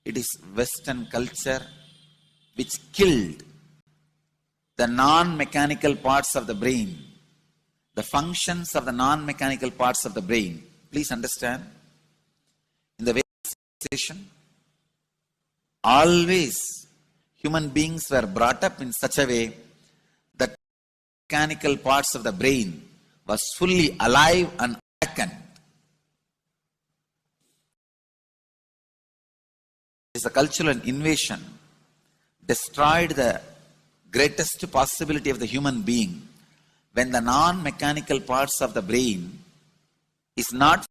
It is Western culture which killed the non-mechanical parts of the brain, the functions of the non-mechanical parts of the brain. Please understand, in the civilization, always human beings were brought up in such a way that mechanical parts of the brain was fully alive and awakened. It's a cultural invasion destroyed the greatest possibility of the human being when the non-mechanical parts of the brain is not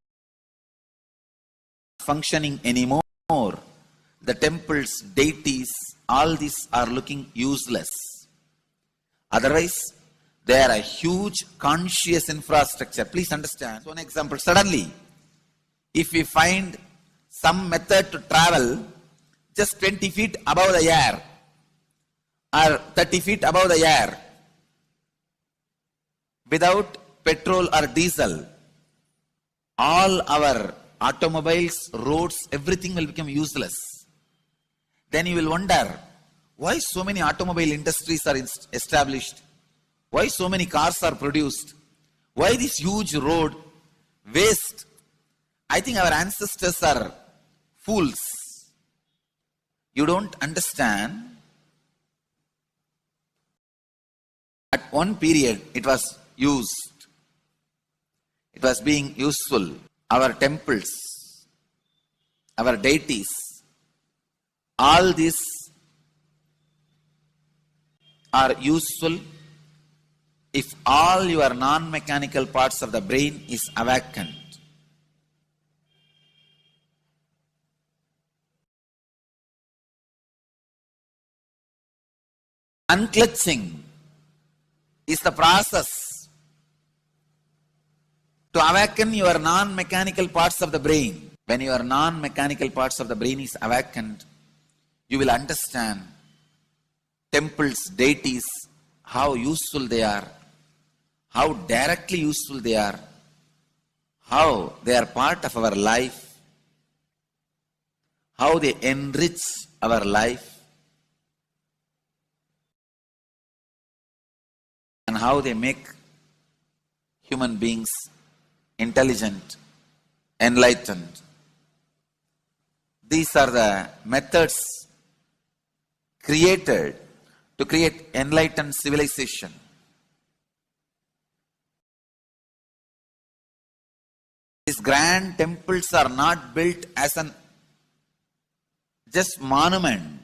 functioning anymore. The temples, deities, all these are looking useless. Otherwise, they are a huge conscious infrastructure. Please understand. One example, suddenly, if we find some method to travel just 20 feet above the air or 30 feet above the air without petrol or diesel, all our automobiles, roads, everything will become useless. Then you will wonder, why so many automobile industries are established? Why so many cars are produced? Why this huge road waste? I think our ancestors are fools. You don't understand. At one period, it was used. It was being useful. Our temples, our deities, all these are useful if all your non-mechanical parts of the brain is awakened. Unclutching is the process to awaken your non-mechanical parts of the brain. When your non-mechanical parts of the brain is awakened, you will understand temples, deities, how useful they are, how directly useful they are, how they are part of our life, how they enrich our life, and how they make human beings intelligent, enlightened. These are the methods created to create enlightened civilization. These grand temples are not built as an just monument.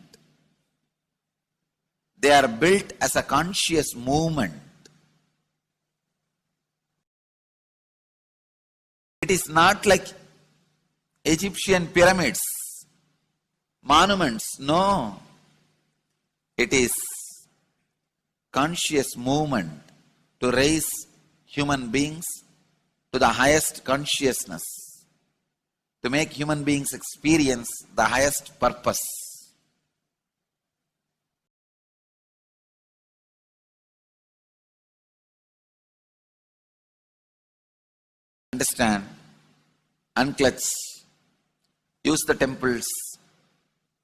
They are built as a conscious movement. It is not like Egyptian pyramids, monuments. No. It is conscious movement to raise human beings to the highest consciousness, to make human beings experience the highest purpose. Understand, unclutch, use the temples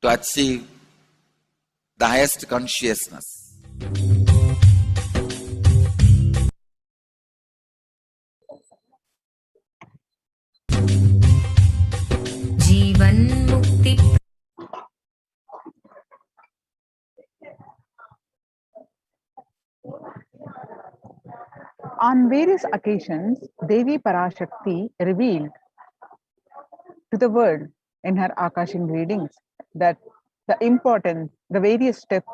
to achieve the highest consciousness. जीवन मुक्ति On various occasions, Devi Parashakti revealed to the world in her Akashic readings that the importance, the various steps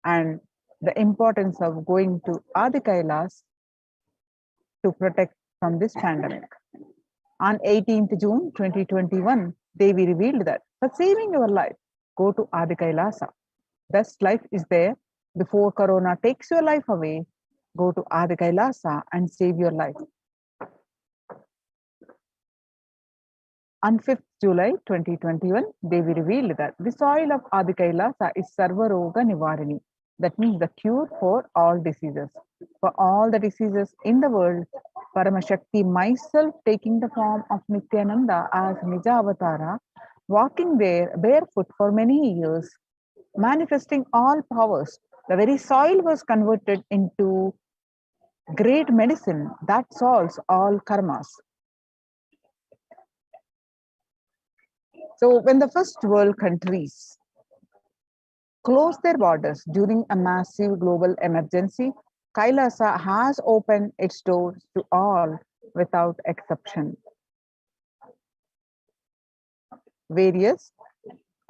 and the importance of going to Adi Kailasa to protect from this pandemic. On 18th June 2021, Devi revealed that for saving your life, go to Adi Kailasa. Thus, life is there. Before Corona takes your life away, go to Adi Kailasa and save your life. On 5th July 2021, Devi revealed that the soil of Adi Kailasa is Sarva Roga Nivarini. That means the cure for all diseases. For all the diseases in the world, Paramasakti, myself taking the form of Nithyananda as Nija Avatara, walking there barefoot for many years, manifesting all powers. The very soil was converted into great medicine that solves all karmas. So, when the first world countries closed their borders during a massive global emergency, Kailasa has opened its doors to all without exception. Various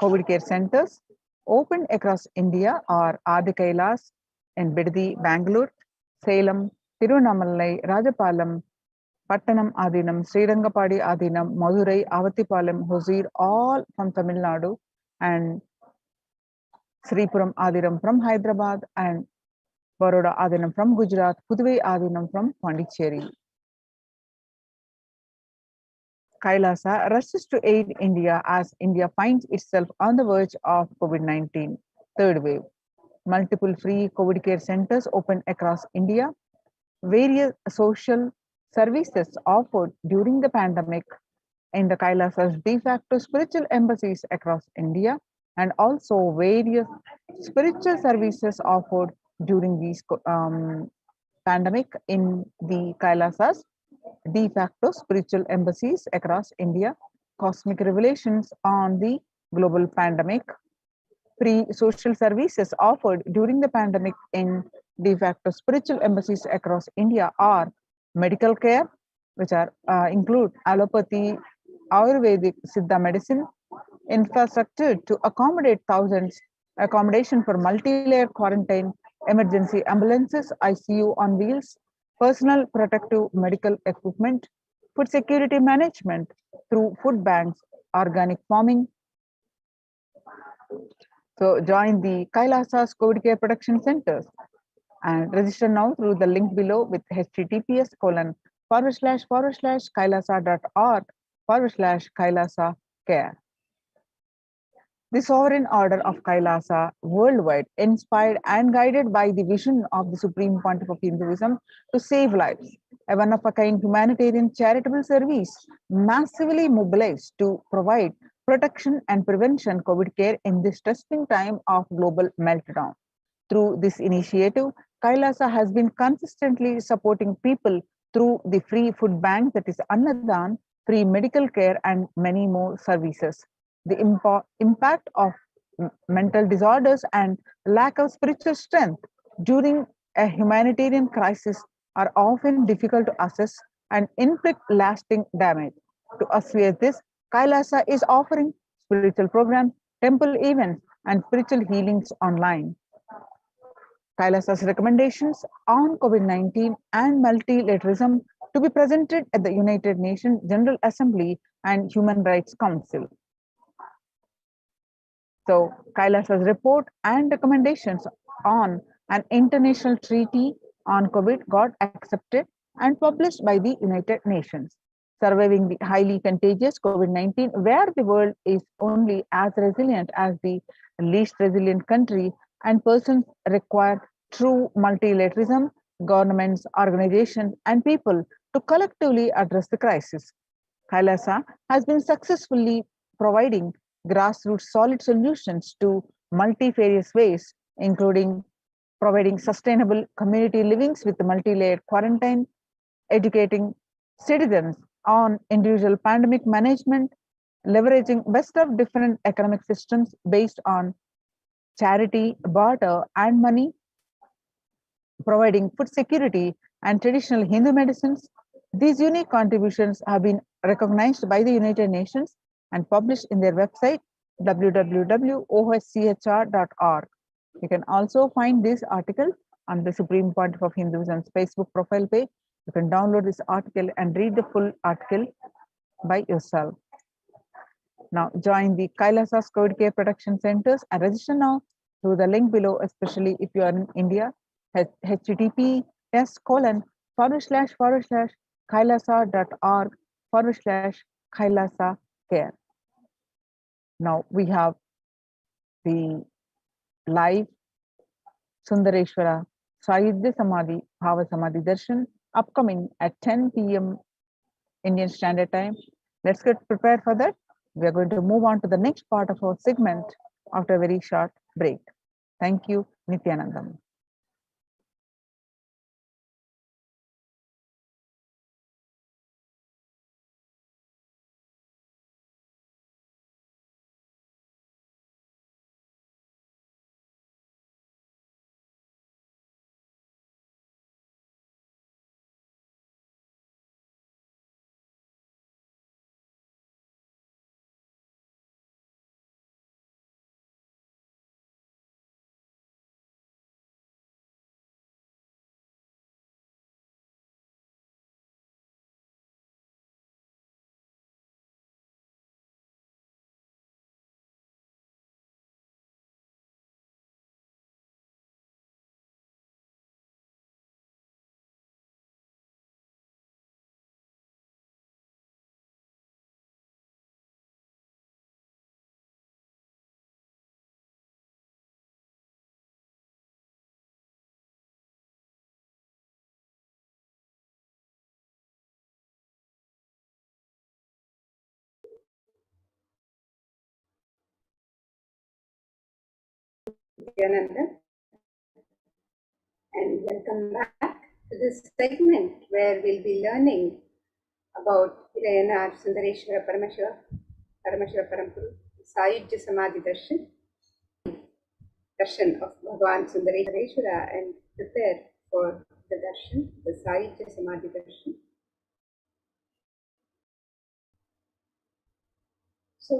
COVID care centers opened across India are Adi Kailas in Biddi, Bangalore, Salem, Tirunamalai, Rajapalam, Pattanam Adinam, Srirangapadi Adinam, Madurai, Avatipalam, Hosur, all from Tamil Nadu, and Sripuram Adinam from Hyderabad, and Baroda Adinam from Gujarat, Puduvai Adinam from Pondicherry. Kailasa rushes to aid India as India finds itself on the verge of COVID-19 third wave. Multiple free COVID care centers open across India. Various social services offered during the pandemic in the Kailasa's de facto spiritual embassies across India, and also various spiritual services offered during these pandemic in the Kailasas de facto spiritual embassies across India, cosmic revelations on the global pandemic, free social services offered during the pandemic in de facto spiritual embassies across India are medical care, which are include allopathy, Ayurvedic, Siddha medicine, infrastructure to accommodate thousands, accommodation for multi-layered quarantine, emergency ambulances, ICU on wheels, personal protective medical equipment, food security management through food banks, organic farming. So join the Kailasa's COVID care production centers and register now through the link below with https://kailasa.org/Kailasa care. The sovereign order of Kailasa worldwide, inspired and guided by the vision of the Supreme Pontiff of Hinduism to save lives, a one-of-a-kind humanitarian charitable service massively mobilized to provide protection and prevention COVID care in this testing time of global meltdown. Through this initiative, Kailasa has been consistently supporting people through the free food bank, that is Annadan, free medical care, and many more services. The impact of mental disorders and lack of spiritual strength during a humanitarian crisis are often difficult to assess and inflict lasting damage. To assuage this, Kailasa is offering spiritual programs, temple events, and spiritual healings online. Kailasa's recommendations on COVID-19 and multilateralism to be presented at the United Nations General Assembly and Human Rights Council. So, Kailasa's report and recommendations on an international treaty on COVID got accepted and published by the United Nations. Surviving the highly contagious COVID-19, where the world is only as resilient as the least resilient country, and persons require true multilateralism, governments, organizations, and people to collectively address the crisis. Kailasa has been successfully providing grassroots solid solutions to multifarious ways, including providing sustainable community livings with multi-layered quarantine, educating citizens on individual pandemic management, leveraging best of different economic systems based on charity, barter, and money, providing food security and traditional Hindu medicines. These unique contributions have been recognized by the United Nations and published in their website www.oschr.org. You can also find this article on the Supreme Pontiff of Hinduism's Facebook profile page. You can download this article and read the full article by yourself. Now join the Kailasa's COVID care production centers and register now through the link below, especially if you are in India, https://kailasa.org/Kailasa care. Now we have the live Sundareshwara Sayidya Samadhi Bhava Samadhi Darshan upcoming at 10 p.m. Indian Standard Time. Let's get prepared for that. We are going to move on to the next part of our segment after a very short break. Thank you, Nithyanandam. Nithyananda, and welcome back to this segment where we'll be learning about Ilayanar Sundareshwara Paramashiva Parampuru, Sayujya Samadhi Darshan of Bhagavan Sundareshwara, and prepare for the darshan, the Sayujya Samadhi Darshan. So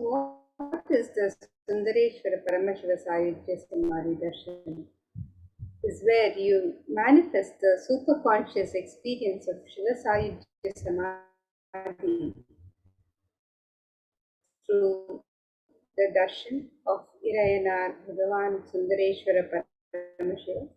what is the Sundareshwara Paramashiva Sayujya Samadhi Darshan? Is where you manifest the superconscious experience of Shiva Sayujya Samadhi through the darshan of Ilayanar Bhagavan Sundareshwara Paramashiva.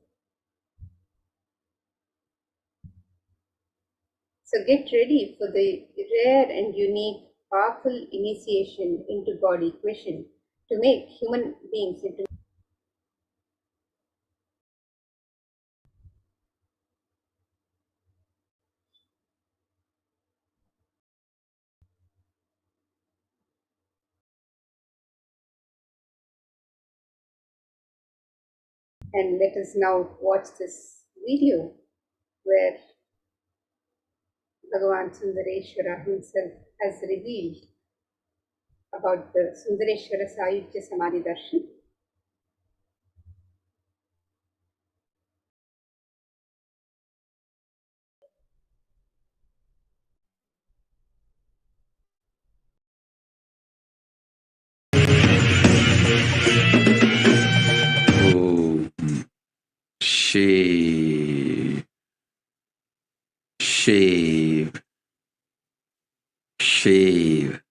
So get ready for the rare and unique, powerful initiation into God equation to make human beings into. And let us now watch this video where Bhagavan Sundareshwara himself has revealed about the Sundareshwara Sayujya Samadhi Darshan. Shave, shave, shave.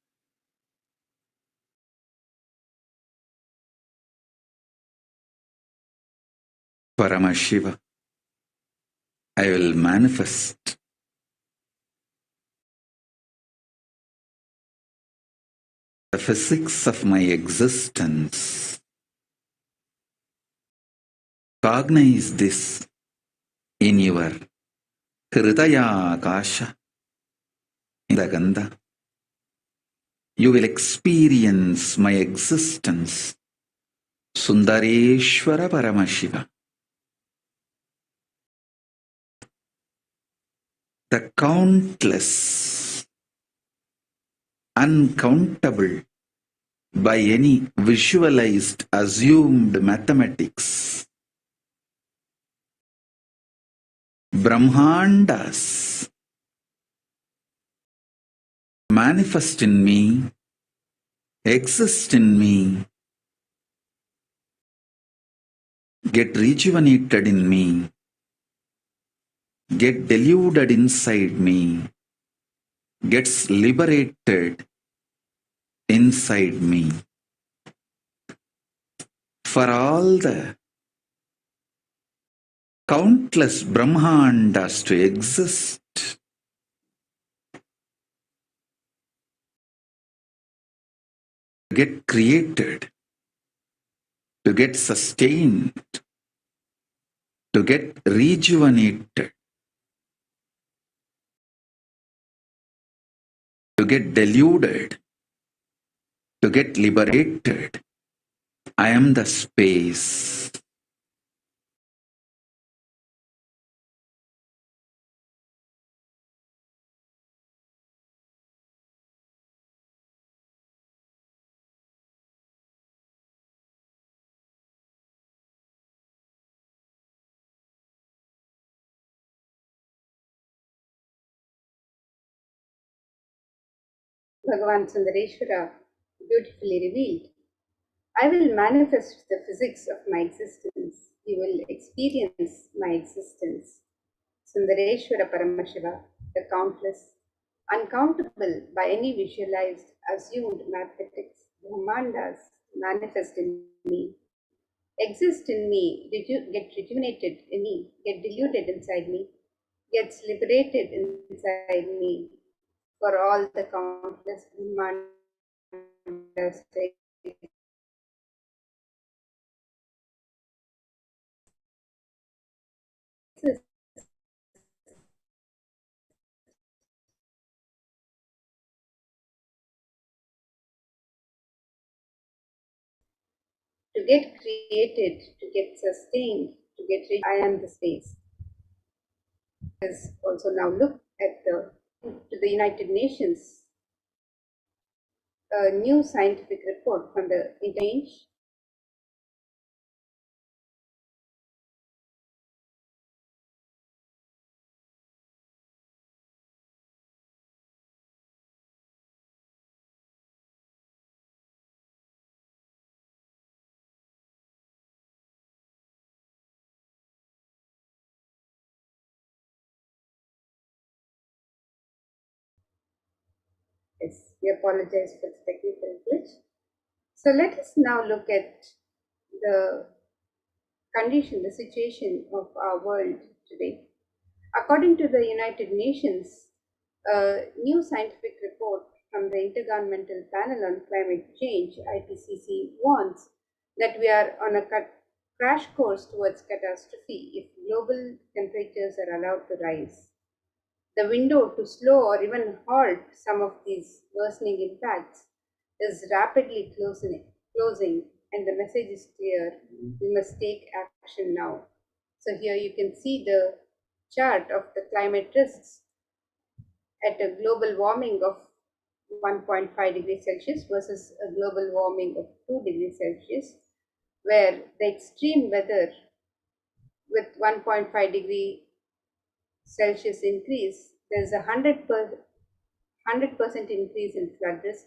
Paramashiva, I will manifest the physics of my existence. Cognize this in your Hridaya Akasha, in the Gandha. You will experience my existence. Sundareshwara Paramashiva. The countless, uncountable, by any visualized, assumed mathematics, Brahmandas manifest in me, exist in me, get rejuvenated in me, get deluded inside me, gets liberated inside me. For all the countless Brahmandas to exist, to get created, to get sustained, to get rejuvenated, to get deluded, to get liberated. I am the space. Bhagavan Sundareshwara beautifully revealed, I will manifest the physics of my existence. You will experience my existence. Sundareshwara Paramashiva, the countless, uncountable by any visualized, assumed mathematics, Brahmandas manifest in me, exist in me, get rejuvenated in me, get diluted inside me, gets liberated inside me for all the countless Brahmandas exist. To get created, to get sustained, to get I am the space. Let's also now look at the United Nations, a new scientific report from the Interchange. Yes, we apologize for the technical glitch. So let us now look at the condition, the situation of our world today. According to the United Nations, a new scientific report from the Intergovernmental Panel on Climate Change, IPCC, warns that we are on a crash course towards catastrophe if global temperatures are allowed to rise. The window to slow or even halt some of these worsening impacts is rapidly closing, and the message is clear. We must take action now. So here you can see the chart of the climate risks at a global warming of 1.5 degrees Celsius versus a global warming of 2 degrees Celsius, where the extreme weather with 1.5 degree Celsius increase, there's a 100% increase in flood risk,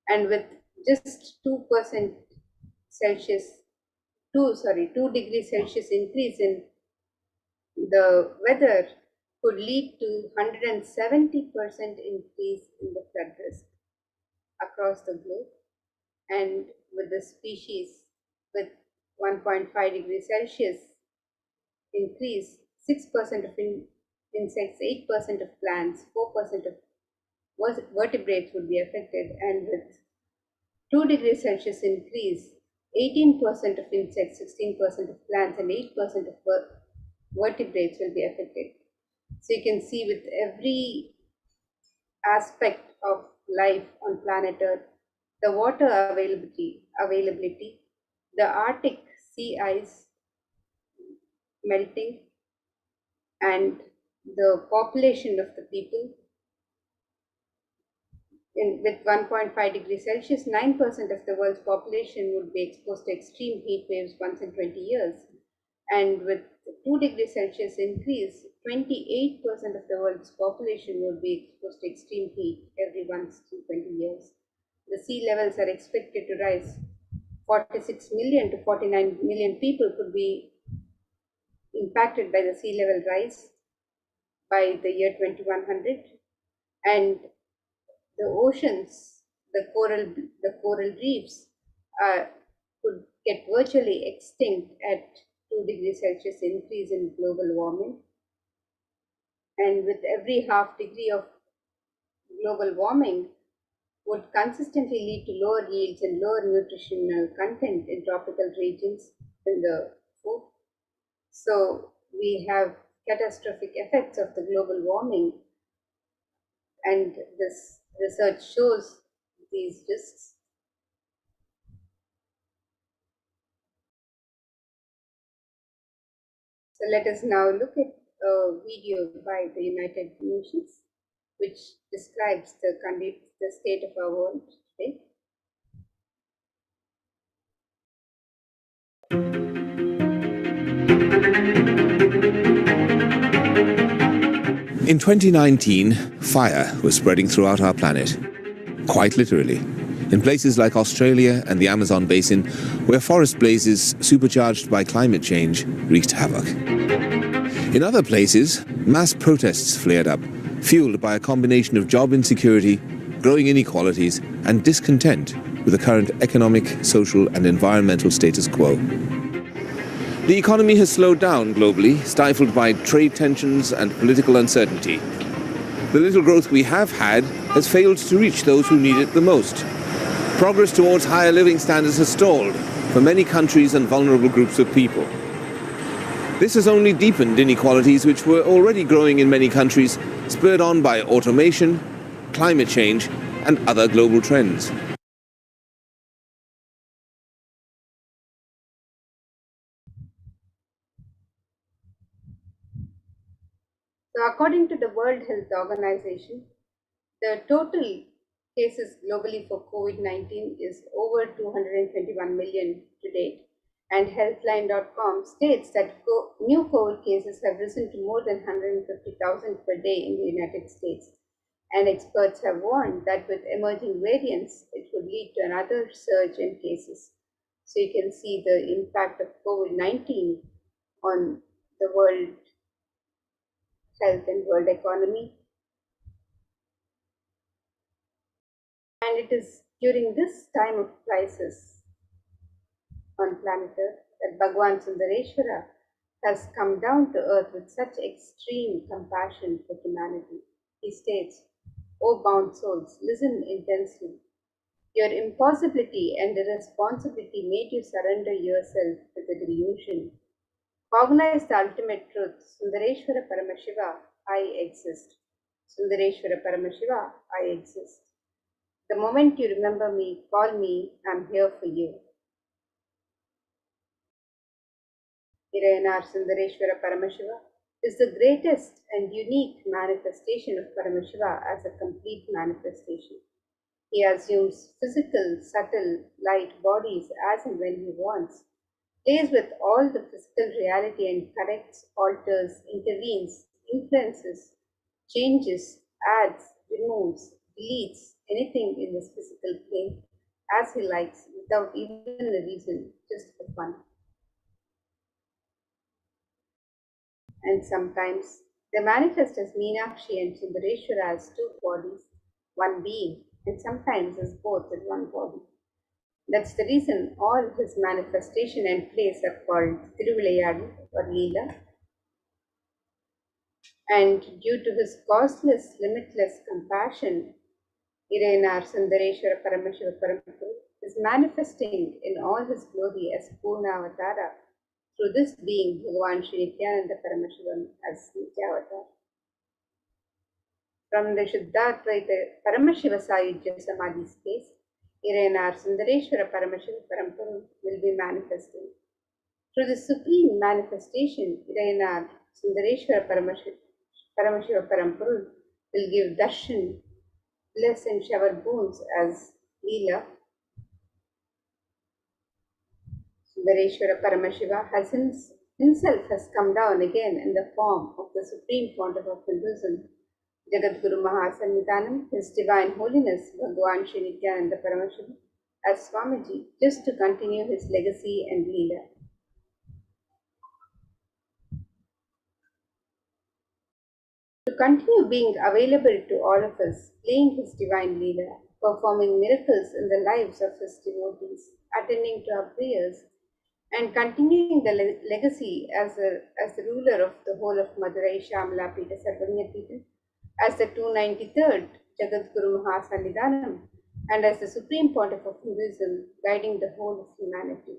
and with just 2% Celsius, 2 degrees Celsius increase in the weather could lead to 170% increase in the flood risk across the globe. And with the species with 1.5 degrees Celsius increase, 6% of insects, 8% of plants, 4% of vertebrates would be affected, and with 2 degrees Celsius increase, 18% of insects, 16% of plants, and 8% of vertebrates will be affected. So you can see with every aspect of life on planet Earth, the water availability, the Arctic sea ice melting, and the population of the people. With 1.5 degrees Celsius, 9% of the world's population would be exposed to extreme heat waves once in 20 years. And with 2 degrees Celsius increase, 28% of the world's population would be exposed to extreme heat every once in 20 years. The sea levels are expected to rise. 46 million to 49 million people could be impacted by the sea level rise by the year 2100. And the oceans, the coral reefs could get virtually extinct at 2 degrees Celsius increase in global warming. And with every half degree of global warming would consistently lead to lower yields and lower nutritional content in tropical regions in the food. So we have catastrophic effects of the global warming, and this research shows these risks. So let us now look at a video by the United Nations, which describes the state of our world today. In 2019, fire was spreading throughout our planet, quite literally, in places like Australia and the Amazon basin, where forest blazes supercharged by climate change wreaked havoc. In other places, mass protests flared up, fueled by a combination of job insecurity, growing inequalities, and discontent with the current economic, social, and environmental status quo. The economy has slowed down globally, stifled by trade tensions and political uncertainty. The little growth we have had has failed to reach those who need it the most. Progress towards higher living standards has stalled for many countries and vulnerable groups of people. This has only deepened inequalities which were already growing in many countries, spurred on by automation, climate change, and other global trends. So according to the World Health Organization, the total cases globally for COVID-19 is over 221 million to date. And Healthline.com states that new COVID cases have risen to more than 150,000 per day in the United States. And experts have warned that with emerging variants, it would lead to another surge in cases. So you can see the impact of COVID-19 on the world health and world economy. And it is during this time of crisis on planet Earth that Bhagwan Sundareshwara has come down to earth with such extreme compassion for humanity. He states, "O bound souls, listen intensely. Your impossibility and irresponsibility made you surrender yourself to the delusion. Cognize the ultimate truth. Sundareshwara Paramashiva, I exist. Sundareshwara Paramashiva, I exist. The moment you remember me, call me, I'm here for you." Irayanar Sundareshwara Paramashiva is the greatest and unique manifestation of Paramashiva as a complete manifestation. He assumes physical, subtle, light bodies as and when he wants, plays with all the physical reality and corrects, alters, intervenes, influences, changes, adds, removes, deletes anything in this physical plane as he likes without even a reason, just for fun. And sometimes they manifest as Meenakshi and Sundareshwara as two bodies, one being, and sometimes as both in one body. That's the reason all his manifestation and plays are called Tiruvilayadu or Leela. And due to his causeless, limitless compassion, Irayanar Sundareshwara Paramashiva Parampuru is manifesting in all his glory as Purna Avatara through this being Bhagavan Sri Nithyananda Paramashivam as Nityavatar. From the Shuddhadvaita Paramashiva Sayujya Samadhi space, Irayanar Sundareshwara Paramashiva Parampuru will be manifesting. Through the supreme manifestation, Irayanar Sundareshwara Paramashiva Parampuru will give darshan, bless and shower boons as Leela. Sundareshwara Paramashiva himself has come down again in the form of the Supreme Pontiff of Hinduism, Jagadguru Mahasannidhanam, His Divine Holiness Bhagavan Sri Nithyananda Paramashivam, as Swamiji, just to continue his legacy and Leela. To continue being available to all of us, playing his divine Leela, performing miracles in the lives of his devotees, attending to our prayers, and continuing the legacy as the ruler of the whole of Madurai, Shamala Pita, Sarvanya Pita, as the 293rd Jagadguru Mahasannidhanam, and as the Supreme Pontiff of Hinduism, guiding the whole of humanity.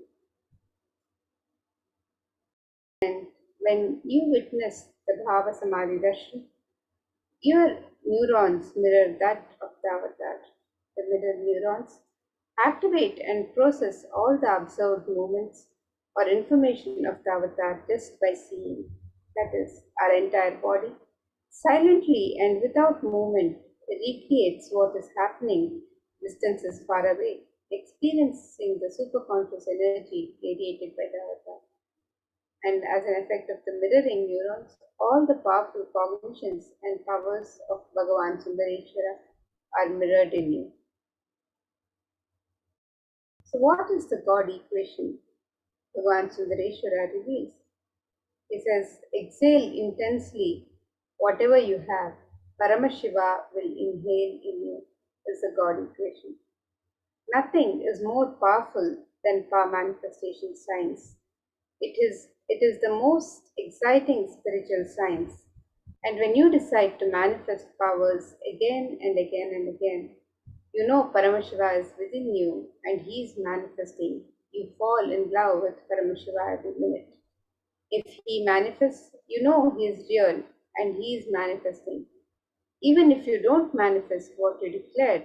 And when you witness the Bhava Samadhi Darshan, your neurons mirror that of the avatar. The mirror neurons activate and process all the observed movements, or information of the avatar just by seeing, that is, our entire body, silently and without movement recreates what is happening distances far away, experiencing the superconscious energy radiated by the avatar. And as an effect of the mirroring neurons, all the powerful cognitions and powers of Bhagavan Sundareshwara are mirrored in you. So what is the God equation Bhagavan Sundareshwara reveals? He says, exhale intensely whatever you have. Paramashiva will inhale in you, is the God equation. Nothing is more powerful than power manifestation science. It is the most exciting spiritual science. And when you decide to manifest powers again and again and again, you know Paramashiva is within you and he is manifesting. You fall in love with Paramashiva every minute. If he manifests, you know he is real and he is manifesting. Even if you don't manifest what you declared,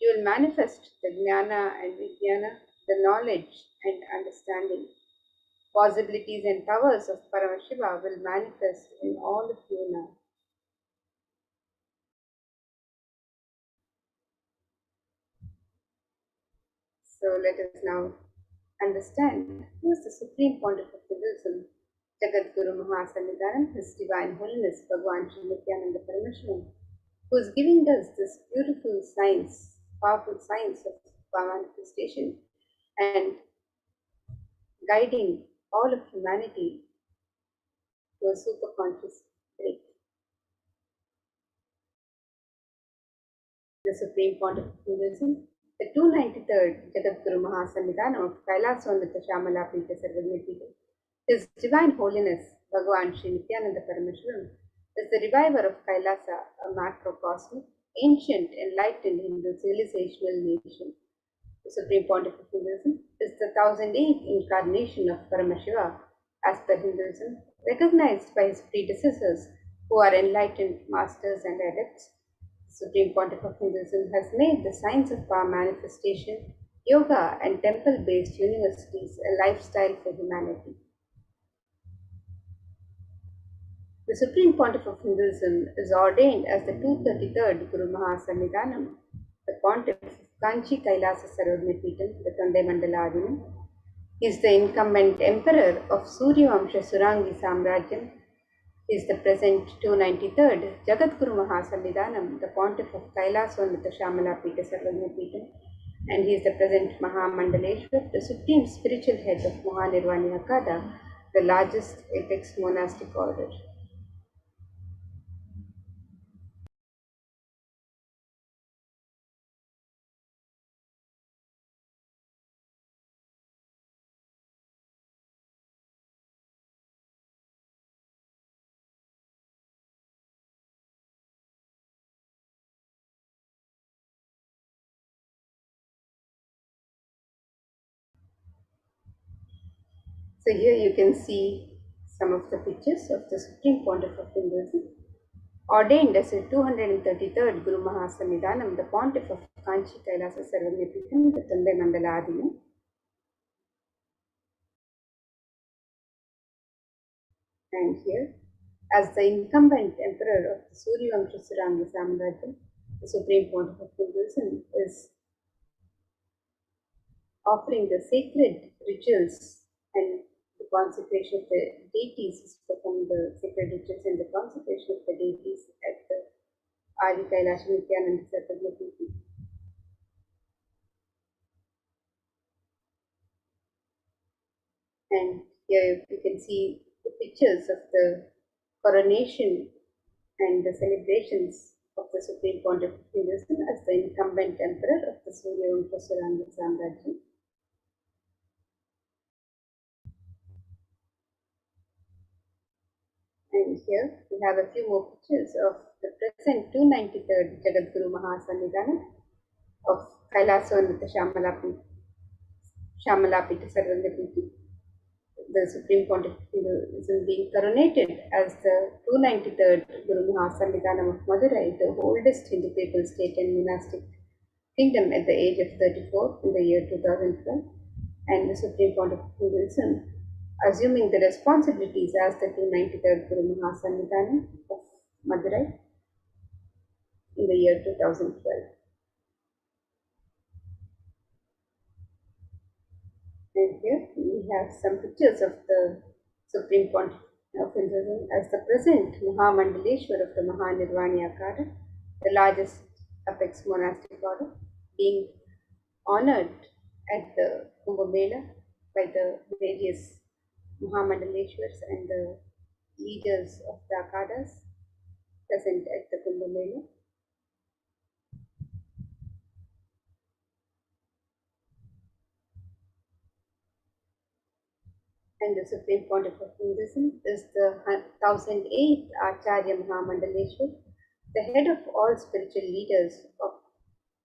you will manifest the jnana and vijnana, the knowledge and understanding. Possibilities and powers of Paramashiva will manifest in all of you now. So let us now understand who is the Supreme Pontiff of Buddhism, Jagat Guru Mahasannidhanam, His Divine Holiness Bhagavan Sri Nithyananda Paramashivam, who is giving us this beautiful science, powerful science of power manifestation and guiding all of humanity to a superconscious state. The Supreme Pontiff of Buddhism, the 293rd Jagadguru Mahasannidhanam of Kailasa Shamala Pita Sarvagna Pita. His Divine Holiness Bhagavan Sri Nithyananda Paramashivam is the reviver of Kailasa, a macrocosmic, ancient, enlightened Hindu civilizational nation. The Supreme Pontiff of Hinduism is the 1008th incarnation of Paramashiva as per Hinduism, recognized by his predecessors who are enlightened masters and adepts. The Supreme Pontiff of Hinduism has made the science of power manifestation, yoga, and temple-based universities a lifestyle for humanity. The Supreme Pontiff of Hinduism is ordained as the 233rd Guru Mahasannidhanam, the Pontiff of Kanchi Kailasa Sarvagnapeetham, the Tandai Mandaladinam. He is the incumbent emperor of Suryavamsha Surangi Samrajyam. He is the present 293rd Jagadguru Mahasannidhanam, the Pontiff of Kailasa Shamala Pita Sarvagnapeetham, and he is the present Mahamandaleshwar, the supreme spiritual head of Mahanirvani Akada, the largest apex monastic order. So here you can see some of the pictures of the Supreme Pontiff of Hinduism, ordained as a 233rd Guru Mahasannidhanam, the Pontiff of Kanchi Kailasa Sarvagnapeetham, the Tandai Mandaladinam. And here, as the incumbent emperor of the Suryavamsha Suranga Samrajyam, the Supreme Pontiff of Hinduism is offering the sacred rituals and the consecration of the deities, is performing the sacred rituals and the consecration of the deities at the Adi Kailasa Nithyananda Paramashivam. And here you can see the pictures of the coronation and the celebrations of the Supreme Pontiff of Hinduism as the incumbent emperor of the Suryavamsha Suranga Samrajyam. And here we have a few more pictures of the present 293rd Jagadguru Mahasannidhanam of Kailasa Shamala Pita Sarvagnapeetham. The Supreme Pontiff of Hinduism being coronated as the 293rd Guru Mahasannidhanam of Madurai, the oldest Hindu papal state and monastic kingdom, at the age of 34 in the year 2012. And the Supreme Pontiff of Hinduism assuming the responsibilities as the 293rd Guru Mahasannidhanam of Madurai in the year 2012. And here we have some pictures of the Supreme Pontiff of Hinduism as the present Mahamandaleshwar of the Mahanirvani Akada, the largest apex monastic order, being honored at the Kumbh Mela by the various Mahamandaleshwars and the leaders of the Akadas present at the Kumbh Mela. And the Supreme Pontiff of Hinduism is the 1008th Acharya Mahamandaleshwar, the head of all spiritual leaders of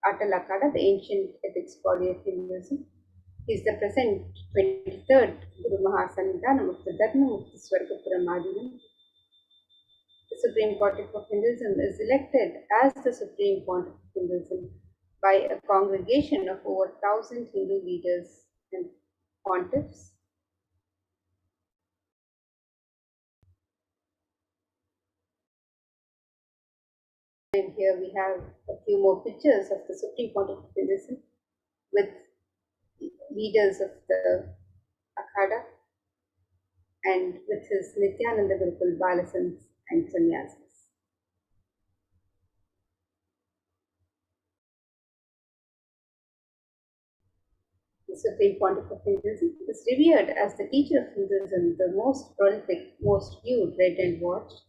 Atal Akada, the ancient ethics body of Hinduism. He is the present 23rd Guru Mahasannidhanam of the Dharmamukti Swargapuram Madhyam. The Supreme Pontiff of Hinduism is elected as the Supreme Pontiff of Hinduism by a congregation of over 1,000 Hindu leaders and pontiffs. And here we have a few more pictures of the Supreme Pontiff of Hinduism with leaders of the Akhada and with his Nithyananda Gurukul Balasans and Sannyasis. The Supreme Pontiff of Hinduism is revered as the teacher of Hinduism, the most prolific, most viewed, read and watched.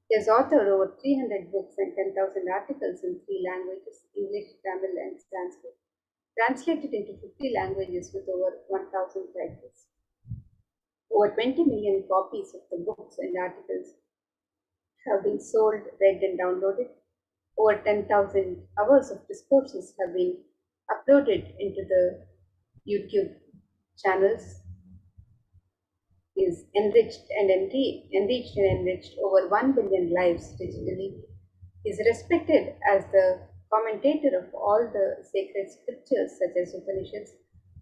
He has authored over 300 books and 10,000 articles in 3 languages, English, Tamil and Sanskrit, translated into 50 languages with over 1,000 titles. Over 20 million copies of the books and articles have been sold, read and downloaded. Over 10,000 hours of discourses have been uploaded into the YouTube channels. Is enriched and enriched over 1 billion lives digitally. Is respected as the commentator of all the sacred scriptures such as Upanishads,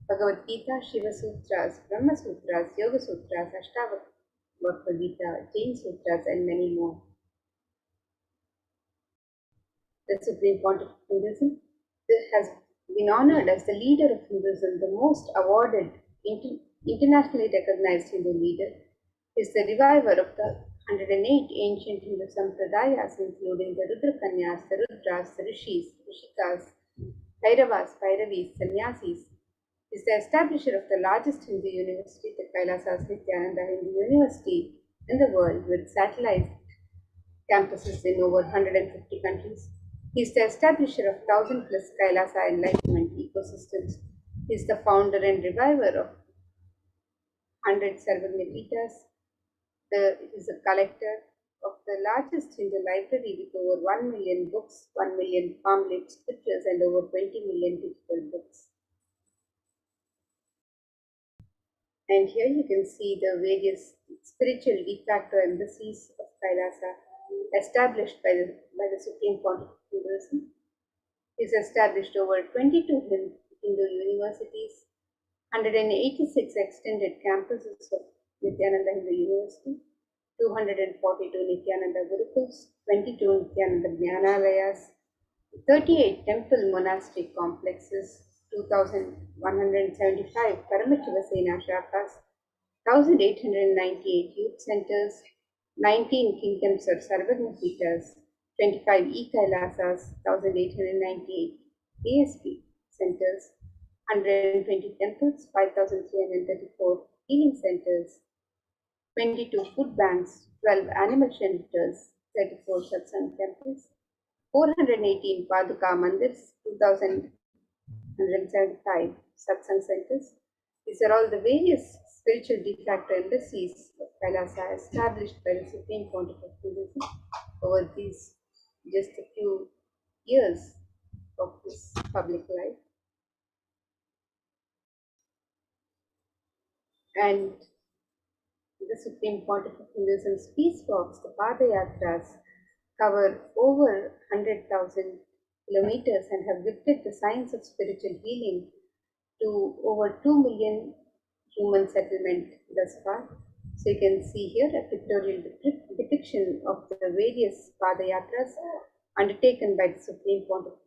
Bhagavad Gita, Shiva Sutras, Brahma Sutras, Yoga Sutras, Ashtavakra Gita, Jain Sutras, and many more. The Supreme Pontiff of Hinduism has been honored as the leader of Hinduism, the most awarded internationally recognized Hindu leader. Is the reviver of the 108 ancient Hindu sampradayas, including the Rudrakanyas, the Rudras, the Rishis, Rishikas, Bhairavas, Bhairavis, Sannyasis. Is the establisher of the largest Hindu university, the Kailasa Nithyananda Hindu University in the world, with satellite campuses in over 150 countries. He is the establisher of 1,000 plus Kailasa enlightenment ecosystems. He is the founder and reviver of 100 Sarvagnapitas. He is a collector of the largest Hindu library with over 1 million books, 1 million palm-leaf scriptures, and over 20 million digital books. And here you can see the various spiritual de facto embassies of Kailasa established by the Supreme Pontiff of Hinduism. He has established over 22 Hindu universities, 186 extended campuses of Nithyananda Hindu University, 242 Nithyananda Gurukuls, 22 Nithyananda Jnanalayas, 38 temple monastic complexes, 2,175 Paramashivosena shakas, 1,898 youth centers, 19 kingdoms or Sarvagnapitas, 25 e-Kailasas, 1,898 ASP centers, 120 temples, 5,334 healing centers, 22 food banks, 12 animal shelters, 34 satsang temples, 418 Paduka Mandirs, 2,175 satsang centers. These are all the various spiritual de facto embassies of Kailasa established by the Supreme Pontiff of Hinduism over these just a few years of his public life. And the Supreme Pontiff of Hinduism's peace walks, the Padayatras, cover over 100,000 kilometers and have gifted the science of spiritual healing to over 2 million human settlement thus far. So you can see here a pictorial depiction of the various Padayatras undertaken by the Supreme Pontiff,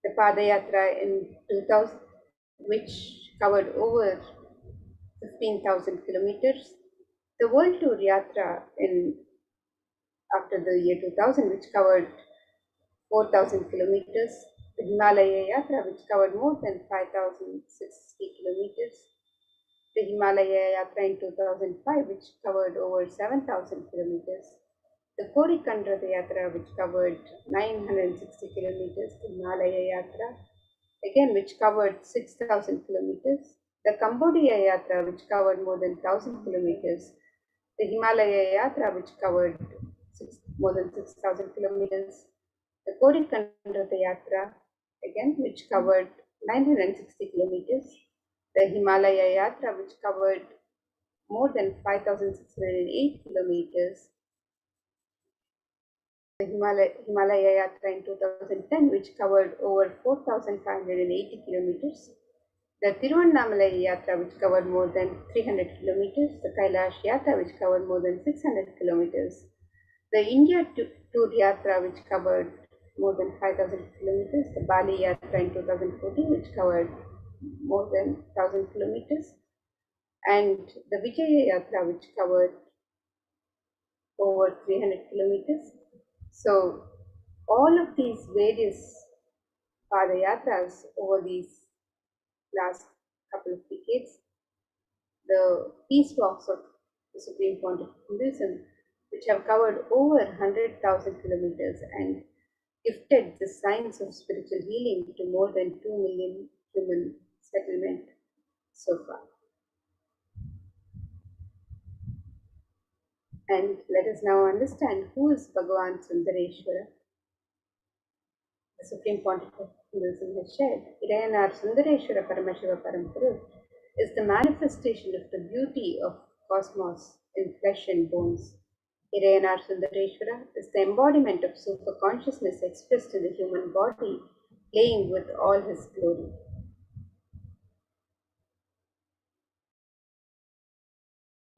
the Padayatra in 2000, which covered over 15,000 kilometers, the World Tour Yatra in after the year 2000, which covered 4,000 kilometers, the Himalaya Yatra, which covered more than 5,060 kilometers, the Himalaya Yatra in 2005, which covered over 7,000 kilometers, the Korikandra Yatra, which covered 960 kilometers, the Himalaya Yatra, again, which covered 6,000 kilometers, the Cambodia Yatra, which covered more than 1,000 kilometers, the Himalaya Yatra, which covered more than 6,000 kilometers, the Korikandra Yatra, again, which covered 960 kilometers, the Himalaya Yatra, which covered more than 5,608 kilometers, the Himalaya Yatra in 2010, which covered over 4,580 kilometers, the Tiruvannamalai Yatra, which covered more than 300 kilometers, the Kailasa Yatra, which covered more than 600 kilometers, the India Tour Yatra, which covered more than 5,000 kilometers, the Bali Yatra in 2014, which covered more than 1,000 kilometers, and the Vijaya Yatra, which covered over 300 kilometers. So, all of these various Padayatras over these last couple of decades, the peace walks of the Supreme Pontiff Hinduism, which have covered over 100,000 kilometers and gifted the science of spiritual healing to more than 2 million human settlement so far. And let us now understand who is Bhagavan Sundareshwara. The Supreme Pontiff of Hinduism has shared, Irayanar Sundareshwara Paramashiva Parampuru is the manifestation of the beauty of cosmos in flesh and bones. Irayanar Sundareshwara is the embodiment of super consciousness expressed in the human body, playing with all his glory.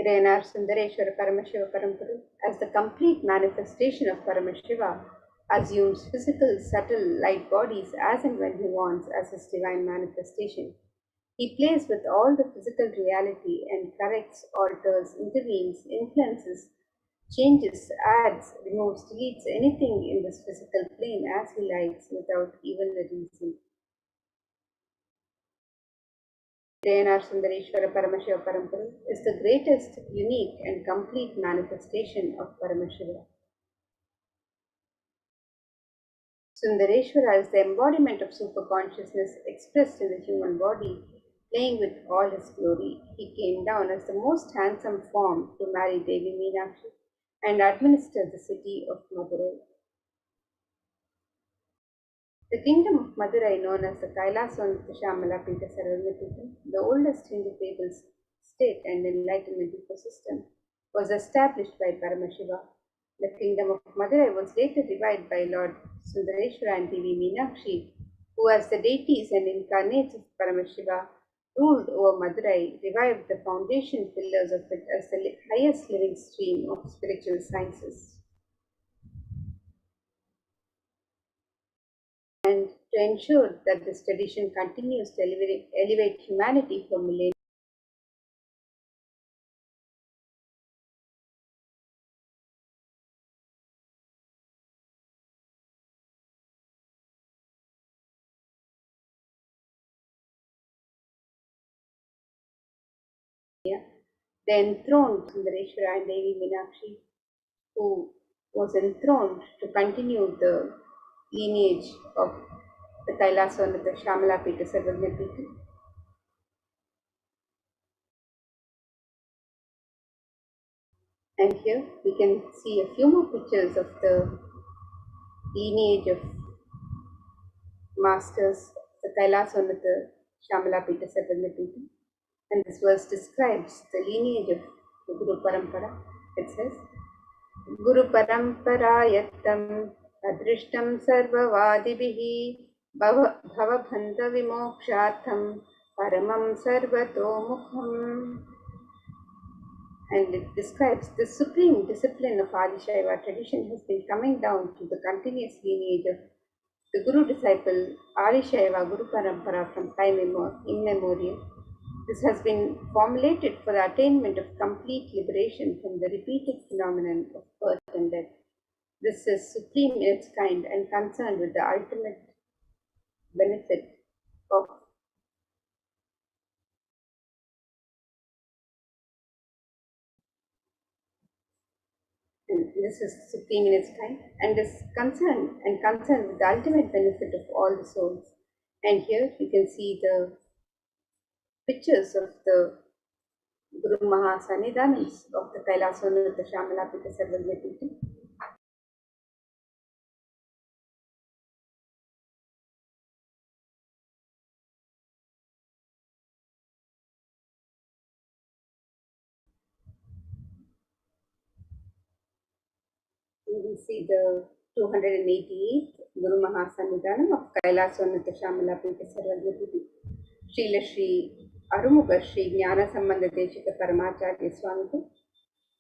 Irayanar Sundareshwara Paramashiva Parampuru, as the complete manifestation of Paramashiva, assumes physical, subtle, light bodies as and when he wants as his divine manifestation. He plays with all the physical reality and corrects, alters, intervenes, influences, changes, adds, removes, deletes anything in this physical plane as he likes without even a reason. Irayanar Sundareshwara Paramashiva Parampuru is the greatest, unique and complete manifestation of Paramashiva. Sundareshwara is the embodiment of super consciousness expressed in the human body, playing with all his glory. He came down as the most handsome form to marry Devi Meenakshi and administer the city of Madurai. The kingdom of Madurai, known as the Kailasa Shamala Pita Sarvagna, the oldest Hindu people's state and enlightenment ecosystem, was established by Paramashiva. The kingdom of Madurai was later revived by Lord Sundareshwara and Devi Meenakshi, who, as the deities and incarnates of Paramashiva, ruled over Madurai, revived the foundation pillars of it as the highest living stream of spiritual sciences. And to ensure that this tradition continues to elevate humanity for millennia, the enthroned Sundareshwara and Devi Meenakshi, who was enthroned to continue the lineage of the Kailasa and the Shamala Pita Sarvagna Pita. And here we can see a few more pictures of the lineage of masters, the Kailasa and the Shamala Pita Sarvagna Pita. And this verse describes the lineage of the Guru Parampara. It says, Guru Paramparayatam Adrishtam Sarvavadibihi Bhavabhanda Vimokshatham Paramam Sarvatomukham. And it describes the supreme discipline of Adishaiva tradition has been coming down to the continuous lineage of the Guru-disciple Adishaiva Guru Parampara from time immemorial. This has been formulated for the attainment of complete liberation from the repeated phenomenon of birth and death. This is supreme in its kind and concerned with the ultimate benefit of this is supreme in its kind and is concerned with the ultimate benefit of all the souls. And here you can see the pictures of the Guru Mahasannidhanams of the Kailasa Unnata Shamala Pita Sarvagya Pita. You will see the 288th Guru Mahasannidhanam of Kailasa Unnata Shamala Pita Sarvagya Pita. Srila Shri Arumuga Shri Jnana Sambandha Deshika Paramacharya Swami.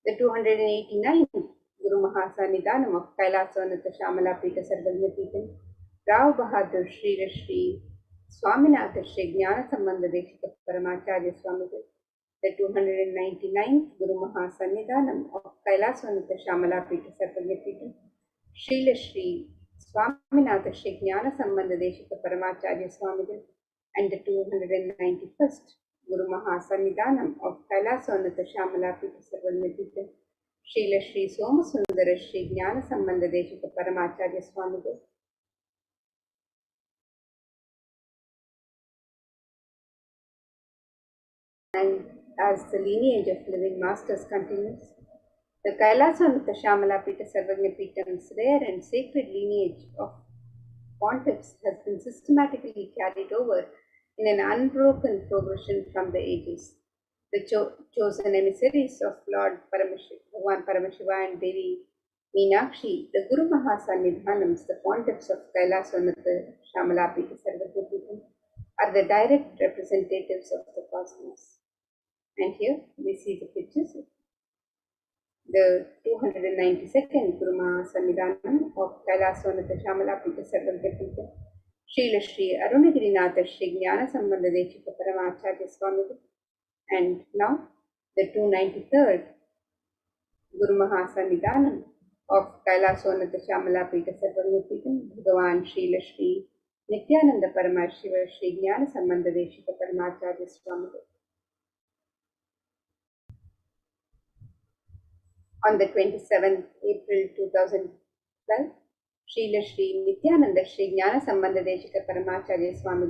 The 289th Guru Mahasannidhanam of Kailasa Unnata Shamala Pita Sarvagya Pita. Rao Bahadur Shri Swaminatha Shri Jnana Sambandha Deshika Paramacharya Swami. The 299th Guru Mahasannidhanam of Kailasa Unnata Shamala Pita Sarvagya Pita. Srila Shri Swaminatha Shri Jnana Sambandha Deshika Paramacharya Swami. And the 291st Guru Mahasannidhanam of Kailasa Unnata Shamala Pita Sarvagya Pita. Srila Shri Somasundara Shri Jnana Sambandha Deshika Paramacharya Swami. And as the lineage of living masters continues, the Kailasa Unnata Shamala Pita Sarvagya Pitam's rare and sacred lineage of pontiffs has been systematically carried over in an unbroken progression from the ages. The chosen emissaries of Lord Bhagavan Paramashiva and Devi Meenakshi, the Guru Mahasannidhanams, the pontiffs of Kailasa Unnata Shamala Pita Sarvagya Pita, are the direct representatives of the cosmos. And here we see the pictures of the 292nd Guru Mahasannidhanam of Kailasa Unnata Shamala Pita Sarvagya Pita. Srila Shri Arunagirinatha Shri Jnana Sambandha Deshika Paramacharya Swami. And now the 293rd Guru Mahasannidhanam of Kailasa Unnata Shamala Pita Sarvagya Pita. Bhagavan Srila Shri Nithyananda Paramashivam Shri Jnana Sambandha Deshika Paramacharya Swami. On the 27th April 2012, Srila Shri Nithyananda Shri Jnana Sambandha Deshika Paramacharya Swami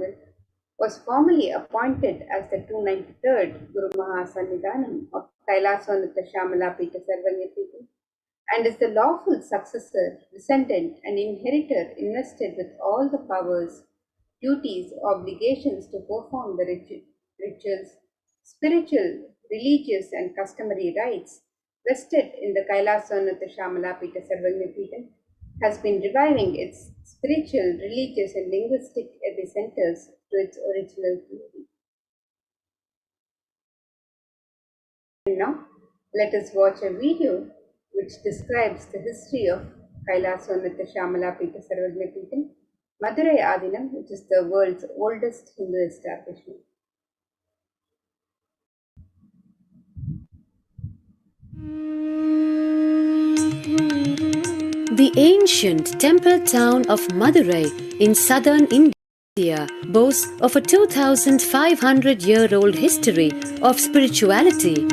was formally appointed as the 293rd Guru Mahasannidhanam of Kailasa Unnata Shamala Pita Sarvagya Pita and is the lawful successor, descendant and inheritor invested with all the powers, duties, obligations to perform the rituals, spiritual, religious and customary rites vested in the Kailasa Unnata Shamala Pita Sarvagya Pita, has been reviving its spiritual, religious and linguistic epicenters to its original glory. And now, let us watch a video which describes the history of Kailasa Unnata Shamala Pita Sarvagya Pita, Madurai Adinam, which is the world's oldest Hindu establishment. The ancient temple town of Madurai in southern India boasts of a 2,500-year-old history of spirituality.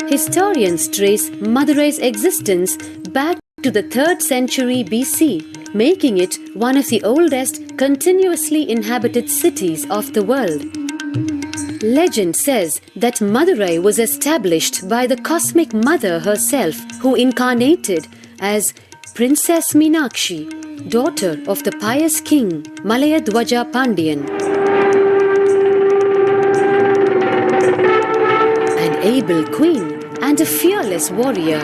Historians trace Madurai's existence back to the 3rd century BC, making it one of the oldest continuously inhabited cities of the world. Legend says that Madurai was established by the cosmic mother herself, who incarnated as Princess Meenakshi, daughter of the pious king Malayadwaja Pandian. An able queen and a fearless warrior,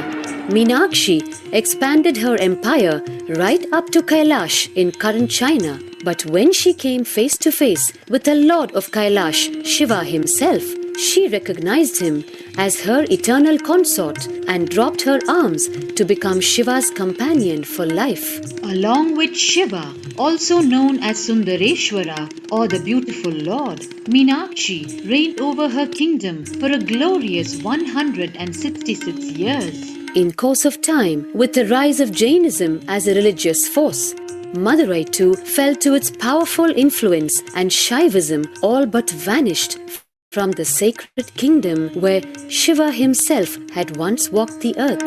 Meenakshi expanded her empire right up to Kailasa in current China. But when she came face to face with the Lord of Kailash, Shiva himself, she recognized him as her eternal consort and dropped her arms to become Shiva's companion for life. Along with Shiva, also known as Sundareshwara or the beautiful Lord, Meenakshi reigned over her kingdom for a glorious 166 years. In course of time, with the rise of Jainism as a religious force, Madurai too fell to its powerful influence and Shaivism all but vanished from the sacred kingdom where Shiva himself had once walked the earth.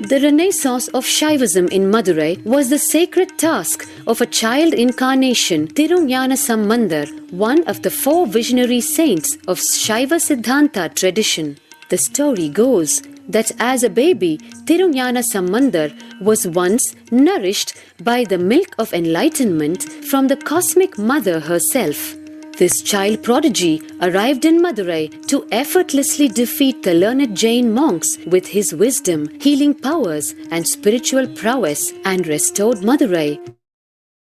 The renaissance of Shaivism in Madurai was the sacred task of a child incarnation, Tirunjana Sambandar, one of the 4 visionary saints of Shaiva Siddhanta tradition. The story goes that as a baby, Tirunjana Sambandar was once nourished by the milk of enlightenment from the cosmic mother herself. This child prodigy arrived in Madurai to effortlessly defeat the learned Jain monks with his wisdom, healing powers, and spiritual prowess, and restored Madurai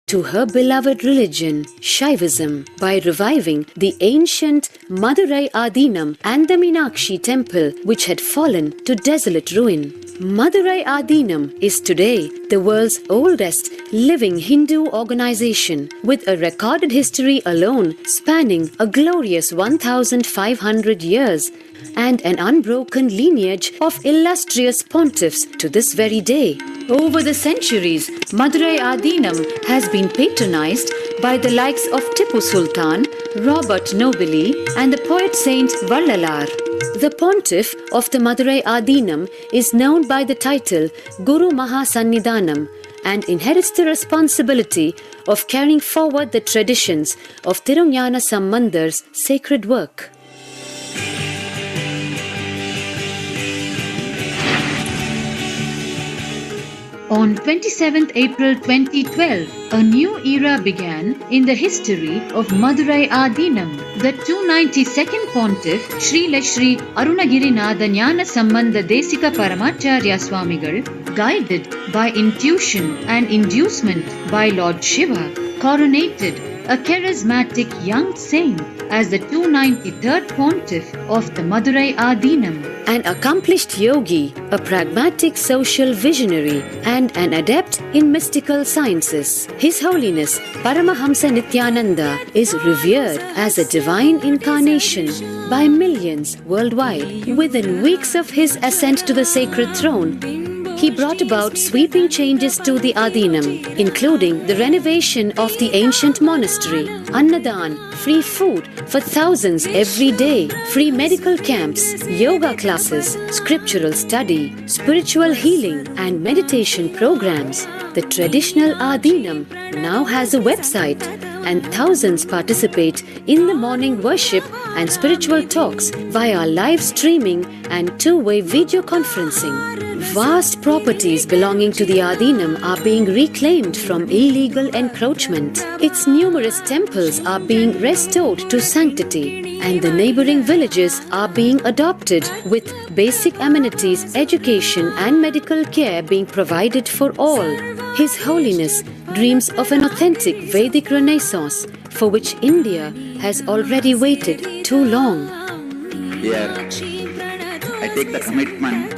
to her beloved religion, Shaivism, by reviving the ancient Madurai Adinam and the Meenakshi temple, which had fallen to desolate ruin. Madurai Adinam is today the world's oldest living Hindu organization, with a recorded history alone spanning a glorious 1,500 years and an unbroken lineage of illustrious pontiffs to this very day. Over the centuries, Madurai Adinam has been patronized by the likes of Tipu Sultan, Robert Nobili, and the poet saint Vallalar. The pontiff of the Madurai Adinam is known by the title Guru Mahasannidhanam and inherits the responsibility of carrying forward the traditions of Tirunjana Sambandar's sacred work. On 27th April 2012, a new era began in the history of Madurai Adinam. The 292nd Pontiff, Sri Shri Arunagirinatha Jnana Sambandha Desika Paramacharya Swamigal, guided by intuition and inducement by Lord Shiva, coronated a charismatic young saint as the 293rd Pontiff of the Madurai Adinam. An accomplished yogi, a pragmatic social visionary, and an adept in mystical sciences, His Holiness Paramahamsa Nithyananda is revered as a divine incarnation by millions worldwide. Within weeks of his ascent to the sacred throne, he brought about sweeping changes to the Adinam, including the renovation of the ancient monastery, Annadan, free food for thousands every day, free medical camps, yoga classes, scriptural study, spiritual healing, and meditation programs. The traditional Adinam now has a website, and thousands participate in the morning worship and spiritual talks via live streaming and two-way video conferencing. Vast properties belonging to the Adinam are being reclaimed from illegal encroachment. Its numerous temples are being restored to sanctity, and the neighboring villages are being adopted, with basic amenities, education, and medical care being provided for all. His Holiness dreams of an authentic Vedic renaissance for which India has already waited too long. Here, I take the commitment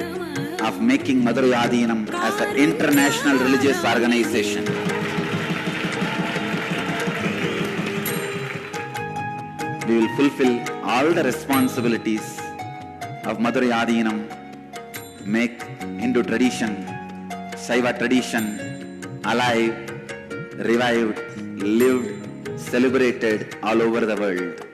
of making Madurai Adinam as an international religious organization. We will fulfill all the responsibilities of Madurai Adinam, make Hindu tradition, Saiva tradition alive, revived, lived, celebrated all over the world.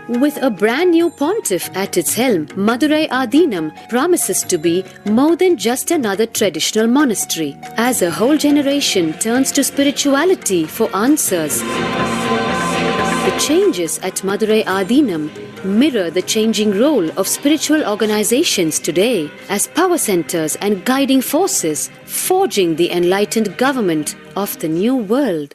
With a brand new pontiff at its helm, Madurai Adinam promises to be more than just another traditional monastery, as a whole generation turns to spirituality for answers. The changes at Madurai Adinam mirror the changing role of spiritual organizations today as power centers and guiding forces, forging the enlightened government of the new world.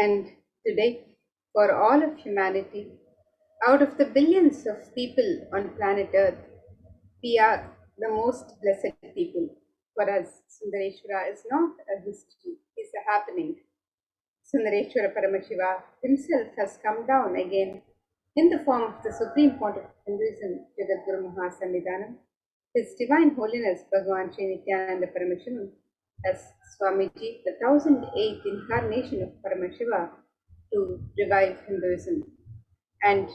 And today, for all of humanity, out of the billions of people on planet Earth, we are the most blessed people. For us, Sundareshwara is not a history, it's a happening. Sundareshwara Paramashiva himself has come down again in the form of the Supreme Pontiff of Hinduism, Jagadguru Mahasannidhanam, His Divine Holiness Bhagavan Sri Nithyananda Paramashivam, as Swamiji, the 1008th incarnation of Paramashiva, to revive Hinduism and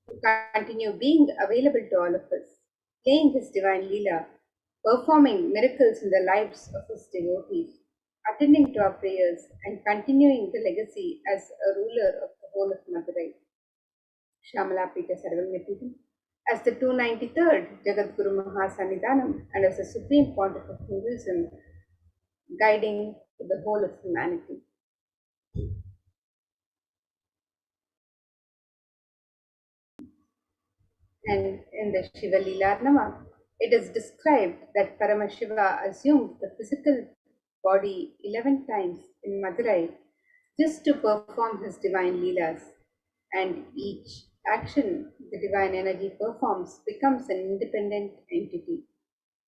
to continue being available to all of us, playing his divine Leela, performing miracles in the lives of his devotees, attending to our prayers, and continuing the legacy as a ruler of the whole of Madurai. Shamala Pita Sarvagnapitam, as the 293rd Jagadguru Mahasannidhanam and as the Supreme Pontiff of Hinduism, guiding the whole of humanity. And in the Shiva Leelarnama, it is described that Paramashiva assumed the physical body 11 times in Madurai just to perform his divine Leelas, and each action the divine energy performs becomes an independent entity.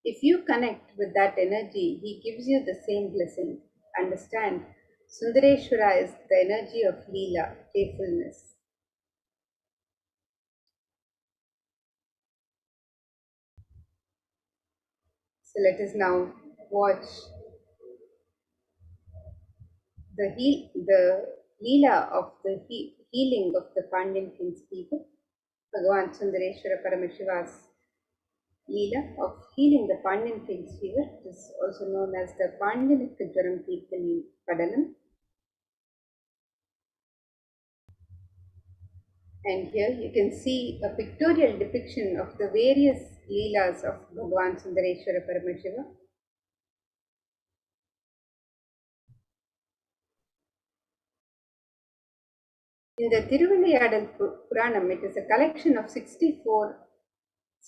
If you connect with that energy, he gives you the same blessing. Understand, Sundareshwara is the energy of Leela, playfulness. So let us now watch the Leela of the healing of the Pandyan king's people, Bhagavan Sundareshwara Paramashiva's Leela of healing the Pandyan king's fever. It is also known as the Pandyanika Jwaram Keertani Padalam. And here you can see a pictorial depiction of the various Leelas of Bhagavan Sundareshwara Paramashiva. In the Thiruvilayadal Puranam, it is a collection of 64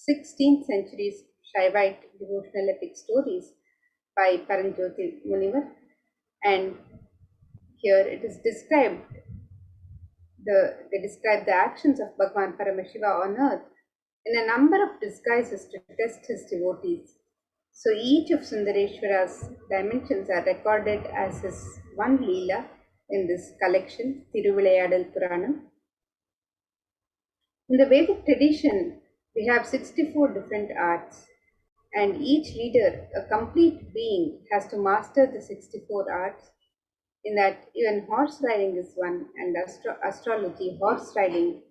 16th century Shaivite devotional epic stories by Paranjoti Munivar, and here it is described they describe the actions of Bhagavan Paramashiva on earth in a number of disguises to test his devotees. So each of Sundareshwara's dimensions are recorded as his one Leela in this collection, Thiruvilayadal Puranam. In the Vedic tradition, we have 64 different arts, and each leader, a complete being, has to master the 64 arts. In that, even horse riding is one, and astrology, horse riding,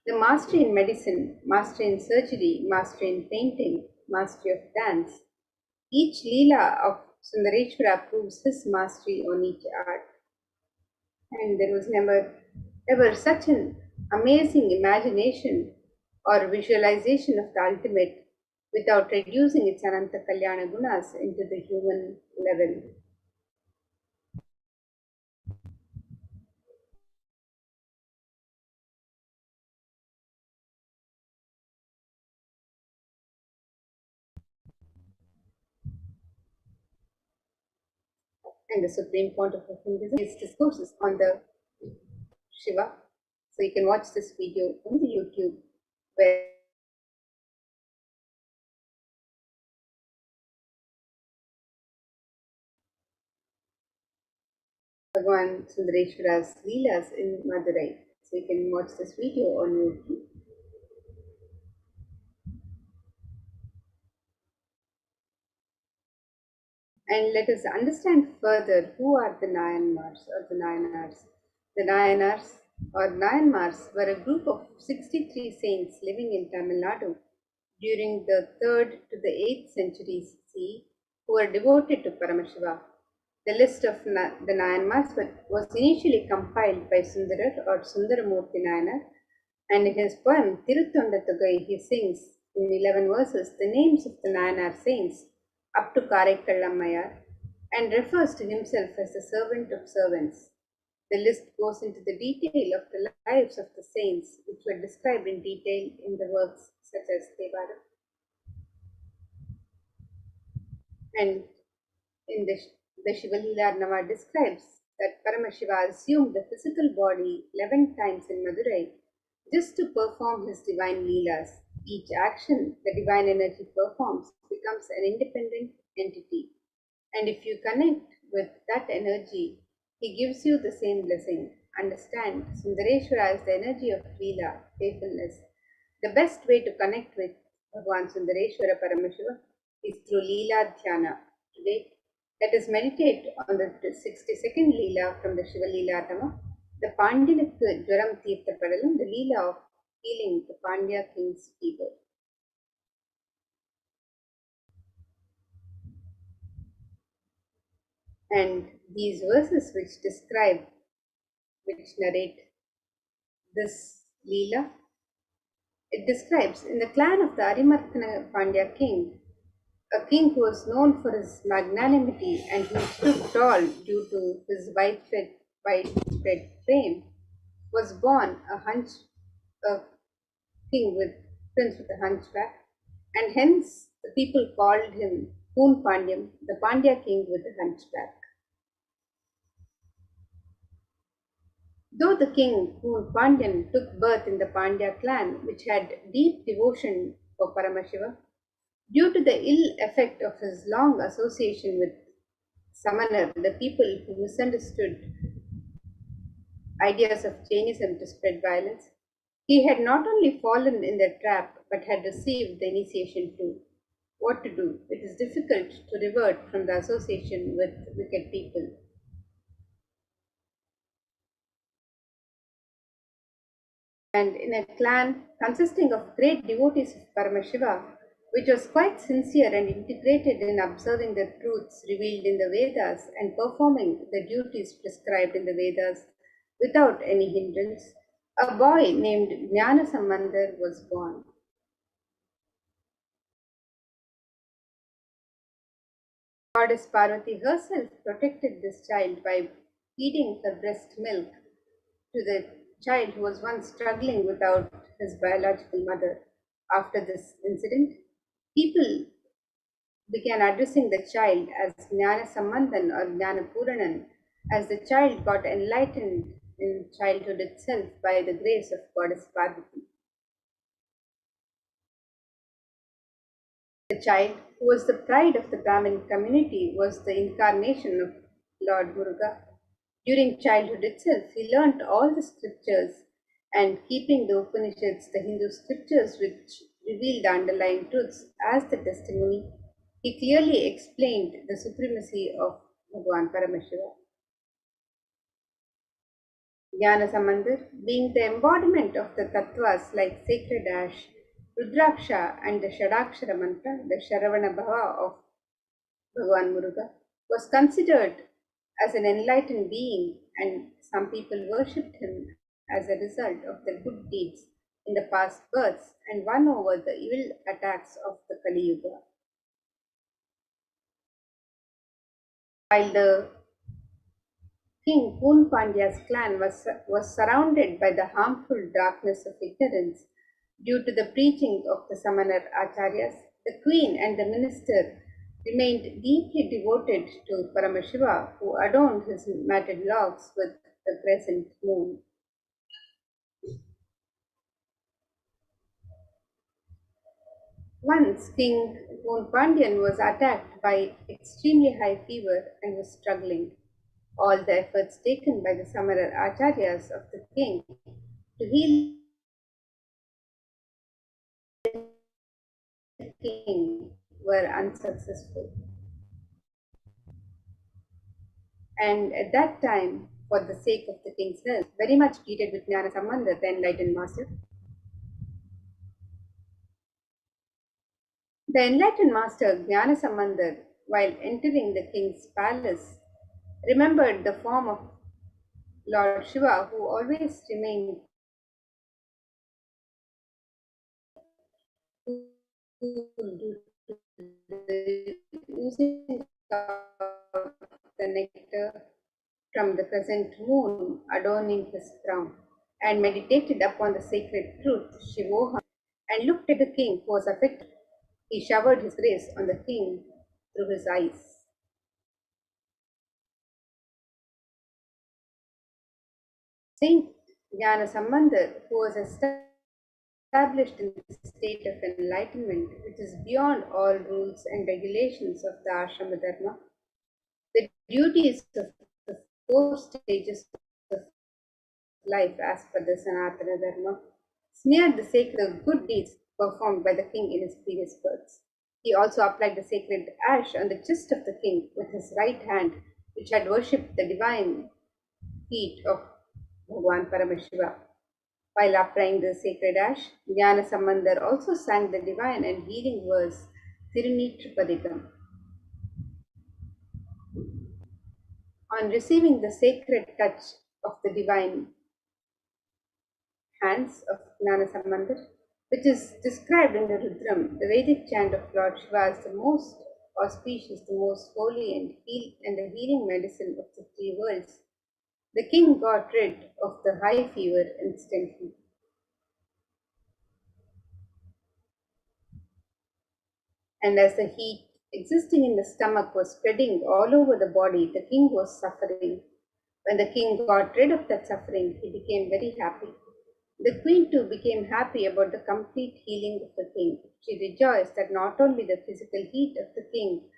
the mastery in medicine, mastery in surgery, mastery in painting, mastery of dance. Each Leela of Sundareshwara proves his mastery on each art. And there was never ever such an amazing imagination or visualization of the ultimate without reducing its Ananta Kalyana Gunas into the human level. And the Supreme Pontiff of Hinduism discourses on the Shiva. So you can watch this video on the YouTube where Bhagavan Sundareshwara's Leelas in Madurai. So you can watch this video on YouTube. And let us understand further who are the Nayanmars or the Nayanars. The Nayanars or Nayanmars were a group of 63 saints living in Tamil Nadu during the 3rd to the 8th centuries CE who were devoted to Paramashiva. The list of the Nayanmars was initially compiled by Sundarar or Sundaramurti Nayanar, and in his poem Tiruttondathugai he sings in 11 verses the names of the Nayanar saints up to Karaikkallammayar and refers to himself as the servant of servants. The list goes into the detail of the lives of the saints, which were described in detail in the works such as Devara. And in the Shiva Leelarnama describes that Paramashiva assumed the physical body 11 times in Madurai just to perform his divine leelas. Each action the divine energy performs becomes an independent entity. And if you connect with that energy, he gives you the same blessing. Understand, Sundareshwara is the energy of Leela, playfulness. The best way to connect with Bhagavan Sundareshwara Paramashiva is through Leela Dhyana. Today, let us meditate on the 62nd Leela from the Shiva Leelatama, the Pandyanukku Jwaram Tirtha Padalam, the Leela of healing the Pandya king's fever. And these verses which narrate this Leela, it describes in the clan of the Arimarthana Pandya king, a king who was known for his magnanimity and who stood tall due to his widespread fame, was born a prince with a hunchback, and hence the people called him Poon Pandyam, the Pandya king with a hunchback. Though the king, Poon Pandyan, took birth in the Pandya clan, which had deep devotion for Paramashiva, due to the ill effect of his long association with Samanar, the people who misunderstood ideas of Jainism to spread violence, he had not only fallen in their trap but had received the initiation too. What to do? It is difficult to revert from the association with wicked people. And in a clan consisting of great devotees of Paramashiva, which was quite sincere and integrated in observing the truths revealed in the Vedas and performing the duties prescribed in the Vedas without any hindrance, a boy named Jnana Sambandar was born. Goddess Parvati herself protected this child by feeding her breast milk to the child who was once struggling without his biological mother. After this incident, people began addressing the child as Jnana Sambandhan or Jnana Puranan, as the child got enlightened in childhood itself by the grace of Goddess Parvati. The child, who was the pride of the Brahmin community, was the incarnation of Lord Muruga. During childhood itself, he learnt all the scriptures, and keeping the Upanishads, the Hindu scriptures which reveal the underlying truths, as the testimony, he clearly explained the supremacy of Bhagavan Paramashiva. Jnana Sambandar, being the embodiment of the tattvas like sacred ash, Rudraksha, and the Shadakshara mantra, the Sharavana Bhava of Bhagavan Muruga, was considered as an enlightened being, and some people worshipped him as a result of their good deeds in the past births and won over the evil attacks of the Kali Yuga. While the king Poon Pandya's clan was surrounded by the harmful darkness of ignorance due to the preaching of the Samanar Acharyas, the queen and the minister remained deeply devoted to Paramashiva, who adorned his matted locks with the crescent moon. Once King Poon Pandyan was attacked by extremely high fever and was struggling. All the efforts taken by the Samanar Acharyas of the king to heal the king were unsuccessful. And at that time, for the sake of the king's health, very much treated with Jnana Sambandar, the enlightened master, the enlightened master Jnana Sambandar, while entering the king's palace, remembered the form of Lord Shiva, who always remained using the nectar from the crescent moon adorning his crown, and meditated upon the sacred truth, Shivoham, and looked at the king who was affected. He showered his grace on the king through his eyes. Saint Jnana Sambandar, who was established in the state of enlightenment, which is beyond all rules and regulations of the ashrama dharma, the duties of the four stages of life as per the Sanatana Dharma, smeared the sacred good deeds performed by the king in his previous births. He also applied the sacred ash on the chest of the king with his right hand, which had worshipped the divine feet of Bhagwan Paramashiva. While applying the sacred ash, Jnana Sambandar also sang the divine and healing verse Thiruneetrapadikam. On receiving the sacred touch of the divine hands of Jnana Sambandar, which is described in the Rudram, the Vedic chant of Lord Shiva as the most auspicious, the most holy and the healing medicine of the three worlds, the king got rid of the high fever instantly. And as the heat existing in the stomach was spreading all over the body, the king was suffering. When the king got rid of that suffering, he became very happy. The queen too became happy about the complete healing of the king. She rejoiced that not only the physical heat of the king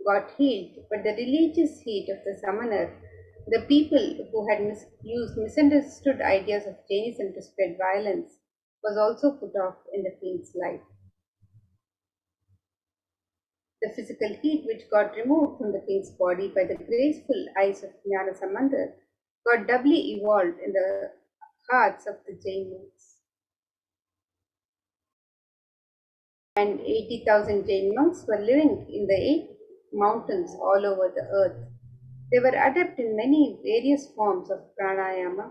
got healed, but the religious heat of the summoner, the people who had used misunderstood ideas of Jainism to spread violence, was also put off in the king's life. The physical heat which got removed from the king's body by the graceful eyes of Jnana Sambandar got doubly evolved in the hearts of the Jain monks. And 80,000 Jain monks were living in the 8 mountains all over the earth. They were adept in many various forms of pranayama,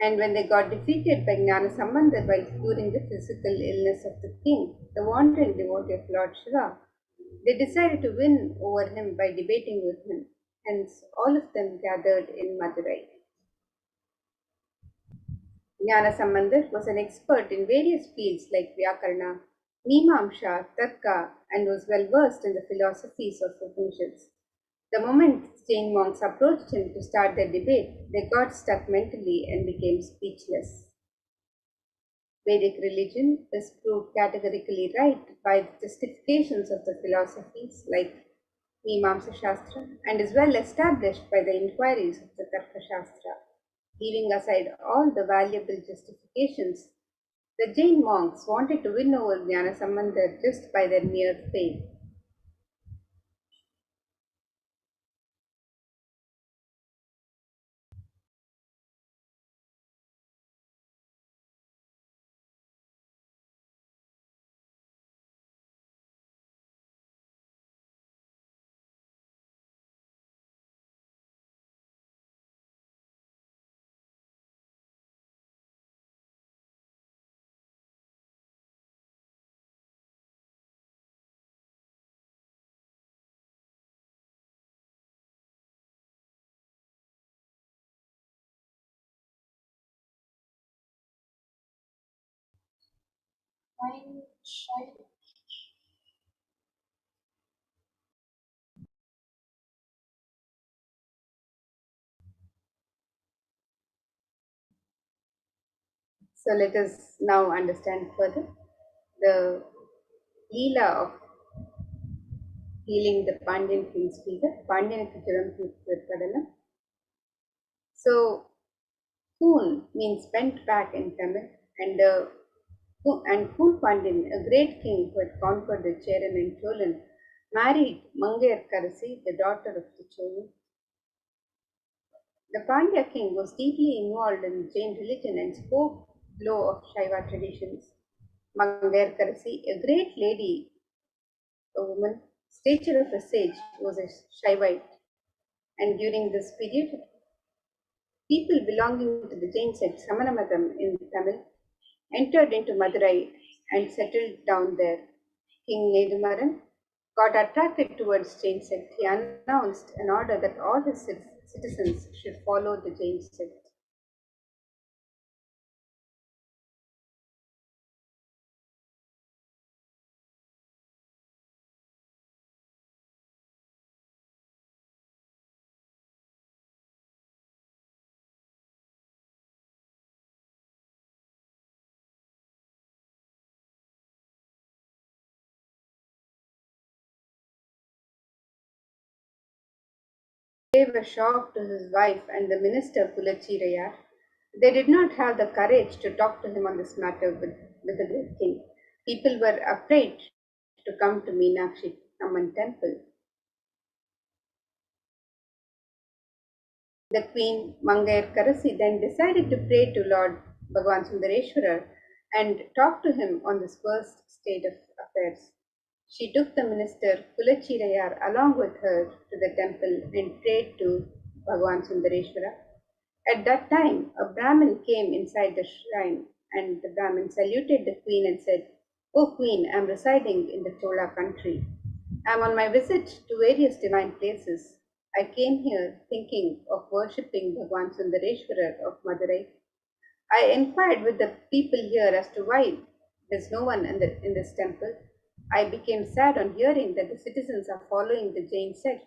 and when they got defeated by Jnana Sambandar while curing the physical illness of the king, the wandering devotee of Lord Shiva, they decided to win over him by debating with him. Hence, all of them gathered in Madurai. Jnana Sambandar was an expert in various fields like Vyakarna, Mimamsha, Tarka, and was well versed in the philosophies of Upanishads. The moment Jain monks approached him to start their debate, they got stuck mentally and became speechless. Vedic religion is proved categorically right by the justifications of the philosophies like Mimamsa Shastra and is well established by the inquiries of the Tarka Shastra. Leaving aside all the valuable justifications, the Jain monks wanted to win over Jnana Sambandar just by their mere faith. So let us now understand further the Leela of healing the Pandyan king's fever, Pandyan Kicharam Kadana. So, Poon means bent back in Tamil, and Poon Pandyan, a great king who had conquered the Cheran and Cholan, married Mangayar Karasi, the daughter of the Cholan. The Pandya king was deeply involved in Jain religion and spoke low of Shaiva traditions. Mangayar Karasi, a great lady, a woman, stature of a sage, was a Shaivite. And during this period, people belonging to the Jain sect Samanamatam in Tamil entered into Madurai and settled down there. King Nedumaran got attracted towards Jain sect. He announced an order that all his citizens should follow the Jain sect. gave a shock to his wife and the minister Kulachirayar. They did not have the courage to talk to him on this matter with the great king. People were afraid to come to Meenakshi Amman temple. The queen Mangayar Karasi then decided to pray to Lord Bhagavan Sundareshwarar and talk to him on this first state of affairs. She took the minister Kulachirayar along with her to the temple and prayed to Bhagavan Sundareshwara. At that time, a Brahmin came inside the shrine and the Brahmin saluted the queen and said, "O queen, I am residing in the Chola country. I am on my visit to various divine places. I came here thinking of worshipping Bhagavan Sundareshwarar of Madurai. I inquired with the people here as to why there is no one in this temple. I became sad on hearing that the citizens are following the Jain sect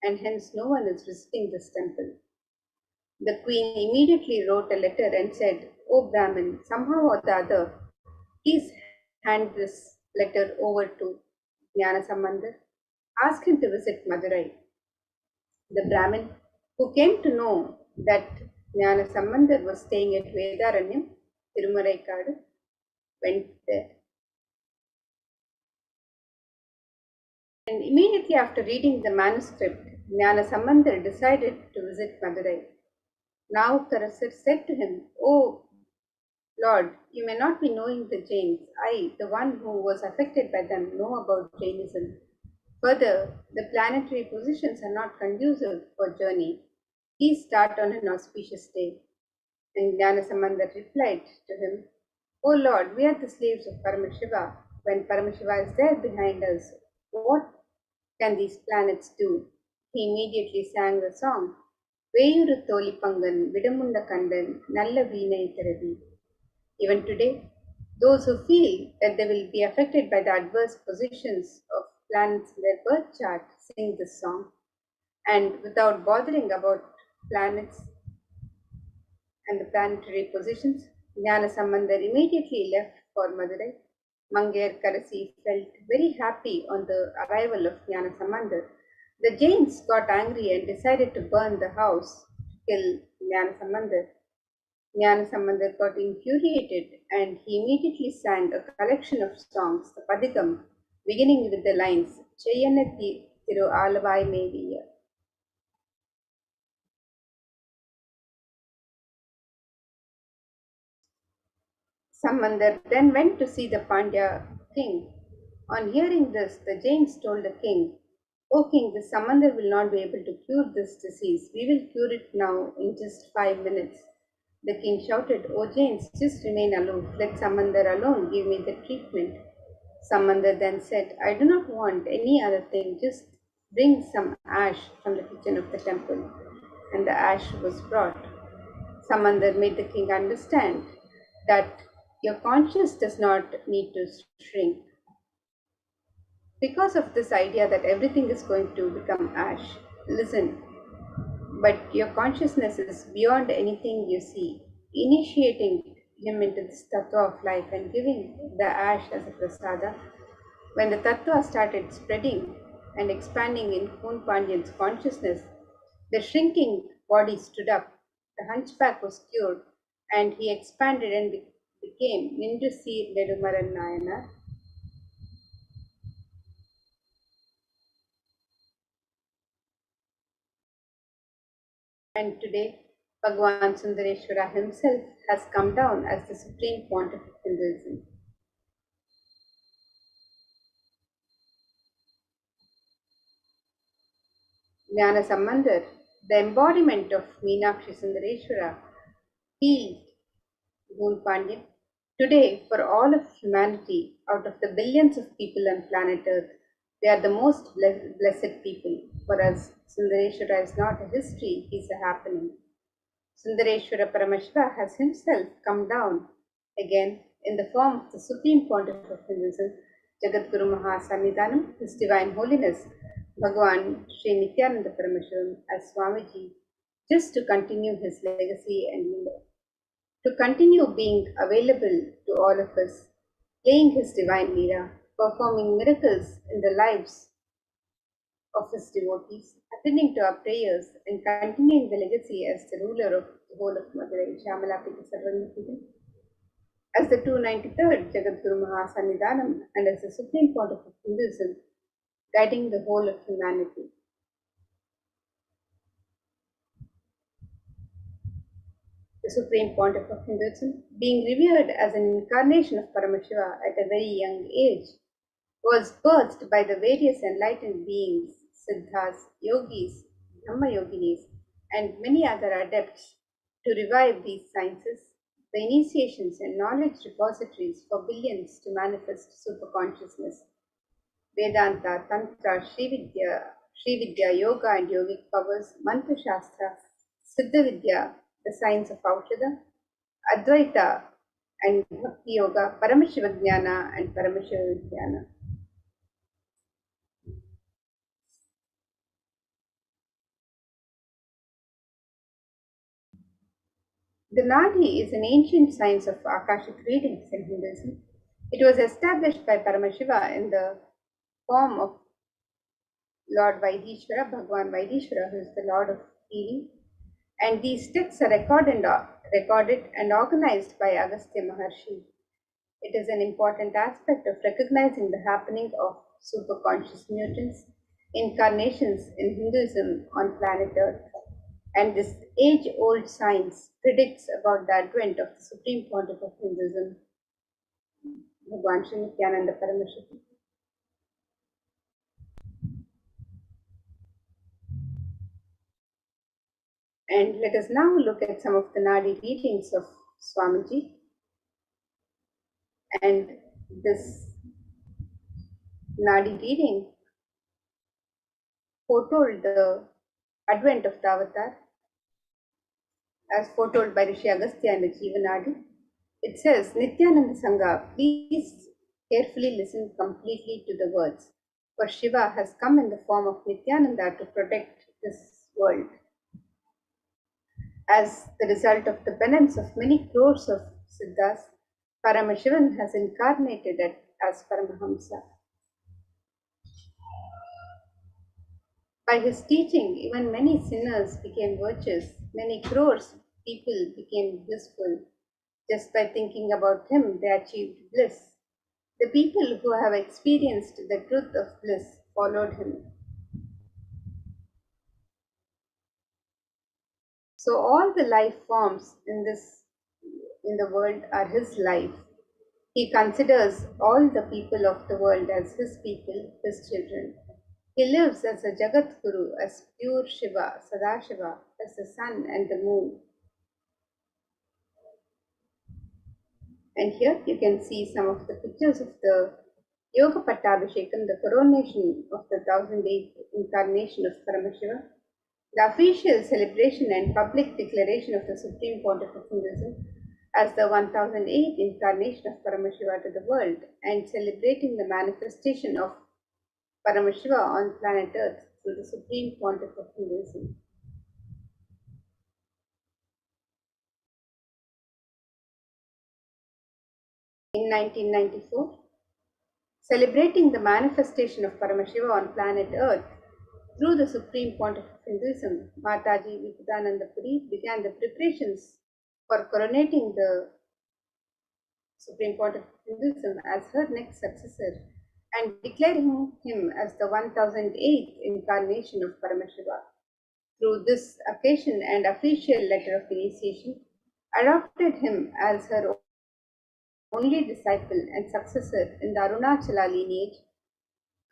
and hence no one is visiting this temple." The queen immediately wrote a letter and said, "O Brahmin, somehow or the other, please hand this letter over to Jnana Sambandar. Ask him to visit Madurai." The Brahmin, who came to know that Jnana Sambandar was staying at Vedaranyam, Tirumaraikadu, went there. And immediately after reading the manuscript, Jnana Sambandar decided to visit Madurai. Now Karasar said to him, "O Lord, you may not be knowing the Jains. I, the one who was affected by them, know about Jainism. Further, the planetary positions are not conducive for journey. Please start on an auspicious day." And Jnanasamandar replied to him, "O Lord, we are the slaves of Paramashiva. When Paramashiva is there behind us, what can these planets do?" He immediately sang the song, "Veyuru Tolipangan, Vidamunda Kandan, Nalla Veenai Tharavi." Even today, those who feel that they will be affected by the adverse positions of planets in their birth chart sing this song, and without bothering about planets and the planetary positions, Jnana Sambandar immediately left for Madurai. Mangayar Karasi felt very happy on the arrival of Jnana Sambandar. The Jains got angry and decided to burn the house to kill Jnana Sambandar. Jnana Sambandar got infuriated and he immediately sang a collection of songs, the Padigam, beginning with the lines, "Cheyana Thiru Alavai Meviya." Sambandar then went to see the Pandya king. On hearing this, the Jains told the king, "O king, the Sambandar will not be able to cure this disease. We will cure it now in just 5 minutes. The king shouted, "O Jains, just remain aloof. Let Sambandar alone give me the treatment." Sambandar then said, "I do not want any other thing. Just bring some ash from the kitchen of the temple." And the ash was brought. Sambandar made the king understand that your conscience does not need to shrink. Because of this idea that everything is going to become ash, listen, but your consciousness is beyond anything you see, initiating him into this tattva of life and giving the ash as a prasada. When the tattva started spreading and expanding in Kun Pandyan's consciousness, the shrinking body stood up, the hunchback was cured, and he expanded and became Nindusir Nedumaran Nayanar. And today, Bhagavan Sundareshwara himself has come down as the supreme pontiff of Hinduism. Jnana Sambandar, the embodiment of Meenakshi Sundareshwara, healed Moon Pandya. Today, for all of humanity, out of the billions of people on planet Earth, they are the most blessed people. For us, Sundareshwara is not a history, he is a happening. Sundareshwara Paramashiva has himself come down again in the form of the Supreme Pontiff of Hinduism, Jagadguru Mahasannidhanam, His Divine Holiness, Bhagavan Sri Nithyananda Paramashivam as Swamiji, just to continue his legacy and to continue being available to all of us, playing his divine lila, performing miracles in the lives of his devotees, attending to our prayers and continuing the legacy as the ruler of the whole of Madurai, Shamalapita Sarvanipita, as the 293rd Jagadguru Mahasannidhanam, and as the Supreme Pontiff of Hinduism, guiding the whole of humanity. The Supreme Pontiff of Hinduism, being revered as an incarnation of Paramashiva at a very young age, was birthed by the various enlightened beings, siddhas, yogis, dhamma yoginis, and many other adepts to revive these sciences, the initiations and knowledge repositories for billions to manifest superconsciousness. Vedanta, Tantra, Srividya, Yoga and yogic powers, Mantra Shastra, Siddha Vidya, the science of Aushadha, Advaita and Bhakti Yoga, Paramashiva and Paramashivoham. The Nadi is an ancient science of Akashic readings in Hinduism. It was established by Paramashiva in the form of Lord Vaidishvara, Bhagwan Vaidishvara, who is the Lord of healing. And these texts are recorded and organized by Agastya Maharshi. It is an important aspect of recognizing the happening of superconscious mutants, incarnations in Hinduism on planet Earth. And this age-old science predicts about the advent of the Supreme Pontiff of Hinduism, Bhagwan Sri Nithyananda Paramashivam. And let us now look at some of the Nadi readings of Swamiji. And this Nadi reading foretold the advent of the avatar as foretold by Rishi Agastya in the Jivanadi. It says, Nithyananda Sangha, please carefully listen completely to the words, for Shiva has come in the form of Nithyananda to protect this world. As the result of the penance of many crores of Siddhas, Paramashivan has incarnated as Paramahamsa. By his teaching, even many sinners became virtuous, many crores people became blissful. Just by thinking about him, they achieved bliss. The people who have experienced the truth of bliss followed him. So all the life forms in the world are his life. He considers all the people of the world as his people, his children. He lives as a Jagat Guru, as pure Shiva, Sadashiva, as the sun and the moon. And here you can see some of the pictures of the Yoga Pattabhishekam, the coronation of the 1008th incarnation of Paramashiva, the official celebration and public declaration of the Supreme Pontiff of Hinduism as the 1008th incarnation of Paramashiva to the world, and celebrating the manifestation of Paramashiva on planet Earth through the Supreme Pontiff of Hinduism. In 1994, celebrating the manifestation of Paramashiva on planet Earth through the Supreme Pontiff of Hinduism, Mataji Vipudananda Puri began the preparations for coronating the Supreme Pontiff of Hinduism as her next successor and declaring him as the 1008th incarnation of Paramashiva. Through this occasion and official letter of initiation, adopted him as her only disciple and successor in the Arunachala lineage,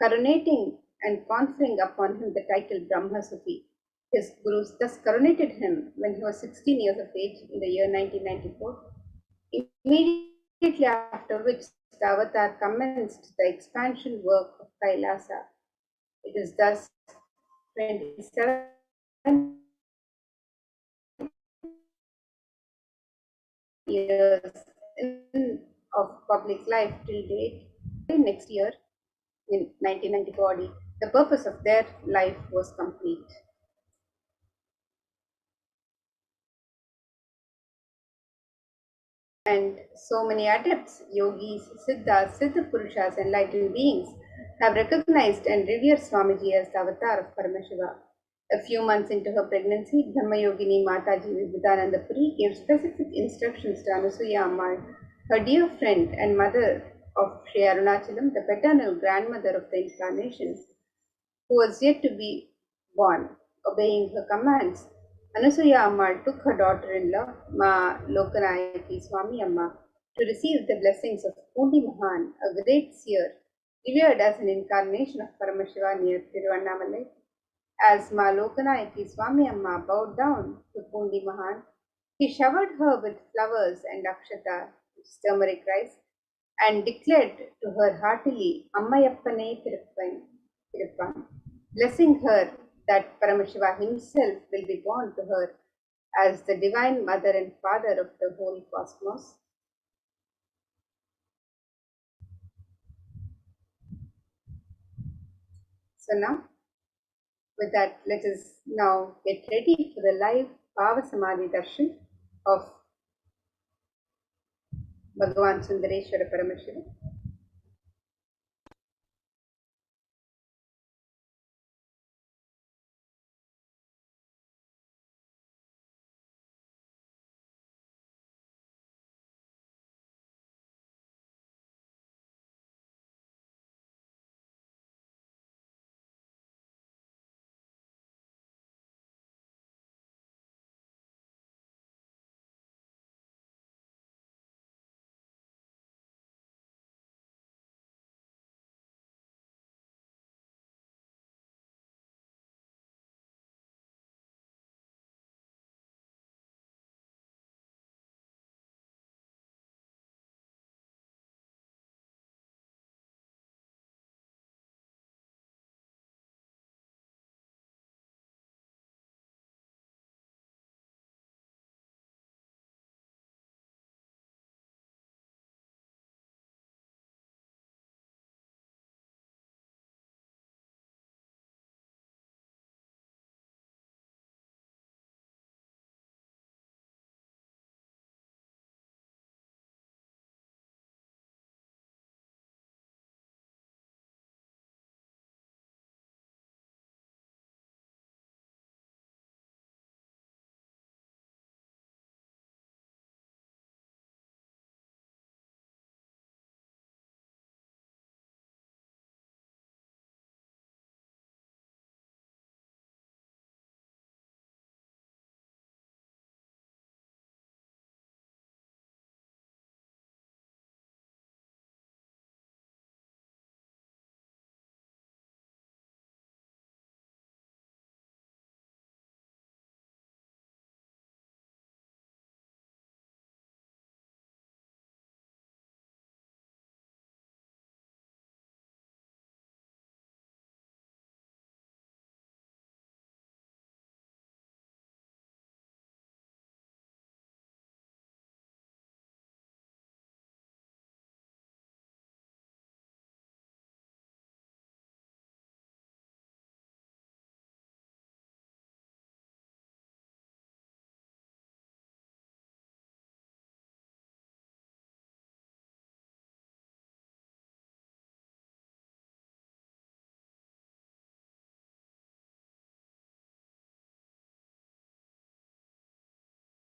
coronating and conferring upon him the title Brahma Sufi. His gurus thus coronated him when he was 16 years of age in the year 1994, immediately after which the avatar commenced the expansion work of Kailasa. It is thus 27 years of public life till date. Next year, in 1994, the purpose of their life was complete. And so many adepts, yogis, siddhas, siddha purushas, enlightened beings have recognized and revered Swamiji as the avatar of Paramashiva. A few months into her pregnancy, Dhammayogini Mataji Vivekananda Puri gave specific instructions to Anasuya Ammal, her dear friend and mother of Sri Arunachalam, the paternal grandmother of the incarnation, who was yet to be born. Obeying her commands, Anasuya Ammal took her daughter-in-law, Ma Lokanayaki Swami Amma, to receive the blessings of Pundi Mahan, a great seer, revered as an incarnation of Paramashiva near Tiruvannamalai. As Ma Lokanayaki Swami Amma bowed down to Pundi Mahan, he showered her with flowers and akshata, which is turmeric rice, and declared to her heartily, Ammayappane Tiruppan, blessing her that Paramashiva himself will be born to her as the divine mother and father of the whole cosmos. So now, with that, let us now get ready for the live Bhava Samadhi Darshan of Bhagavan Sundareshwara Paramashiva.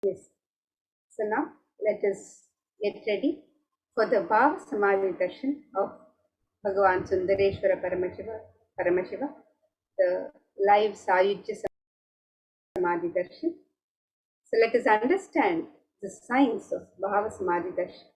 Yes. So now let us get ready for the Bhava Samadhi Darshan of Bhagavan Sundareshwara Paramashiva, the live Sayujya Samadhi Darshan. So let us understand the science of Bhava Samadhi Darshan.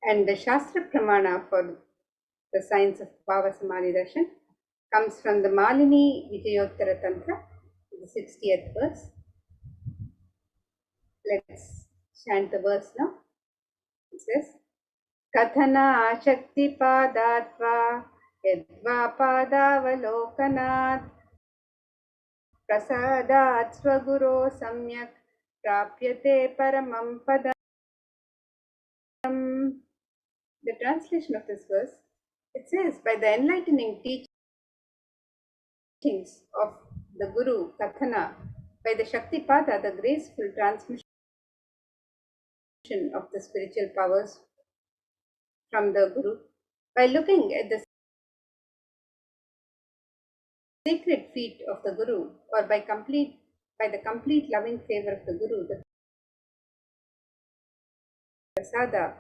And the Shastra Pramana for the science of Bhava Samadhi Darshan comes from the Malini Vijayottara Tantra, the 60th verse. Let's chant the verse now. It says, Kathana Ashakti Padatva Yadva Padavalokanat Prasadat Swaguro Samyak Prapyate Paramam Padam. The translation of this verse, it says, by the enlightening teachings of the Guru Kathana, by the Shakti Pada, the graceful transmission of the spiritual powers from the Guru, by looking at the sacred feet of the Guru, or by the complete loving favor of the Guru, the Prasada,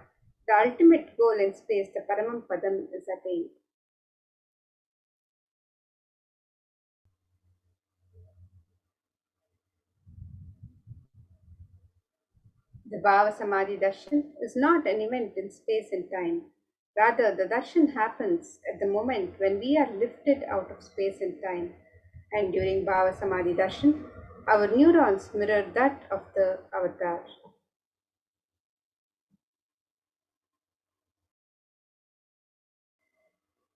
the ultimate goal in space, the Paramam Padam, is attained. The Bhava Samadhi Darshan is not an event in space and time. Rather, the darshan happens at the moment when we are lifted out of space and time. And during Bhava Samadhi Darshan, our neurons mirror that of the avatar.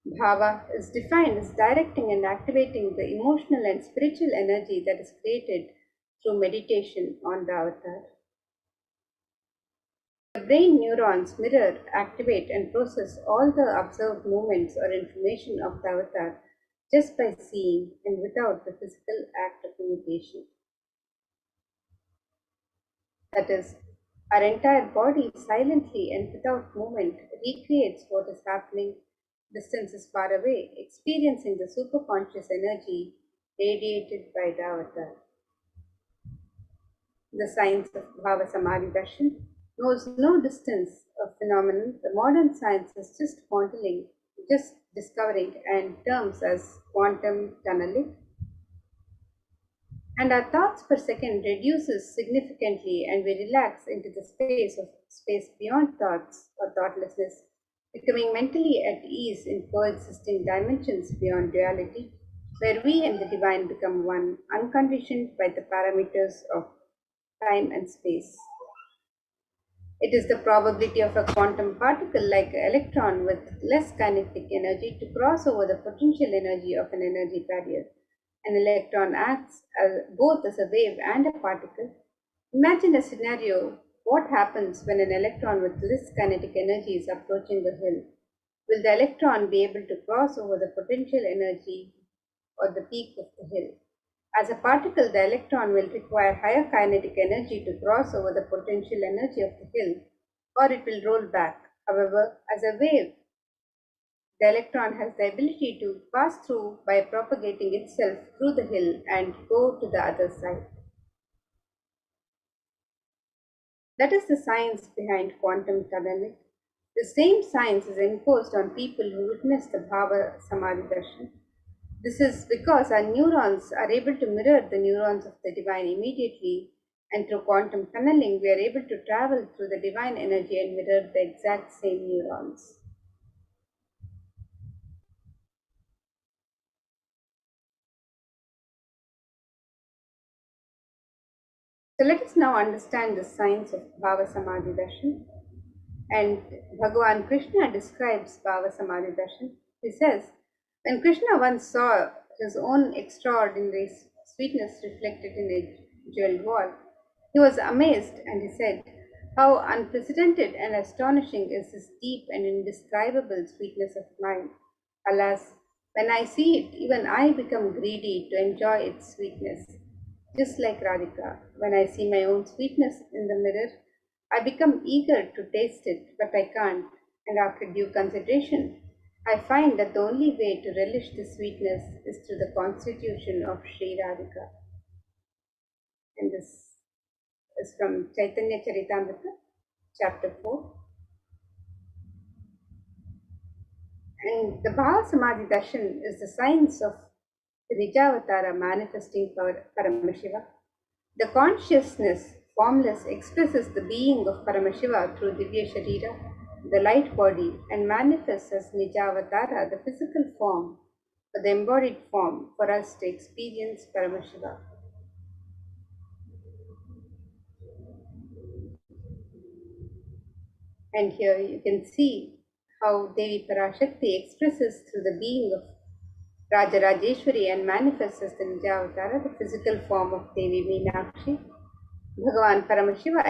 Bhava is defined as directing and activating the emotional and spiritual energy that is created through meditation on the avatar. The brain neurons mirror, activate, and process all the observed movements or information of the avatar just by seeing and without the physical act of imitation. That is, our entire body silently and without movement recreates what is happening distances far away, experiencing the superconscious energy radiated by the avatar. The science of Bhava Samadhi Darshan knows no distance of phenomenon. The modern science is just discovering and terms as quantum tunneling. And our thoughts per second reduces significantly and we relax into the space beyond thoughts or thoughtlessness, becoming mentally at ease in coexisting dimensions beyond duality, where we and the divine become one, unconditioned by the parameters of time and space. It is the probability of a quantum particle like an electron with less kinetic energy to cross over the potential energy of an energy barrier. An electron acts both as a wave and a particle. Imagine a scenario: what happens when an electron with less kinetic energy is approaching the hill? Will the electron be able to cross over the potential energy or the peak of the hill? As a particle, the electron will require higher kinetic energy to cross over the potential energy of the hill, or it will roll back. However, as a wave, the electron has the ability to pass through by propagating itself through the hill and go to the other side. That is the science behind quantum tunneling. The same science is imposed on people who witness the Bhava Samadhi Darshan. This is because our neurons are able to mirror the neurons of the divine immediately, and through quantum tunneling we are able to travel through the divine energy and mirror the exact same neurons. So let us now understand the science of Bhava Samadhi Darshan. And Bhagavan Krishna describes Bhava Samadhi Darshan. He says, when Krishna once saw his own extraordinary sweetness reflected in a jeweled wall, he was amazed and he said, how unprecedented and astonishing is this deep and indescribable sweetness of mine. Alas, when I see it, even I become greedy to enjoy its sweetness. Just like Radhika, when I see my own sweetness in the mirror, I become eager to taste it, but I can't. And after due consideration, I find that the only way to relish this sweetness is through the constitution of Sri Radhika. And this is from Chaitanya Charitamrita, chapter 4. And the Bhava Samadhi Darshan is the science of the Nijavatara manifesting Paramashiva. The consciousness, formless, expresses the being of Paramashiva through Divya Sharira. the light body, and manifests as Nijavatara, the physical form, or the embodied form, for us to experience Paramashiva. And here you can see how Devi Parashakti expresses through the being of Rajarajeshwari and manifests as the Nijavatara, the physical form of Devi Meenakshi. Bhagavan Paramashiva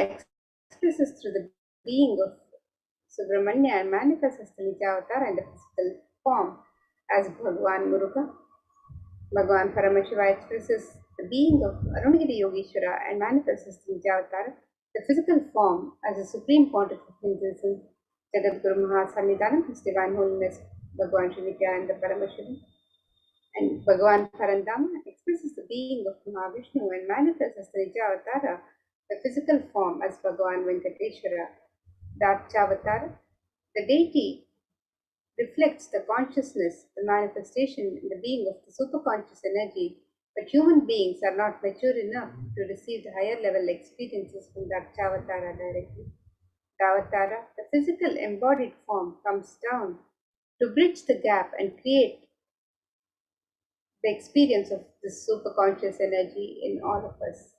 expresses through the being of Subramanya and manifests as the Nijavatara in the physical form as Bhagavan Muruga. Bhagavan Paramashiva expresses the being of Arunagiri Yogeshwara and manifests as the Nijavatara, the physical form as the Supreme Pontiff of Hinduism, Jagadguru Mahasannidhanam, His Divine Holiness Bhagavan Sri Nithyananda Paramashivam. And Bhagavan Parandama expresses the being of Mahavishnu and manifests as the Nijavatara, the physical form as Bhagavan Venkateshwara. Darchavatara, the deity, reflects the consciousness, the manifestation in the being of the superconscious energy, but human beings are not mature enough to receive the higher level experiences from Darchavatara directly. Davatara, the physical embodied form, comes down to bridge the gap and create the experience of this superconscious energy in all of us.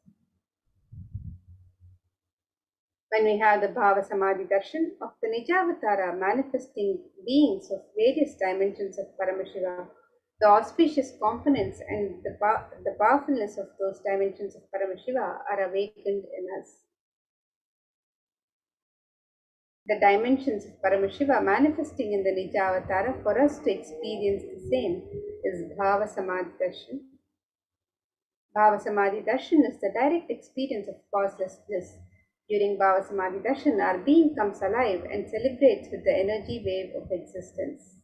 When we have the Bhava Samadhi Darshan of the Nijavatara manifesting beings of various dimensions of Paramashiva, the auspicious components and the powerfulness of those dimensions of Paramashiva are awakened in us. The dimensions of Paramashiva manifesting in the Nijavatara for us to experience the same is Bhava Samadhi Darshan. Bhava Samadhi Darshan is the direct experience of causeless bliss. During Bhava Samadhi Darshan, our being comes alive and celebrates with the energy wave of existence.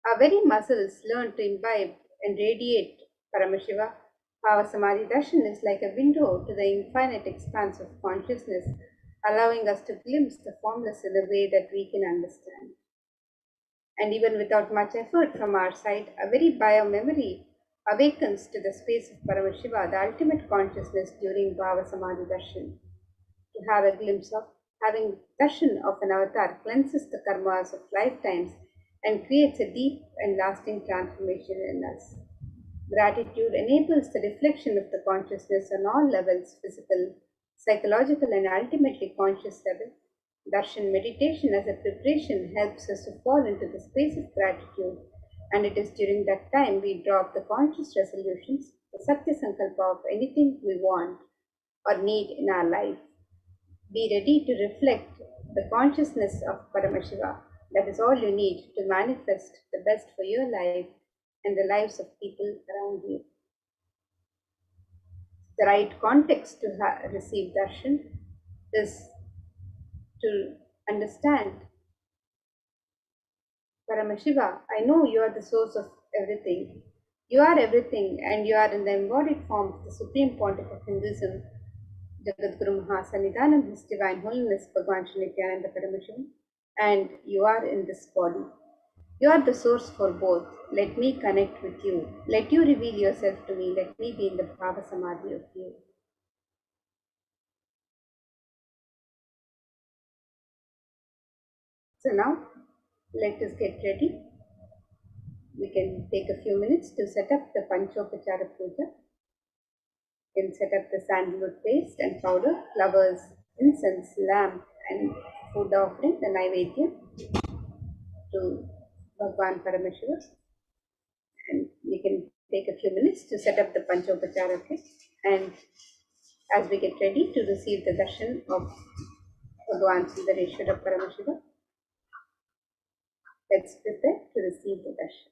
Our very muscles learn to imbibe and radiate Paramashiva. Bhava Samadhi Darshan is like a window to the infinite expanse of consciousness, allowing us to glimpse the formless in a way that we can understand. And even without much effort from our side, a very bio-memory awakens to the space of Paramashiva, the ultimate consciousness during Bhava Samadhi Darshan. To have a glimpse of, having darshan of an avatar cleanses the karmas of lifetimes and creates a deep and lasting transformation in us. Gratitude enables the reflection of the consciousness on all levels, physical, psychological, and ultimately conscious level. Darshan meditation as a preparation helps us to fall into the space of gratitude, and it is during that time we drop the conscious resolutions, the Satya Sankalpa of anything we want or need in our life. Be ready to reflect the consciousness of Paramashiva. That is all you need to manifest the best for your life and the lives of people around you. The right context to receive darshan is to understand Paramashiva, I know you are the source of everything. You are everything, and you are in the embodied form of the Supreme Pontiff of Hinduism, Jagadguru Mahasannidhanam, His Divine Holiness Bhagavan Sri Nithyananda Paramashivam, and you are in this body. You are the source for both. Let me connect with you. Let you reveal yourself to me. Let me be in the Bhava Samadhi of you. So now, let us get ready. We can take a few minutes to set up the Panchopachara Puja. You can set up the sandalwood paste and powder, flowers, incense, lamp, and food offering, the Naivedya, to Bhagavan Paramashiva. And we can take a few minutes to set up the Panchopachara kit. And as we get ready to receive the darshan of Bhagavan Sundareshwara Paramashiva, let's prepare to receive the darshan.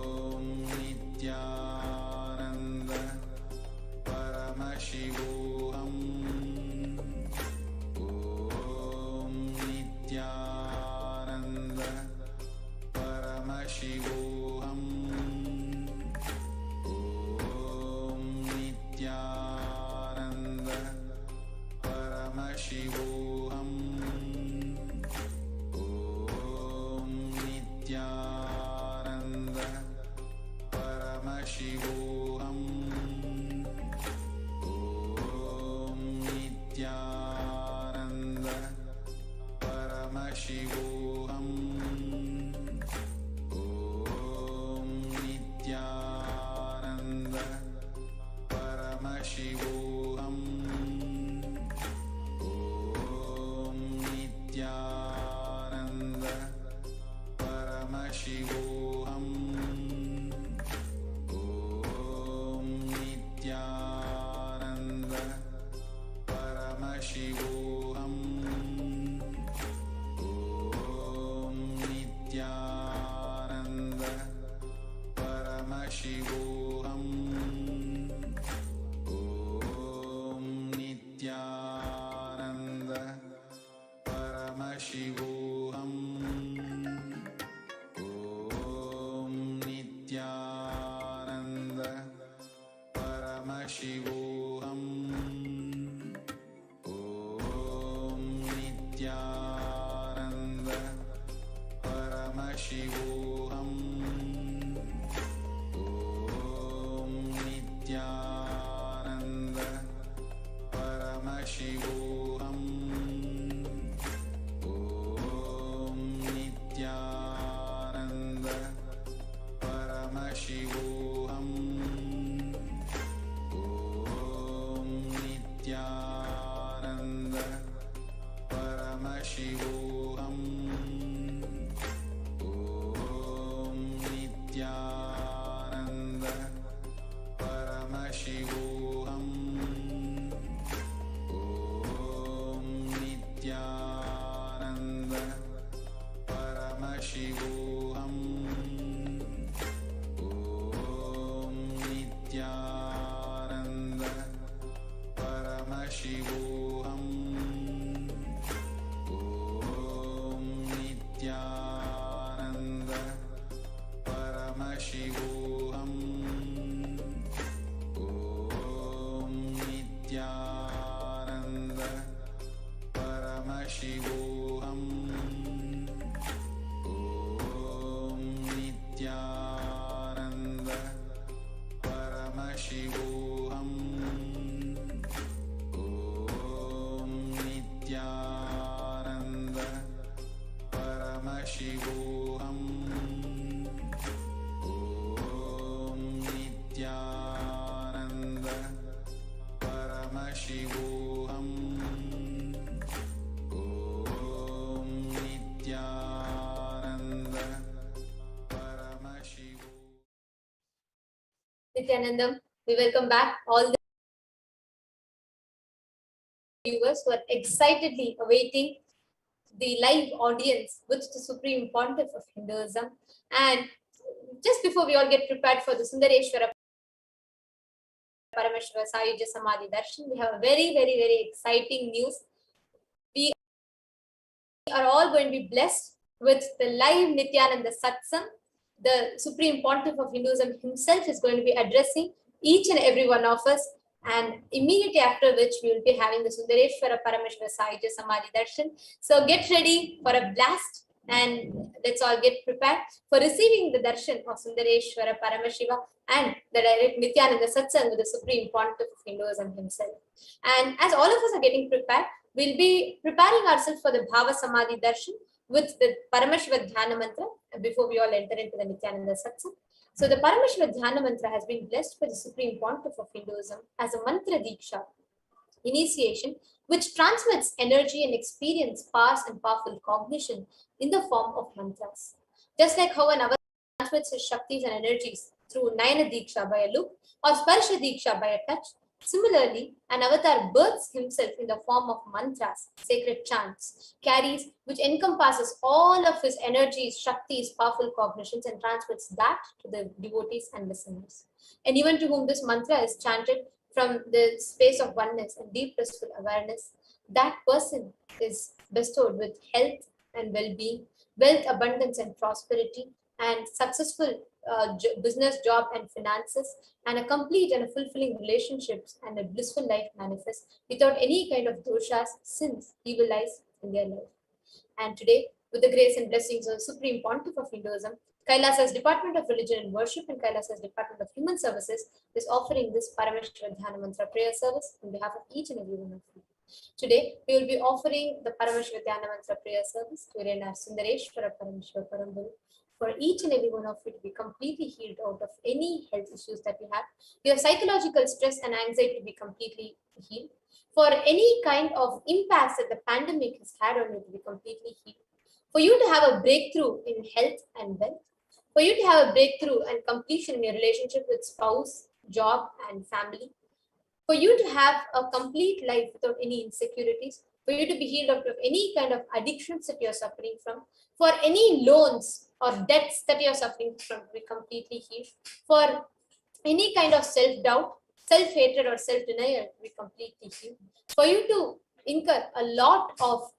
Paramashivoham. Om Nithyananda Paramashivoham. Om Nithyananda Paramashivoham. Om Nithyananda Paramashivoham. Om Nithyananda Paramashivoham. Om Nithyananda Paramashivoham. Om Nithyananda Paramashivoham. Om Nithyananda Paramashivoham. Nithyanandam, we welcome back all the viewers who are excitedly awaiting the live audience with the Supreme Pontiff of Hinduism. And just before we all get prepared for the Sundareshwara Paramashiva Sayuja Samadhi Darshan, we have a very, very, very exciting news. We are all going to be blessed with the live Nithyananda Satsang. The Supreme Pontiff of Hinduism himself is going to be addressing each and every one of us, and immediately after which we will be having the Sundareshwara Paramashiva Sayuja Samadhi Darshan. So get ready for a blast, and let's all get prepared for receiving the darshan of Sundareshwara Paramashiva and the direct Nithyananda Satsang with the Supreme Pontiff of Hinduism himself. And as all of us are getting prepared, we'll be preparing ourselves for the Bhava Samadhi Darshan with the Paramashiva Dhyana Mantra before we all enter into the Nithyananda Satsang. So the Paramashiva Dhyana Mantra has been blessed by the Supreme Pontiff of Hinduism as a Mantra Diksha initiation, which transmits energy and experience, powers and powerful cognition in the form of mantras. Just like how an avatar transmits his Shaktis and energies through Nayana Diksha by a look or Sparsha Diksha by a touch, similarly, an avatar births himself in the form of mantras, sacred chants, carries which encompasses all of his energies, Shaktis, powerful cognitions, and transmits that to the devotees and listeners. And even to whom this mantra is chanted from the space of oneness and deep blissful awareness, that person is bestowed with health and well-being, wealth, abundance, and prosperity, and successful business, job, and finances, and a complete and a fulfilling relationships and a blissful life manifest without any kind of doshas, sins, evil eyes in their life. And today, with the grace and blessings of the Supreme Pontiff of Hinduism, Kailasa's Department of Religion and Worship and Kailasa's Department of Human Services is offering this Paramashiva Dhyana Mantra prayer service on behalf of each and every one of you. Today, we will be offering the Paramashiva Dhyana Mantra prayer service wherein our Sundareshwara Paramashiva Paramburu for each and every one of you to be completely healed out of any health issues that you have, your psychological stress and anxiety to be completely healed, for any kind of impacts that the pandemic has had on you to be completely healed, for you to have a breakthrough in health and wealth, for you to have a breakthrough and completion in your relationship with spouse, job, and family, for you to have a complete life without any insecurities, for you to be healed out of any kind of addictions that you're suffering from, for any loans or debts that you're suffering from to be completely healed, for any kind of self-doubt, self-hatred, or self-denial to be completely healed, for you to incur a lot of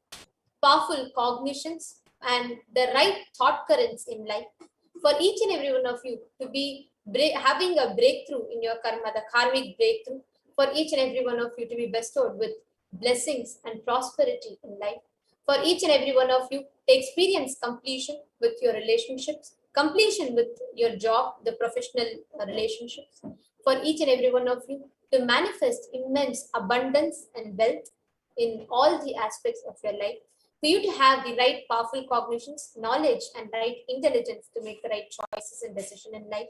powerful cognitions and the right thought currents in life, for each and every one of you to be having a breakthrough in your karma, the karmic breakthrough, for each and every one of you to be bestowed with blessings and prosperity in life, for each and every one of you to experience completion with your relationships, completion with your job, the professional relationships, for each and every one of you to manifest immense abundance and wealth in all the aspects of your life, for you to have the right powerful cognitions, knowledge, and right intelligence to make the right choices and decision in life,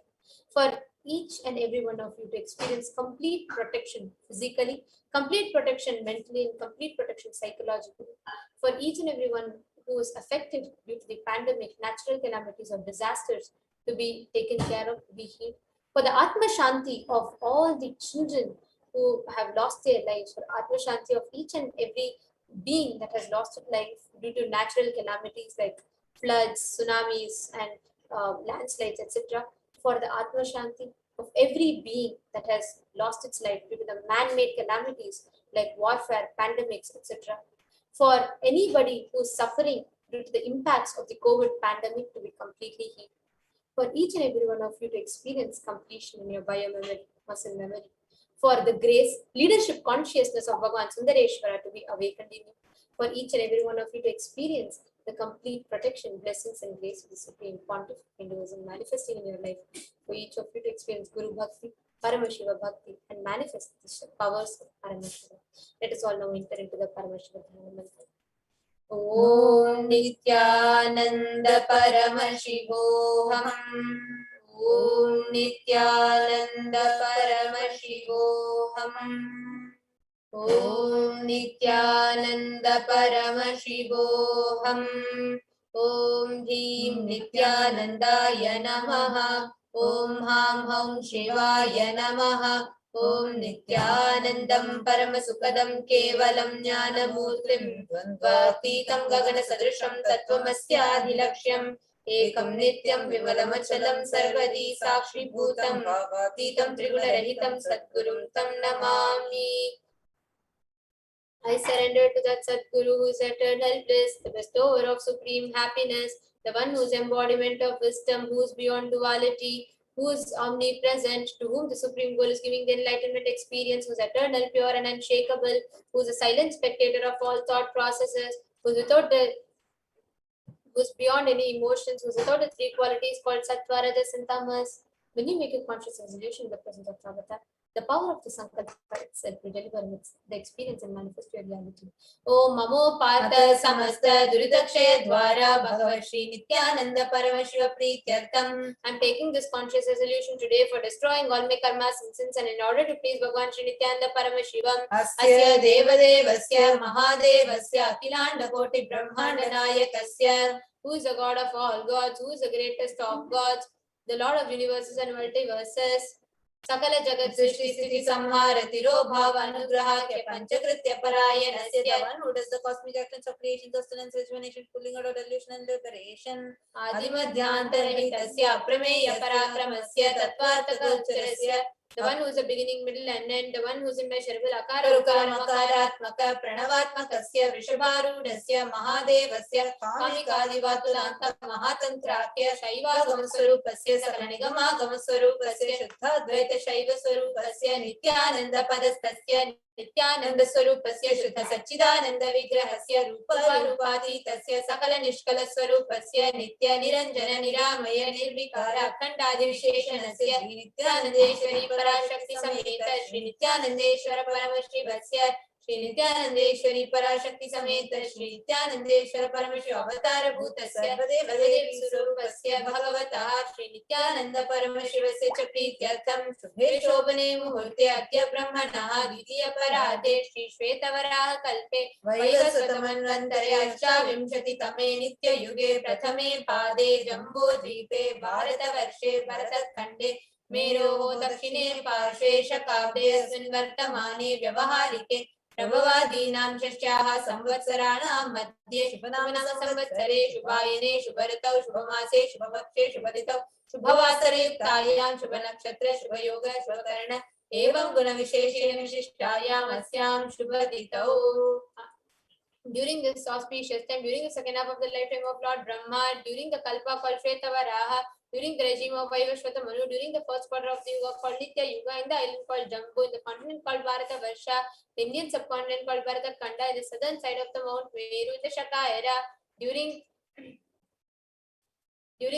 for each and every one of you to experience complete protection physically, complete protection mentally, and complete protection psychologically, for each and every one who is affected due to the pandemic, natural calamities, or disasters to be taken care of, to be healed, for the Atma Shanti of all the children who have lost their lives, for Atma Shanti of each and every being that has lost its life due to natural calamities like floods, tsunamis, and landslides, etc. For the Atma Shanti of every being that has lost its life due to the man-made calamities like warfare, pandemics, etc. For anybody who's suffering due to the impacts of the COVID pandemic to be completely healed. For each and every one of you to experience completion in your biomemory, muscle memory. For the grace, leadership consciousness of Bhagavan Sundareshwara to be awakened in you. For each and every one of you to experience the complete protection, blessings, and grace of the Supreme Pontiff of Hinduism manifesting in your life. For each of you to experience Guru Bhakti, Paramashiva Bhakti, and manifest the powers of Paramashiva. Let us all now enter into the Paramashiva mantra. Om Nithyananda Paramashivoham. Om Nithyananda Paramashivoham. Om Nithyananda Paramashivoham. Om Dhim Nithyanandaya Namaha. Om Ham Hum Shivaya Namaha. Om Nithyanandam Paramasukadam Kevalam Jnanamurtim Dvandvaतीतं Gaganasadrisham Tattvamasyaadhilaksham Ekam Nityam Vimalamachalam Sarvadi Sakshibhutam Bhavaतीतं Triguna-rahitam Sadgurum Tam Namami. I surrender to that Sadguru who is eternal bliss, the bestower of supreme happiness, the one whose embodiment of wisdom, who is beyond duality, who is omnipresent, to whom the Supreme Goal is giving the enlightenment experience, who is eternal, pure, and unshakable, who is a silent spectator of all thought processes, who is beyond any emotions, who is without the three qualities called Sattva, Rajas, and Tamas. When you make a conscious resolution in the presence of Prabhupada, the power of the Sankalpa itself will deliver the experience and manifest your reality. Om Mamo Partha Samasta Duridakshaya Dwara Bhagavat Shri Nithyananda Paramashiva Prityartham. I am taking this conscious resolution today for destroying all my karmas and sins, and in order to please Bhagavan Shri Nithyananda Paramashivam, Asya Devadevasya Mahadevasya Akhilanda Koti Brahmanda Nayakasya, who is the God of all gods, who is the greatest of gods, the Lord of universes and multiverses. Sakala Jagat Srishti Sthiti Samhara Tiro Bhava Anugraha Ke Panchakritya Parayanasya, the one who does the cosmic actions of creation, sustenance, rejuvenation, pulling out of delusion and liberation. Adimadhyantarhitasya Aprameya Parakramasya Tattvartha Gocharasya, the one who is the beginning, middle, and end, the one who is immeasurable, Akara Ukara Makaratmaka Pranavatmakasya Vrishabharudasya Mahadevasya Kamikadivatulanta Mahatantrakya Shaiva Gamaswarupasya Sakanigama Gamaswarupasya Shuddha Dvaita Shaiva Swarupasya Nityananda Padastasya Nityananda Swarupasya Shuddha Sachidananda Vigrahasya Rupa Rupatītasya Sakala Nishkala Swarupasya Nitya Niranjana Niramaya Nirvikara Akhandadi Visheshanasya Nityanandeshwari Parashakti Sameta Shri Nityanandeshwara Paramashivasya Shri Nityanandeshwari Parashakti Sameta Shri Nityanandeshwara Paramashiva Avatara Bhutasya Sarvadevi Surupasya Bhagavata Shri Nityananda Paramashivasya Chaprityartham Shubhe Shobhane Muhurte Adya Brahmana Dvitiya Parade Shri Shvetavaraha Kalpe Vaivasvatamanvantare Ashtavimshati Tame Nitya Yuge Prathame Pade Jambu Dvipe Bharata Varshe Bharatakkhande Mero Dakshine Parshve Shakabde Asmin Vartamane Vyavaharike Prabhavadinam Shashyaha Samvatsarana Madhye Shubhanama Samvatsare Shubhayane Shubharatau Shubhamase Shubhavakshe Shubhaditau Shubhavasare Yuktayam Shubhanakshatra Shubhayoga Shubhakarana Evam Guna Visheshena Vishishtayam Asyam Shubhaditau. During this auspicious time, during the second half of the lifetime of Lord Brahma, during the Kalpa called Shvetavaraha, during the regime of Vaivashvata Manu, during the first quarter of the Yuga called Nitya Yuga, in the island called Jambu, in the continent called Bharata Varsha, the Indian subcontinent called Bharata Khanda, in the southern side of the Mount Meru, in the Shaka era, during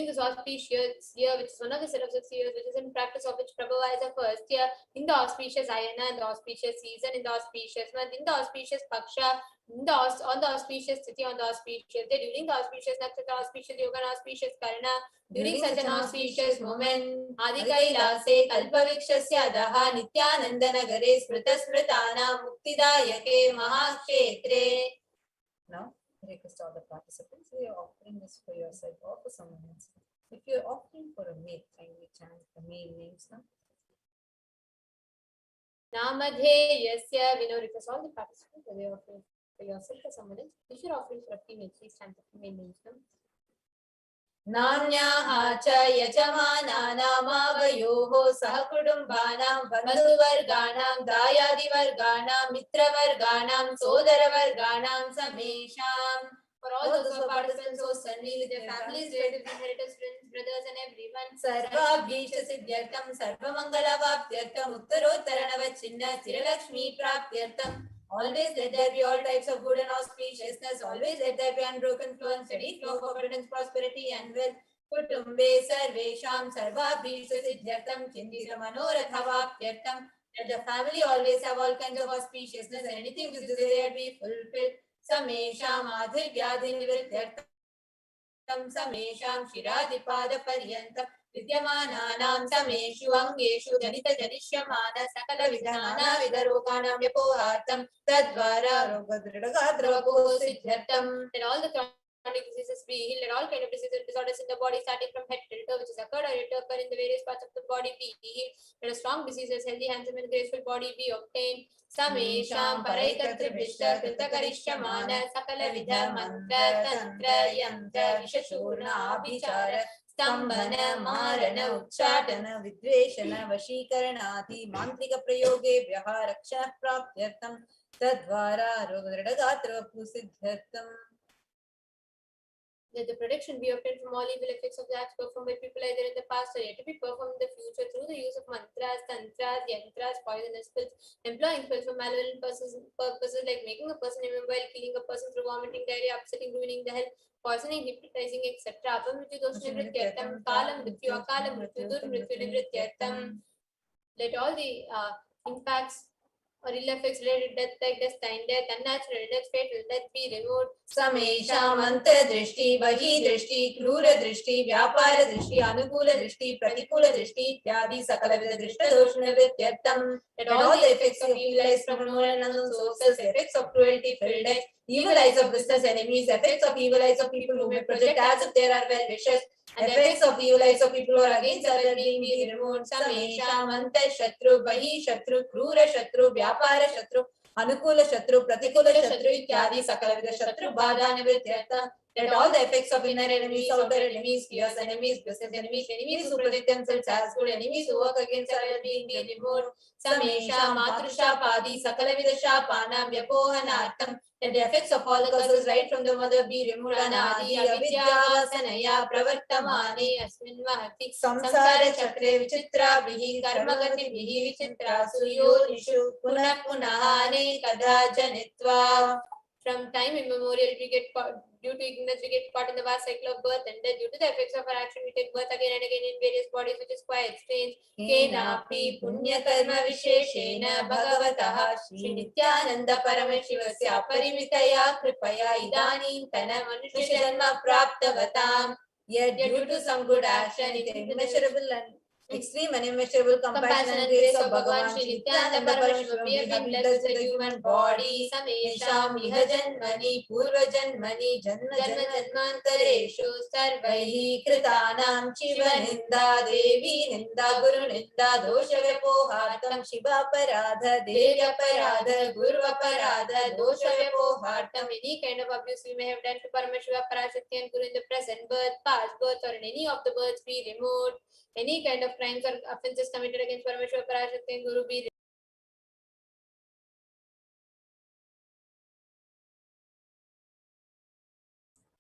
this auspicious year, which is one of the set of 6 years, which is in practice of which Prabhupada is the first year, in the auspicious Ayana, in the auspicious season, in the auspicious month, in the auspicious Paksha, on the auspicious Tithi, on the auspicious day, during the auspicious Nakshatra, auspicious Yoga, and auspicious Karna, during such an auspicious moment, Adi Kailase, Kalpavikshasya Daha, Nityananda Nagare, Smrita Smritana, Muktidayake, Mahakshetre. Now, request all the participants, we are offering this for yourself or for someone else. If you are offering for a male, kindly chant the male names now. Namadhe Yasya, we now request all the participants, whether you are offering for yourself or someone else. If you are offering for a female, please chant the female names now. नान्याः च यजमानानामावयोः सहकुटुम्बानां बन्धुवर्गाणां दायादिवर्गाणां मित्रवर्गाणां सोदरवर्गाणां समेषाम्. For all those who are participants, so suddenly with their families, relatives, inheritors, friends, brothers, and everyone. Sarvabhishta siddhyartham, sarvamangala-vaptyartham, uttarottaranavachinna, sthiralakshmi praptyartham. Always let there be all types of good and auspiciousness. Always let there be unbroken flow and steady flow of abundance, prosperity, and wealth. Kutumbe sarvesham sarvabhishta siddhyartham, chindita manorathavaaptyartham. Let the family always have all kinds of auspiciousness and anything which is desired be fulfilled. Samesham adhivyadhi nivrityartham, samesham shiradipada-paryantam, vidyamanaanaam sameshu angeshu janita janishyamana sakala vidhana vidaroganam vyapohartam tadvara rogadridagadravago siddhyartam. Let all the chronic diseases be healed. Let all kind of diseases and disorders in the body starting from head till toe which is occurred or yet to occur in the various parts of the body be healed. Let a strong diseases, healthy, handsome and graceful body be obtained. Samesham paraikatribhishta kritakarishямana sakala vidha mantra tantra yantra vishashurna abhichara स्तंभन मारण उच्चाटन विद्वेषण वशीकरण आदि मांत्रिक प्रयोगेभ्यः रक्षा प्राप्त्यर्थं तद्वारा रोगदृढगात्रवपुसिद्ध्यर्थम्. Let the protection be obtained from all evil effects of the acts performed by people either in the past or yet to be performed in the future through the use of mantras, tantras, yantras, poisonous pills, employing pills for malevolent purposes like making a person immobile, killing a person through vomiting, diarrhea, upsetting, ruining the health, poisoning, hypnotizing, etc. Apamrityu doshna nivrityartham, kalam mrityu, akalam mrityu, durmrityu nivrityartham. Let all the impacts or ill effects related to death like destined death, unnatural death, fatal death be removed. Samesham antardrishti, bahidrishti, krura drishti, vyapara drishti, anukula drishti, pratikula drishti, ityadi sakalavida drishta doshna nivrityartham. Let all the effects of evil eyes from known and unknown sources, effects of cruelty, filled death, evil eyes of business enemies, effects of evil eyes of people who may project as if there are well wishes, and effects of evil eyes of people who are against our well-being be removed. Samesham antar shatru, bahi shatru, krura shatru, vyapara shatru, anukula shatru, pratikula shatru, ityadi sakalavida shatru badha nivrityartham. Let all the effects of inner enemies, outer enemies, fierce enemies, business enemies, enemies who project themselves as good, enemies who work against our well-being be removed. Samesham matrusha-padi sakalavida shapanam vyapohanartham. Let the effects of all the causes right from the mother be removed. Anadi avidya-vasanaya pravartamani asmin mahati samsara chakre vichitra bihi karmagati bihi vichitra suyonishu punah punahane kada janitva. From time immemorial, we get due to ignorance, we get caught in the vast cycle of birth and death. Due to the effects of our action, we take birth again and again in various bodies, which is quite strange. Kenapi punya karma visheshena bhagavatah Shri Nithyananda Paramashivasya parimitaya kripaya idanim tana manushya janma praptavatam. Yet due to some good action, it immeasurable and extreme and immeasurable compassion and grace of Bhagavan Shri Nithyananda Paramashivam, we have been blessed with a human body. Samesham iha janmani purva janmani janma janmantareshu sarvaihi kritanam shiva ninda devi ninda guru ninda dosha vyapohartam shiva paradha devya paradha guru paradha dosha vyapohartam. Any kind of abuse we may have done to Paramashiva, Parashakti and Guru in the present birth, past birth or in any of the births be removed. Any kind of crimes or offences committed against Paramashiva, Parashakti and Guru be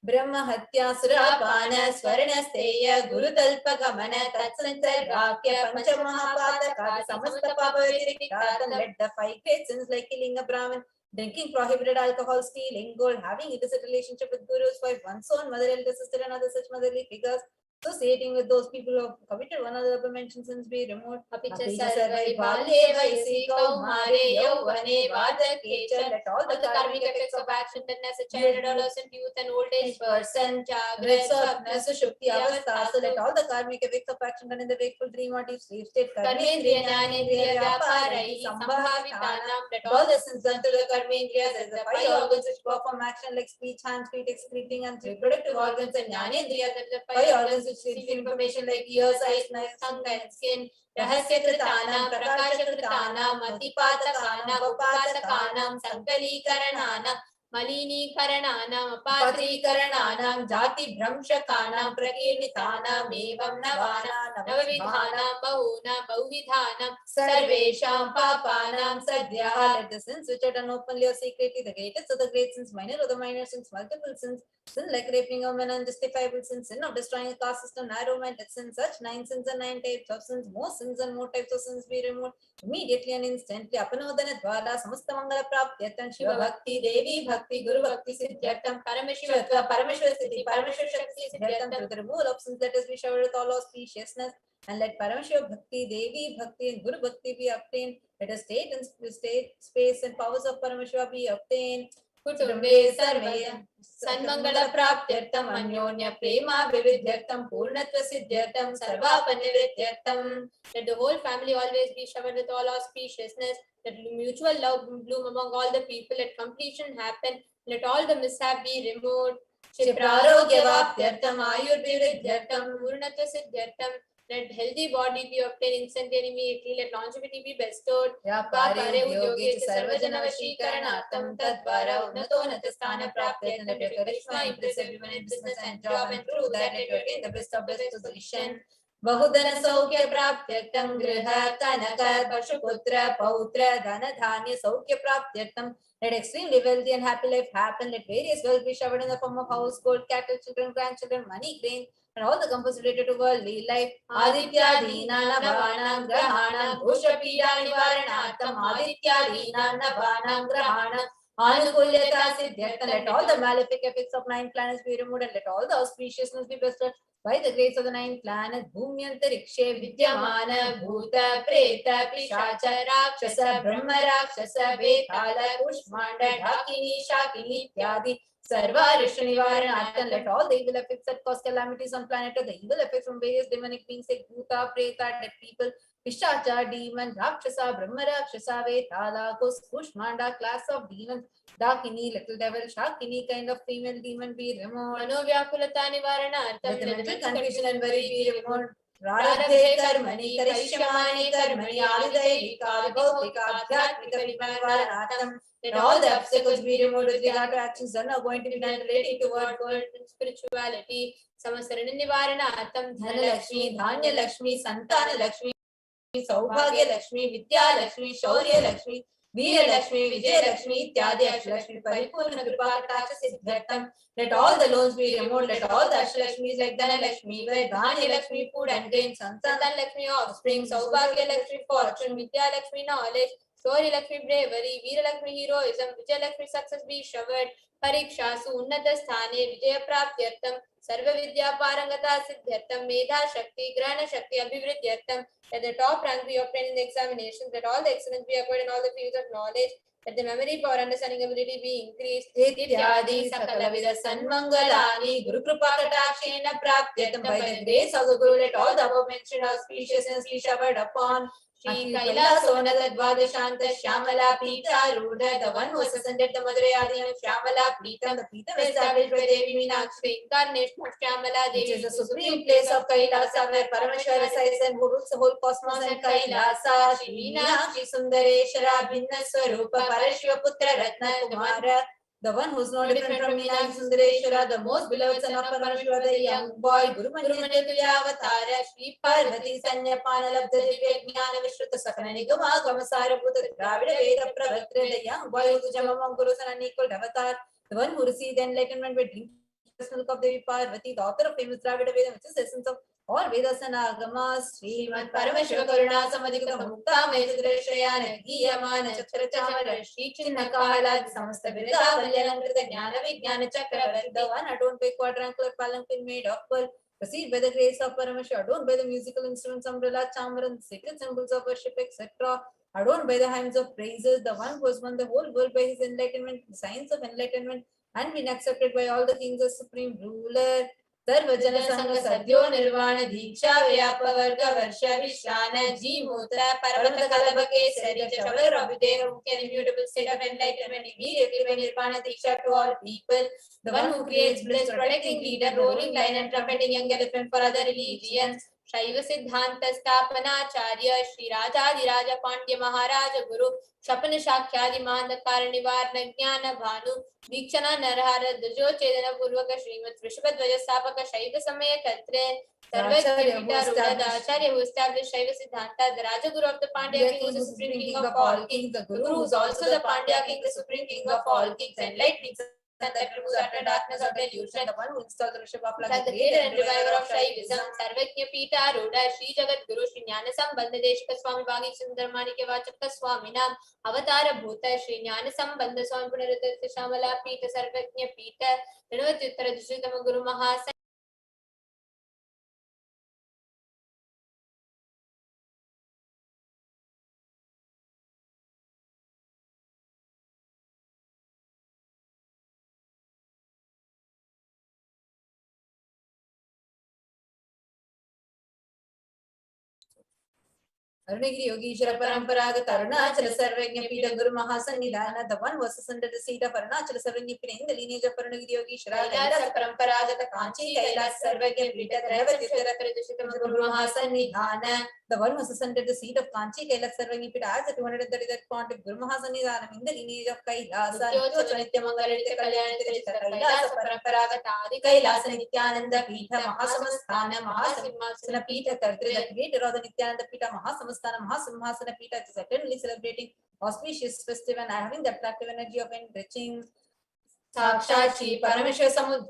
Brahma Hatya Surapana Swarnasteya Guru Talpa Gamana Tatsantarbhakya Panchamahapataka Samasta Papa Virikata. Let the 5 great sins like killing a Brahmin, drinking prohibited alcohol, stealing gold, having illicit relationship with Guru's wife, one's own mother, elder sister and other such motherly figures, associating with those people who have committed one of the above-mentioned sins be removed. Apicha sarvai balye vaisi kaumare yauvane vardhake cha. Let all the karmic effects of action done as a child, adolescent, youth and old age person, jagrat, swapna, sushupti, avastha. So let all the karmic effects of action done in the wakeful dream or deep sleep state, karmendriya, jnanendriya, vyaparai, sambhavitanam. Let all the sins done to the karmendriyas as the 5 organs which perform action like speech, hands, feet, excreting and reproductive organs, and jnanendriyas that the 5 organs which receive information like ears, eyes, nose, tongue and skin. Rahasya kritanam, prakasha kritanam, matipatakanam, upatakanam, sankalikarananam, मलिनीकरणानां अपात्रीकरणानां जातिभ्रंशकानां प्रकीर्णितानाम् एवं नवानां नवविधानां बहूनां बहुविधानां सर्वेषां पापानां सद्यः. Let the sins which are done openly or secretly, the greatest of the great sins, minor of the minor sins, multiple sins, sin like raping of men, unjustifiable sins, sin of destroying a caste system, narrow-minded sins, such 9 sins and 9 types of sins, more sins and more types of sins be removed immediately and instantly. Apanodana dwara samasta mangala praptyartam Shiva bhakti, Devi bhakti, Guru bhakti siddhyartam, Paramashivatva, Paramashwara siddhi, Paramashwara shakti siddhyartam. To the removal of sins, let us be showered with all auspiciousness, and let Paramashiva bhakti, Devi bhakti, and Guru bhakti be obtained. Let us state and space and powers of Paramashiva be obtained. कुटुंबे सर्वे सन्मंगल प्राप्त्यर्थम अन्योन्य प्रेमा विविध्यर्थम पूर्णत्व सिद्ध्यर्थम सर्वापनिवृत्त्यर्थम. Let the whole family always be showered with all auspiciousness. Let mutual love bloom among all the people. Let completion happen. Let all the mishap be removed. Shiprarogya ayurvividyartam purnatva siddhyartam. Let healthy body be obtained instantly and immediately. Let longevity be bestowed. Vyapare udyoge च सर्वजन वशीकरणार्थम तद्वारा उन्नतोन्नत स्थान प्राप्त्यर्थम. Let your charisma impress everyone in business and job, and through that let you attain the best of best position. बहुधन सौख्य प्राप्त्यर्थम गृह कनक पशुपुत्र पौत्र धन धान्य सौख्य प्राप्त्यर्थम. Let extremely wealthy and happy life happen. Let various wealth be showered in the form of house, gold, cattle, children, grandchildren, money, grain, and all the comforts related to worldly life. Adityadina navanam grahanam bhushapida nivaranartham Adityadina navanam grahanam anukulyata siddhyartham. Let all the malefic effects of 9 planets be removed, and let all the auspiciousness be bestowed by the grace of the 9 planets. Bhumyantarikshe vidyamana bhuta preta pishacha rakshasa brahma rakshasa vetala kushmanda dhakini shakini ityadi Sarva Rishya Nivaranartham. Let all the evil effects that cause calamities on planet Earth, the evil effects from various demonic beings like Bhuta, Preta, dead people, Pishacha, demon, Rakshasa, Brahma Rakshasa, Vetala, Kushmanda, class of demons, Dakini, little devil, Shakini, kind of female demon be removed. Manovyakulata Nivaranartham. Let the mental confusion and worry be removed. Radhe karmani, karishyamani karmani, adidayika, bhautika, adhyatmika nivaranartham. Let all the obstacles be removed with regard to actions that are going to be done relating to world and spirituality. Samasarana Nivaranartham Dhana Lakshmi, Dhanya Lakshmi, Santana Lakshmi, Saubhagya Lakshmi, Vidya Lakshmi, Shaurya Lakshmi, Veera Lakshmi, Vijay Lakshmi, Ityadi Ashtalakshmi, Paripurna Kripakataksha Siddhartham. Let all the loans be removed. Let all the Ashtalakshmis like Dhana Lakshmi, Dhanya Lakshmi, food and grain, Santana Lakshmi, offspring, Saubhagya Lakshmi, fortune, Vidya Lakshmi, knowledge, Shaurya Lakshmi, bravery, Veera Lakshmi, heroism, Vijay Lakshmi, success be showered. Parikshasu Unnata Sthane Vijaya Praptyartham Sarva Vidya Parangata Siddhyartham Medha Shakti Grana Shakti Abhivridyartham. Let the top rank be obtained in the examinations. Let all the excellence be acquired in all the fields of knowledge. Let the memory power, understanding ability be increased. Ityadi Sakala Vida Sanmangalani Guru Krupa Katakshena Praptyartham. By the grace of the Guru, let all the above mentioned auspiciousness be showered upon. Shri Kailasa Dvadashanta Shyamala Pita Rudha, the one who has ascended the Madurai Adinam Shyamala Pita, the Pita established by Devi Meenakshi, incarnation of Shyamala Devi, which is the supreme place of Kailasa, where Parameshwara resides and who rules the whole cosmos and Kailasa. Shri Meenakshi Sundareshwara Bhinna Swarupa Parashiva Putra Ratna Kumara, the one who is no different from Meenakshi Sundareshwara, the most beloved son of Paramashiva, the young boy, Guru Manjatulya Avatara, Shri Parvati Sanya Panalabdha Divya Jnana Vishruta Sakana Nigama Gamasara Bhuta Dravida Veda Pravatra, the young boy who is Jamamam Guru San unequaled avatar, the one who received enlightenment by drinking the milk of Devi Parvati, the author of famous Dravida Veda, which is the essence of all Vedas and Agamas. Srimad Paramashiva Karuna Samadhikata Mukta Metudrashayana Giyamana Chakra Chamara Shri Chinna Kala Samasta Virida Valyanamrita Jnana Vijnana Chakra, the one adorned by quadrangular palanquin made of pearl, received by the grace of Paramashiva, adorned by the musical instruments, umbrella, chamaran, sacred symbols of worship, etc., adorned by the hymns of praises, the one who has won the whole world by his enlightenment, the science of enlightenment, and been accepted by all the kings as supreme ruler. Sarvajana Sangha Sadhyo Nirvana Diksha Vyapa Varga Varsha Vishrana Jimutra Parvata Kalabake Sarija Shavar Abhideha, who can immutable state of enlightenment immediately by Nirvana Diksha to all people. The one who creates bliss, protecting leader, rolling line and trumpeting young elephant for other religions. शैव सिद्धांत स्थापनाचार्य श्री राजाधिराज पांड्य महाराज गुरु शपन साख्यादि मांधकार निवारण ज्ञान भानु वीक्षण नरहर ध्वजो चेतन पूर्वक श्रीमद वृषभ ध्वज स्थापक शैव समय कर्त्रे Acharya who established Shaiva Siddhanta, the Rajaguru of the Pandya king, who is the supreme king of all kings, the Guru who is also the Pandya king, the supreme king of all kings, enlightening and that removes utter darkness of delusion, the one who installed the Rishabh of the creator and reviver of Shaivism, Sarvajna Pita Ruda, Shri Jagat Guru, Shri Jnanasam Bandha Deshika Swami Bhagi Sundarmani ke Vachaka Swami Nam, Avatara Bhuta, Shri Jnanasam Bandha Swami Punarita Shamala Pita, Sarvajna Pita, Renavatyuttara Dusritama Guru Mahasa. Arunagiri Yogeshwara Paramparaga Arunachala Sarvajna Pita Guru Mahasannidhana, the one was under the seat of Arunachala Sarvajna Pita in the lineage of Arunagiri Yogeshwara, Kailasa Paramparaga Kanchi Kailasa Sarvajna Pita, Renavatyuttara Guru Mahasannidhana, the one was under the seat of Kanchi Kailasa Sarvajna Pita as the 233rd point Guru Mahasannidhana in the lineage of Kailasa, Nithyananda Kailasa Paramparaga Kailasa Nithyananda Pita Mahasamastana Mahasimhasana Pita Kartri, the creator of the Nithyananda Pita Mahasimhasana Pita is eternally celebrating auspicious festival and having the attractive energy of enriching Sakshat Shri Paramashivoham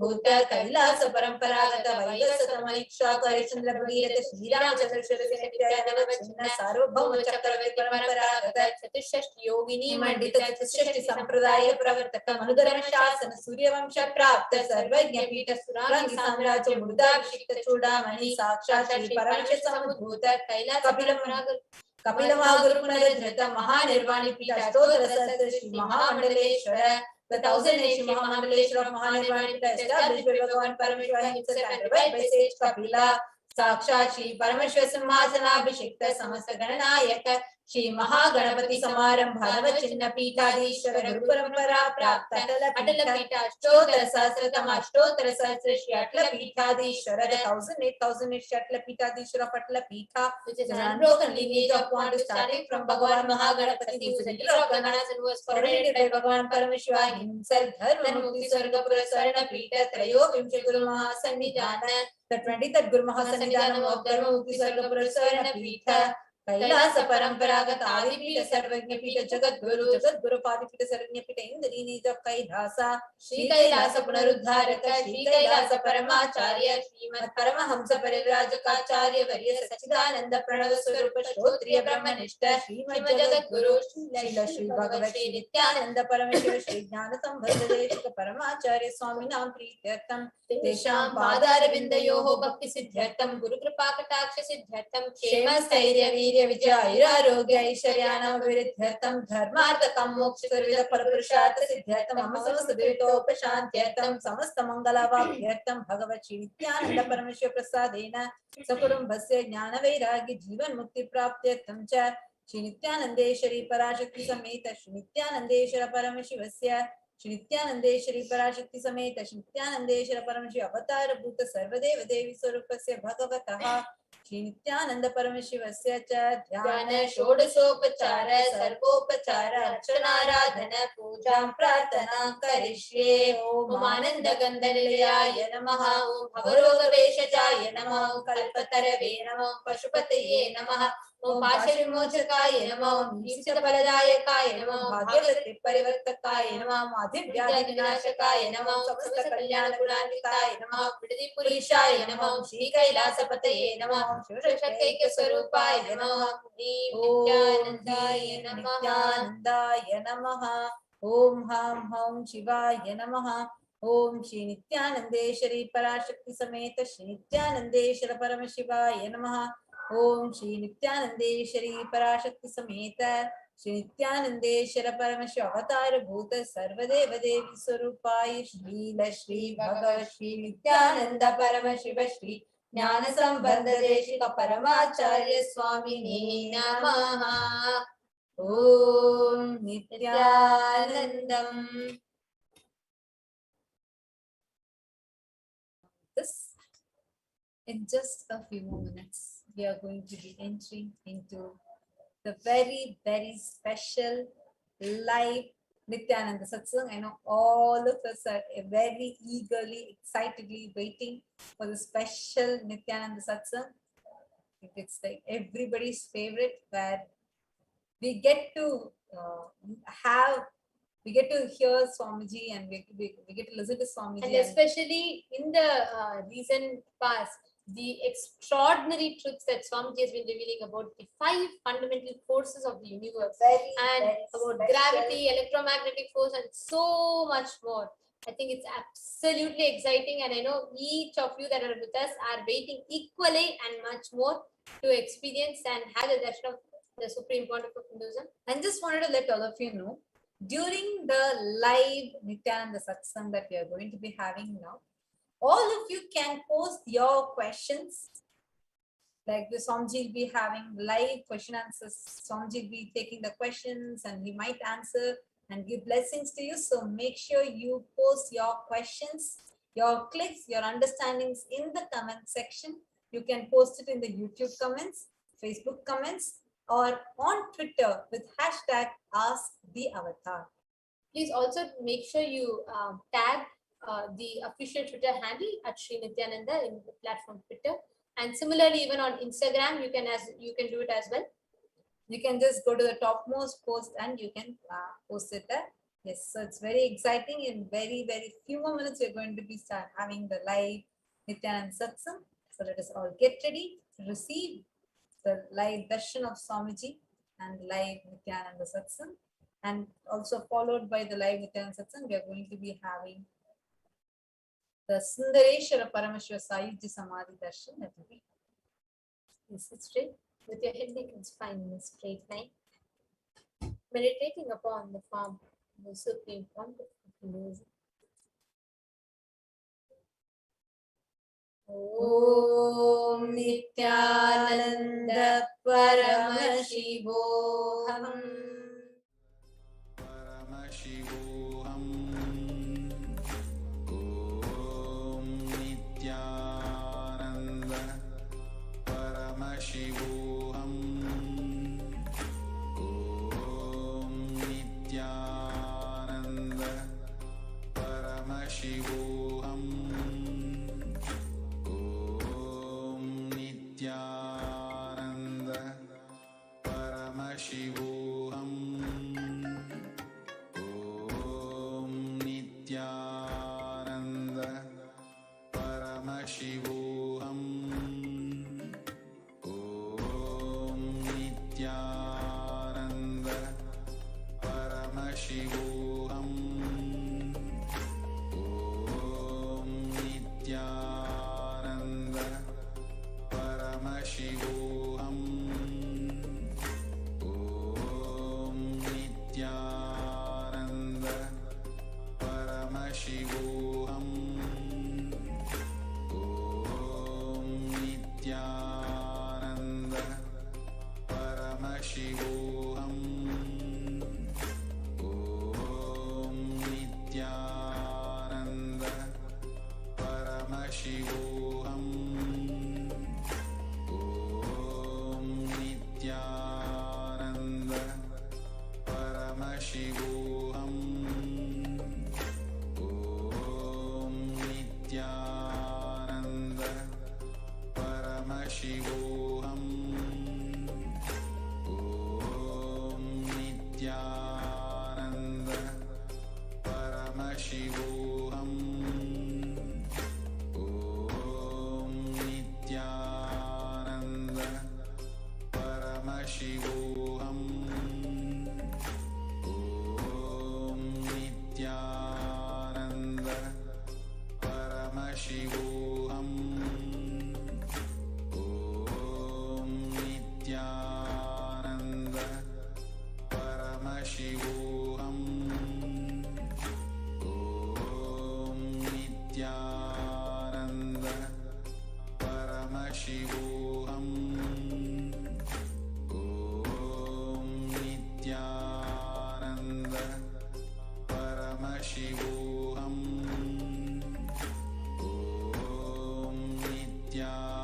Kailasa Paramparaga Vaivasata Maniksha Karichandra Bhagirata Shri Ramachandra Shri Nithyananda Chinna Sarvabhauma Chakravarti Paramparaga Chatishashti Yogini Mandita Chatishashti Sampradaya Pravartaka Manudharana Shasana Suryavamsha Prapta Sarvajna Pita Surangi Samrajya Buddha Vishikta Chudamani Sakshat Shri Paramashivoham Kailasa Kapila Mahaguru Punarajrita Mahanirvani Pita Stotra Sastra Shri Mahamandaleshwara, the 1000-age Mahamandaleshwara of Mahanirvani Pita established by Bhagavan Paramashivoham himself and revived by sage Kapila, Sakshat Shri Paramashiva Simhasana Abhishekta Samasta Gananayaka Shri Mahaganapati Samaram Bhadava Chinna Pitadishwara Guru Parampara Prapta Atala Pita Ashtotra Sahasratam Ashtotra Sahasra Shri Atala Pitadishwara, the 1008 Shri Atala Pitadishwara of Atala Pita, which is an unbroken lineage of point starting from Bhagavan Mahaganapati, who is the leader of Gananas and who was coronated by Bhagavan Paramashiva himself. Dharma Mukti Swargapura Sarana Pita Trayo Vimsha Guru Mahasannidhana, the 23rd Guru Mahasannidhanam of Dharma Mukti Swargapura Sarana Pita, Kailasa Paramparaga Adi Pita Sarvajna Pita Jagat Guru Padi Pita Sarvajna Pita in the lineage of Kailasa, Shri Kailasa Punarudharaka, Shri Kailasa Paramacharya, Srimad Paramahamsa Parivrajaka Varya Sachidananda Pranava Swarupa Shrotriya Brahmanishta, Srimad Jagat Guru, Shri Bhagavat Shri Nithyananda Paramashiva Shri Jnana Sambandha Deshika Paramacharya Swami Nam Prityartam, Tesham Padaravindayoho Bhakti Siddhyartam, Guru Kripa Kataksha Siddhyartam, Kshema Stairya Virya Vijaya Arogya Aishwaryanam Viridhyartam, Dharmarthakam Moksha Sarvida Parapurushartha Siddhyartam, Amasamasta Divitopashantyartam, Samasta Mangala Vabhyartam, Bhagavat Shri Nithyananda Paramashiva Prasadena, Sakurumbhasya Jnana Vairagya Jivan Mukti Praptyartam Cha, Shri Nithyanandeshwari Parashakti Sameta, Shri Nithyanandeshwara Paramashivasya, Shri Nithyanandeshwari Parashakti Sameta, Shri Nithyanandeshwara Paramashiva Avatara Bhuta Sarvadeva Devi Swarupasya Bhagavataha, Shri Nithyananda Paramashivasya Cha Dhyana Shodasopachara Sarvopachara Archanaradhana Pujam Prarthana Karishye Om Ananda Gandhalayaya Namaha Om Bhavaroga Veshajaya Namaha Om Kalpatarave Namaha Om Pashupataye Namaha Om Pashivimochakaya Namaha Om Nishita Paladayakaya Namaha Om Bhagyavati Parivartakaya Namaha Om Adhivyadi Vinashakaya Namaha Om Samasta Kalyana Gunanikaya Namaha Om Vidhi Purishaya Namaha Om Shri Kailasa Pataye Namaha Om Shivashaktaika Swarupaya Namaha Om Nithyanandaya Namaha Om Ham Ham Shivaya Namaha Om Shri Nithyanandeshwari Parashakti Sameta Shri Nithyanandeshwara Paramashivaya Namaha Om Shri Nithyanandeshwari Parashakti Sameta Shri Nithyanandeshwara Paramashiva Avatara Bhuta Sarvadeva Devi Swarupaya Shri Bhagavat Shri Nithyananda Paramashiva Shri Jnana Sambandha Deshika Paramacharya Swamine Namaha. Om Nithyanandam. This In just a few more minutes, we are going to be entering into the very, very special live Nithyananda Satsang. I know all of us are very eagerly, excitedly waiting for the special Nithyananda Satsang. I think it's like everybody's favorite, where we get to hear Swamiji, and we get to listen to Swamiji. And especially in the recent past, the extraordinary truths that Swamiji has been revealing about the 5 fundamental forces of the universe, and about gravity, electromagnetic force, and so much more. I think it's absolutely exciting, and I know each of you that are with us are waiting equally and much more to experience and have the darshan of the Supreme Pontiff of Hinduism. And just wanted to let all of you know, during the live Nithyananda Satsang that we are going to be having now, all of you can post your questions. Like the Swamiji will be having live question answers. Swamiji will be taking the questions and he might answer and give blessings to you. So make sure you post your questions, your clicks, your understandings in the comment section. You can post it in the YouTube comments, Facebook comments, or on Twitter with hashtag AskTheAvatar. Please also make sure you tag the official Twitter handle at Sri Nithyananda in the platform Twitter, and similarly even on Instagram you can do it as well. You can just go to the topmost post and you can post it there. Yes, so it's very exciting. In very, very few more minutes we're going to be start having the live Nithyananda Satsang. So let us all get ready to receive the live darshan of Swamiji and live Nithyananda Satsang, and also followed by the live Nithyananda Satsang, we are going to be having the Sundareshwara Paramashiva Sayujya Samadhi darshan. That will be. Please sit straight with your head neck and spine in a straight line, meditating upon the form of the Supreme Pontiff of Hinduism. Om Nithyananda Paramashivoham. Paramashivoham. Om Nithyananda Paramashivoham. Om Nithyananda Paramashivoham. Nithyananda Paramashivoham. Om Nithyananda Paramashivoham. Om Nithyananda Paramashivoham. Om Nithyananda Paramashivoham. Om Nithyananda Paramashivoham. Om Nithyananda Paramashivoham. Om Nithyananda Paramashivoham. Om Nithyananda Paramashivoham. Om Nithyananda Paramashivoham. Om Nithyananda Paramashivoham. Om Nithyananda Paramashivoham. Om Nithyananda Paramashivoham. Om Nithyananda Paramashivoham. Om Nithyananda Paramashivoham. Om Nithyananda Paramashivoham. Om Nithyananda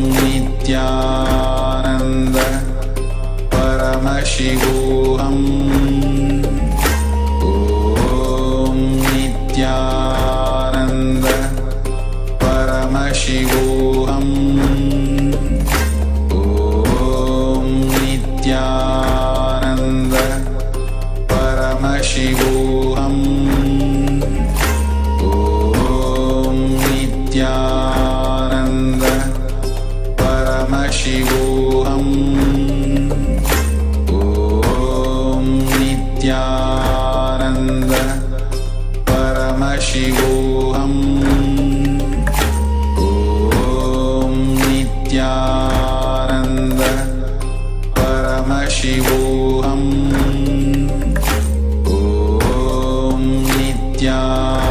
Paramashivoham. Om Nithyananda Paramashivoham. Om Nithyananda Paramashivoham. Om Nithyananda Paramashivoham. Om Nithyananda Paramashivoham. Om Nithyananda Paramashivoham. Om Nithyananda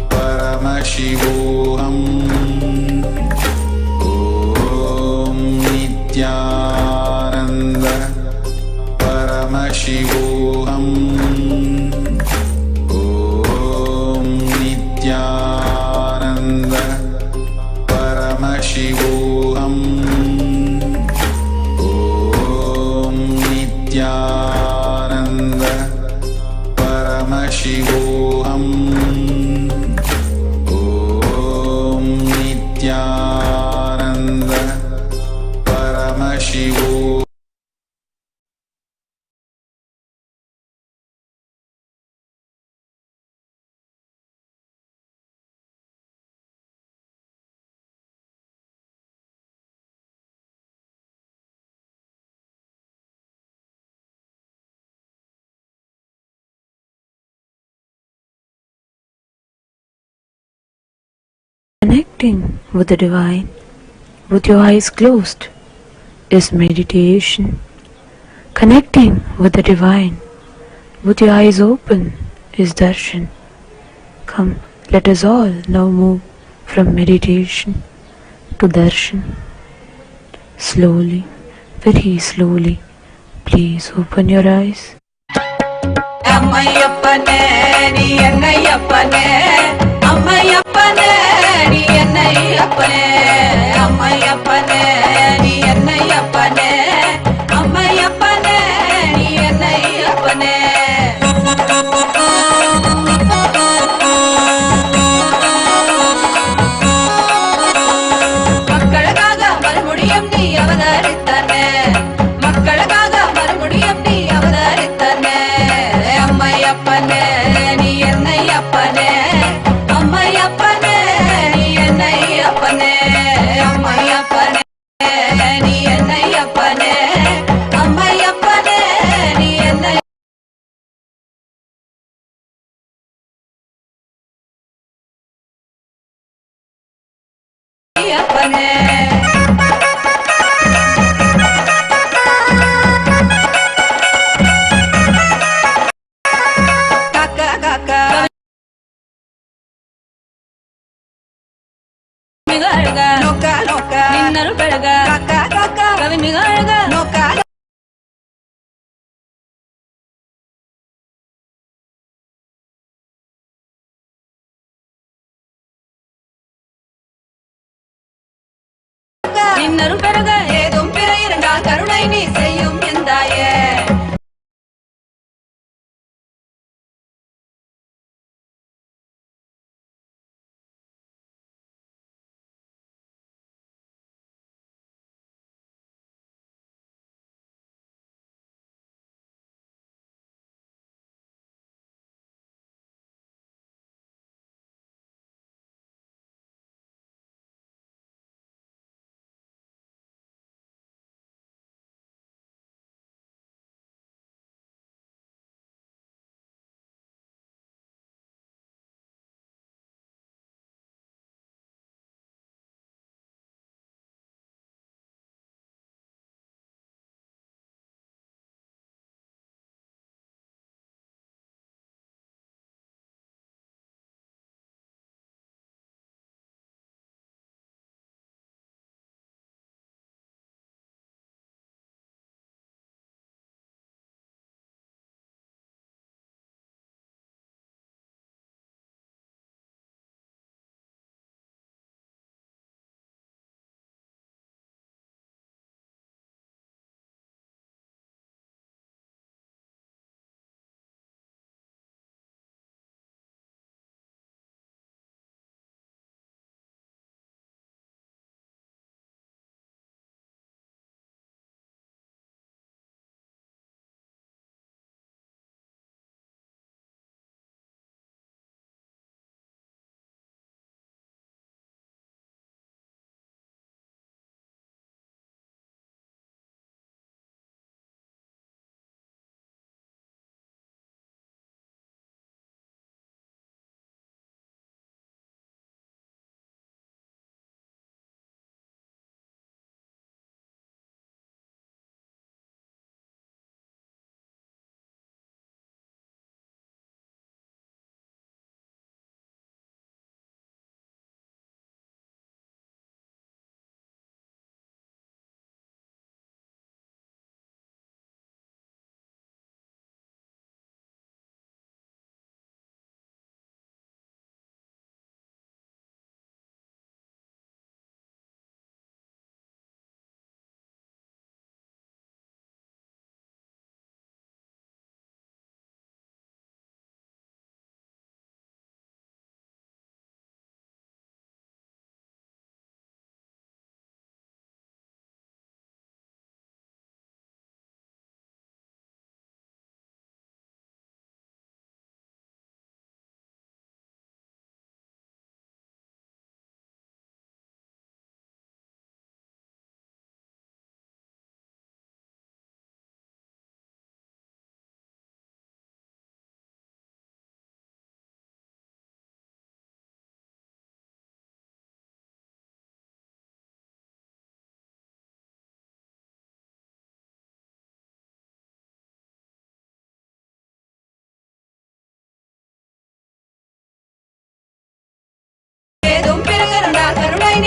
Paramashivoham. Om Nithyananda Paramashivoham. Om Nithyananda Paramashivoham. Om Nithyananda Paramashivoham. Om Nithyananda Paramashivoham. Connecting with the divine with your eyes closed is meditation. Connecting with the divine with your eyes open is darshan. Come, let us all now move from meditation to darshan. Slowly, very slowly, please open your eyes. அம்மையப்பனே நீ என்னையப்பனே, அம்மையப்பனே நீ என்னையப்பனே, அம்மையப்பனே நீ என்னையப்பனே, அம்மையப்பனே நீ என்னையப்பனே. மக்களுக்காக மறுபடியும் நீ அவதரித்தனே, மக்களுக்காக மறுபடியும் நீ அவதரித்தனே. அம்மையப்பனே நீ என்னையப்பனே, அம்மையப்பனே நீ என்னையப்பனே, அம்மையப்பனே நீ என்னையப்பனே, அம்மையப்பனே நீ என்னையப்பனே. நோக்கா நோக்கா நின்னரு பெருக காக்கா காக்கா கவி மிக அழக நோக்கா நின்னரு பெருக ஏதும் பிற இருந்தால் கருணை நீ செய்யும் எந்தாயே.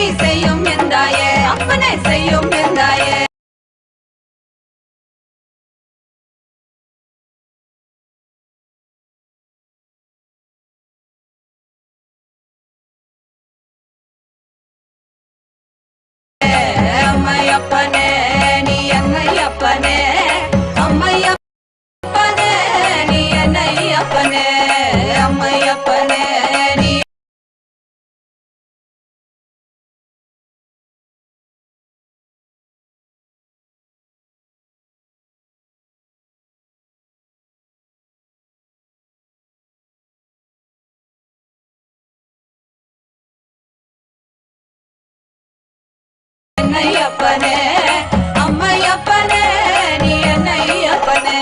நீ செய்யும் எந்தாயே அப்பனே செய்யும் எந்தாயே அம்மையப்பனே நீ என்னையப்பனே அம்மையப்பனே நீ என்னையப்பனே அம்மையப்பனே நீ என்னையப்பனே அம்மையப்பனே நீ என்னையப்பனே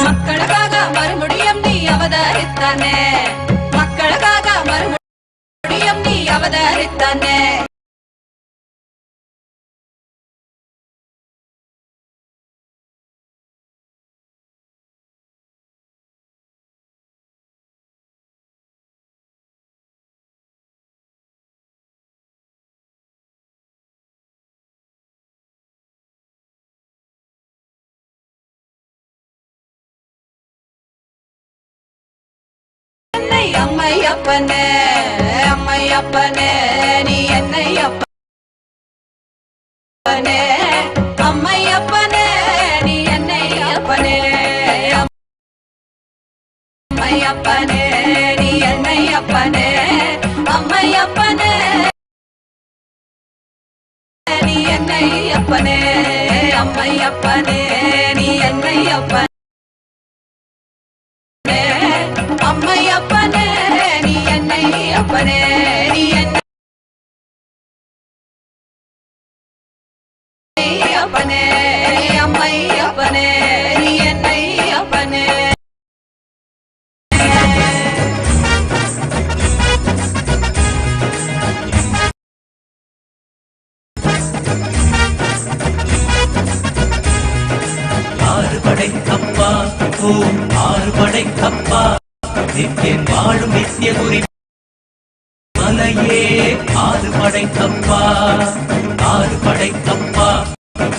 மக்களுக்காக மறுபடியும் நீ அவதரித்தானே மக்களுக்காக மறுபடியும் நீ அவதரித்தானே அம்மையப்பனே அம்மையப்பனே நீ என்னையப்பனே அம்மையப்பனே நீ என்னையப்பனே அம்மையப்பனே நீ என்னையப்பனே அம்மையப்பனே நீ என்னையப்பனே அம்மையப்பனே நீ என்னையப்பனே அம்மையப்பனே நீ என்னையப்பனே நீ என்னையப்பனே அம்மையப்பனே நீ என்னையப்பனே ஆறுபடை கப்பா ஓம் ஆறுபடை கப்பா நித்தியன் வாழும் நித்திய குறி மலையே ஆறுபடை கப்பா ஆறுபடை கப்பா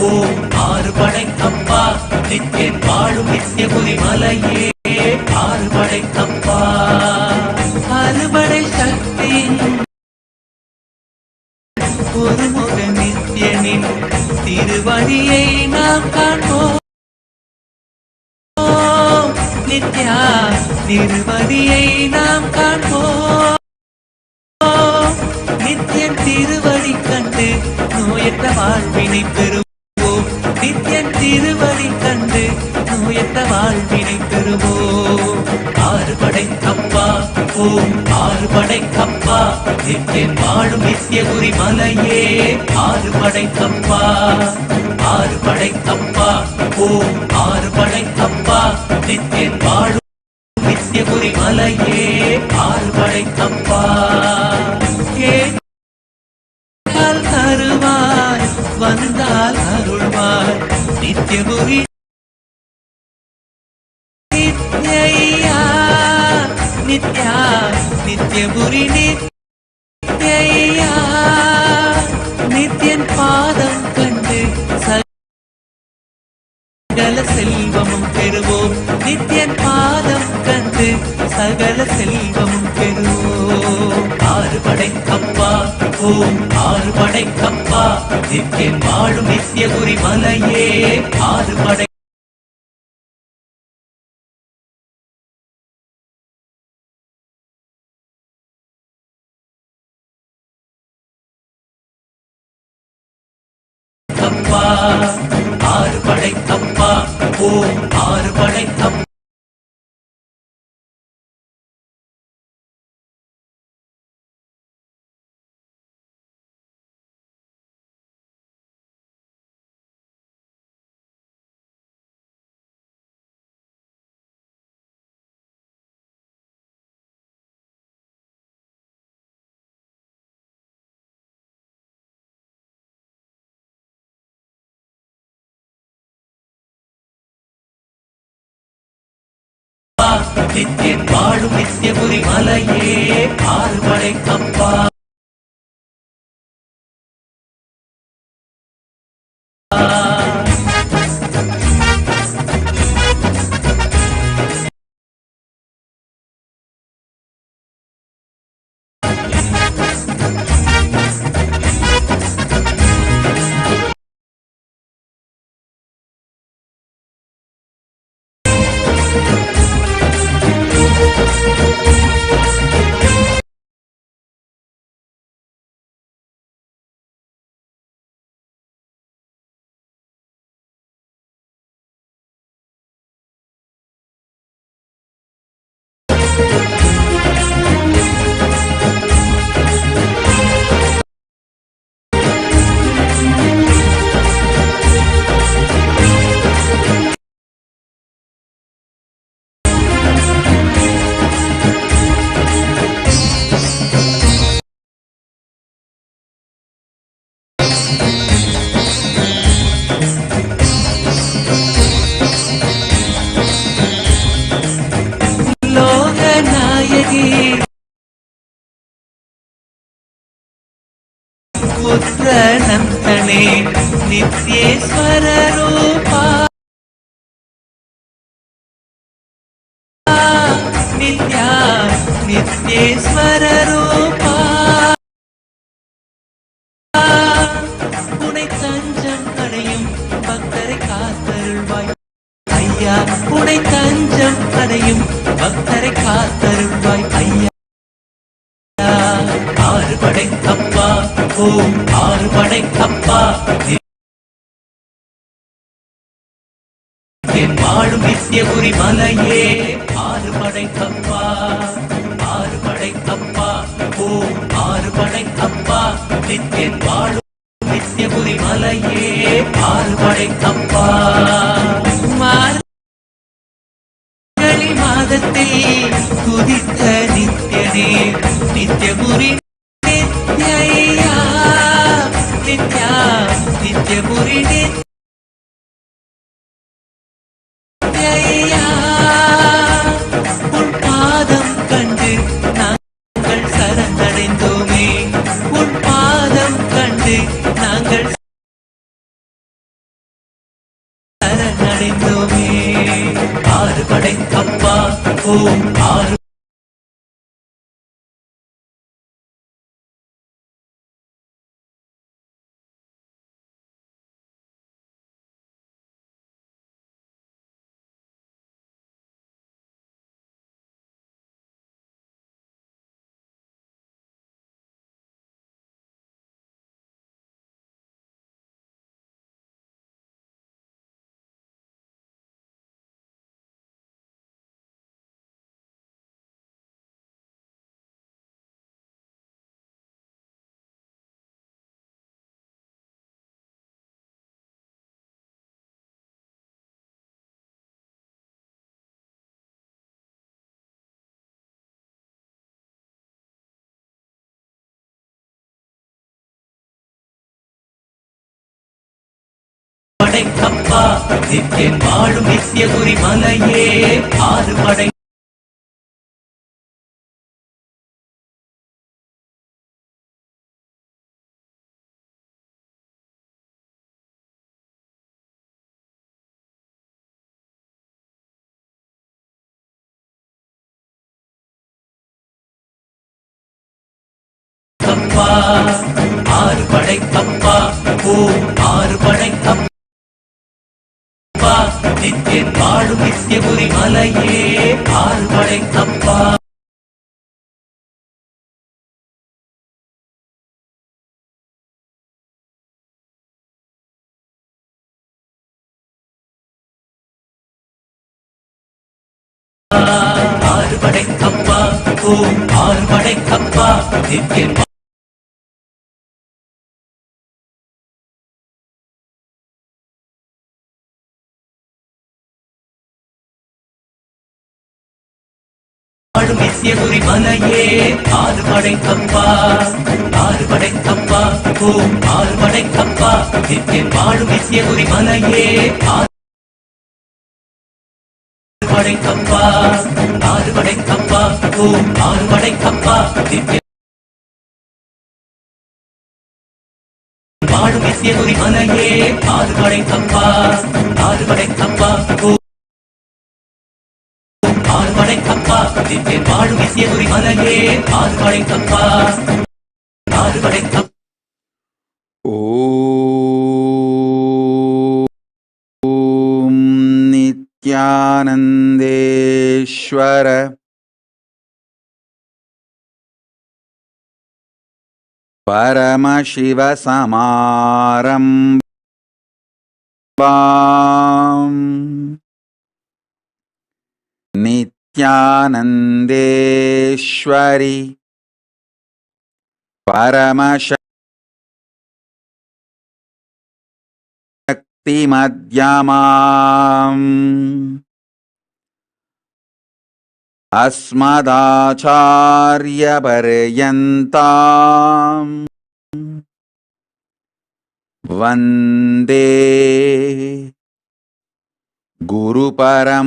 ஓம் ஆறுபடை கப்பா நித்தியன் வாழும் நித்திய குறி மலையே ஆறுபடை கப்பா அறுபடை சக்தி ஒரு முக நித்தியனின் திருவடியை நாம் காண்போம் நித்யா திருவடியை நாம் காண்போம் நோயற்ற வாழ்வினை பெறுவோம். நித்யன் திருவடி கண்டு நோயற்ற வாழ்வினை பெறுவோம். ஆறு படைக்கப்பா ஓம் ஆறு படைக்கப்பா நித்யன் வாழும் நித்யபுரி மலையே ஆறு படைக்கப்பா. ஆறு படைக்கப்பா ஓம் ஆறு படைக்கப்பா நித்யன் வாழும் நித்யபுரி மலையே ஆறு படைக்கப்பா. கேட்டால் தருவாய் வந்தால் அருள்வாய் நித்யபுரி நித்யா நித்யா நித்யபுரி நித்யா. நித்யன் பாதம் கண்டு சகல செல்வமும் பெறுவோம். நித்யன் பாதம் கண்டு சகல செல்வமும் பெறுவோம். ஆறு படைக்கப்பா ஓம் ஆறு படைக்கப்பா நித்யன் வாழும் நித்யபுரி மலையே ஆறு படை ஆறு படைக்கப்பா ஓம் ஆறு படைக்கப்பா. நித்யன் வாழும் நித்யபுரி மலையே ஆறு படைக்கப்பா. புத்திர நந்தனே நித்யேஸ்வர ரூபா நித்யா நித்யேஸ்வர ரூபா. உனை தஞ்சம் அடையும் பக்தரை காத்தருள்வாய் ஐயா. உனை தஞ்சம் அடையும் பக்தரை காத்தருள்வாய் ஐயா. ஆறு படைக்கப்பா ஓம் ஆறு படைக்கப்பா நித்யன் வாழும் நித்யபுரி மலையே ஆறு படைக்கப்பா. ஆறு படைக்கப்பா ஓம் ஆறு படைக்கப்பா நித்யன் வாழும் நித்யபுரி மலையே ஆறு படைக்கப்பா. மார்கழி மாதத்தில் குதித்த நித்யனே நித்யபுரி நித்யா நித்யா நித்யபுரி நித்யா. உன் பாதம் கண்டு நாங்கள் சரணடைந்தோமே. உன் பாதம் கண்டு நாங்கள் சரணடைந்தோமே. ஆறு படைக்கப்பா ஓம் ஆறு அப்பா நித்தியன் வாழும் நித்திய குறி மலையே ஆறு படை அப்பா ஆறு படை அப்பா ஓம் ஆறு படை அப்பா நித்தியன் வாழும் நித்திய குறி மலையே ஆறு படை அப்பா ஆறு படை அப்பா ஓம் ஆறு படை அப்பா நித்தியன் வாழும் நித்திய குறி மலையே ஆறு படை அப்பா ஆறு படை அப்பா ஓம் ஆறு படை அப்பா நித்தியன் வாழும் நித்திய குறி மலையே ஆறு படை அப்பா ஆறு படை அப்பா ஓம் ஆறு படை அப்பா நித்தியன் வாழும் நித்திய குறி மலையே ஆறு படை அப்பா ஆறு படை அப்பா ஓம் ஆறு படை அப்பா நித்தியன் வாழும் நித்திய குறி மலையே ஆறு படை அப்பா ஆறு படை அப்பா ஓம் நித்யானந்தேஸ்வர பரமசிவ சமாரம்பாம் நித்யானந்தேஸ்வரி பரமசக்தி மத்யமாம் அஸ்மதாச்சார்ய பர்யந்தாம் வந்தே குரு பரம்பராம்.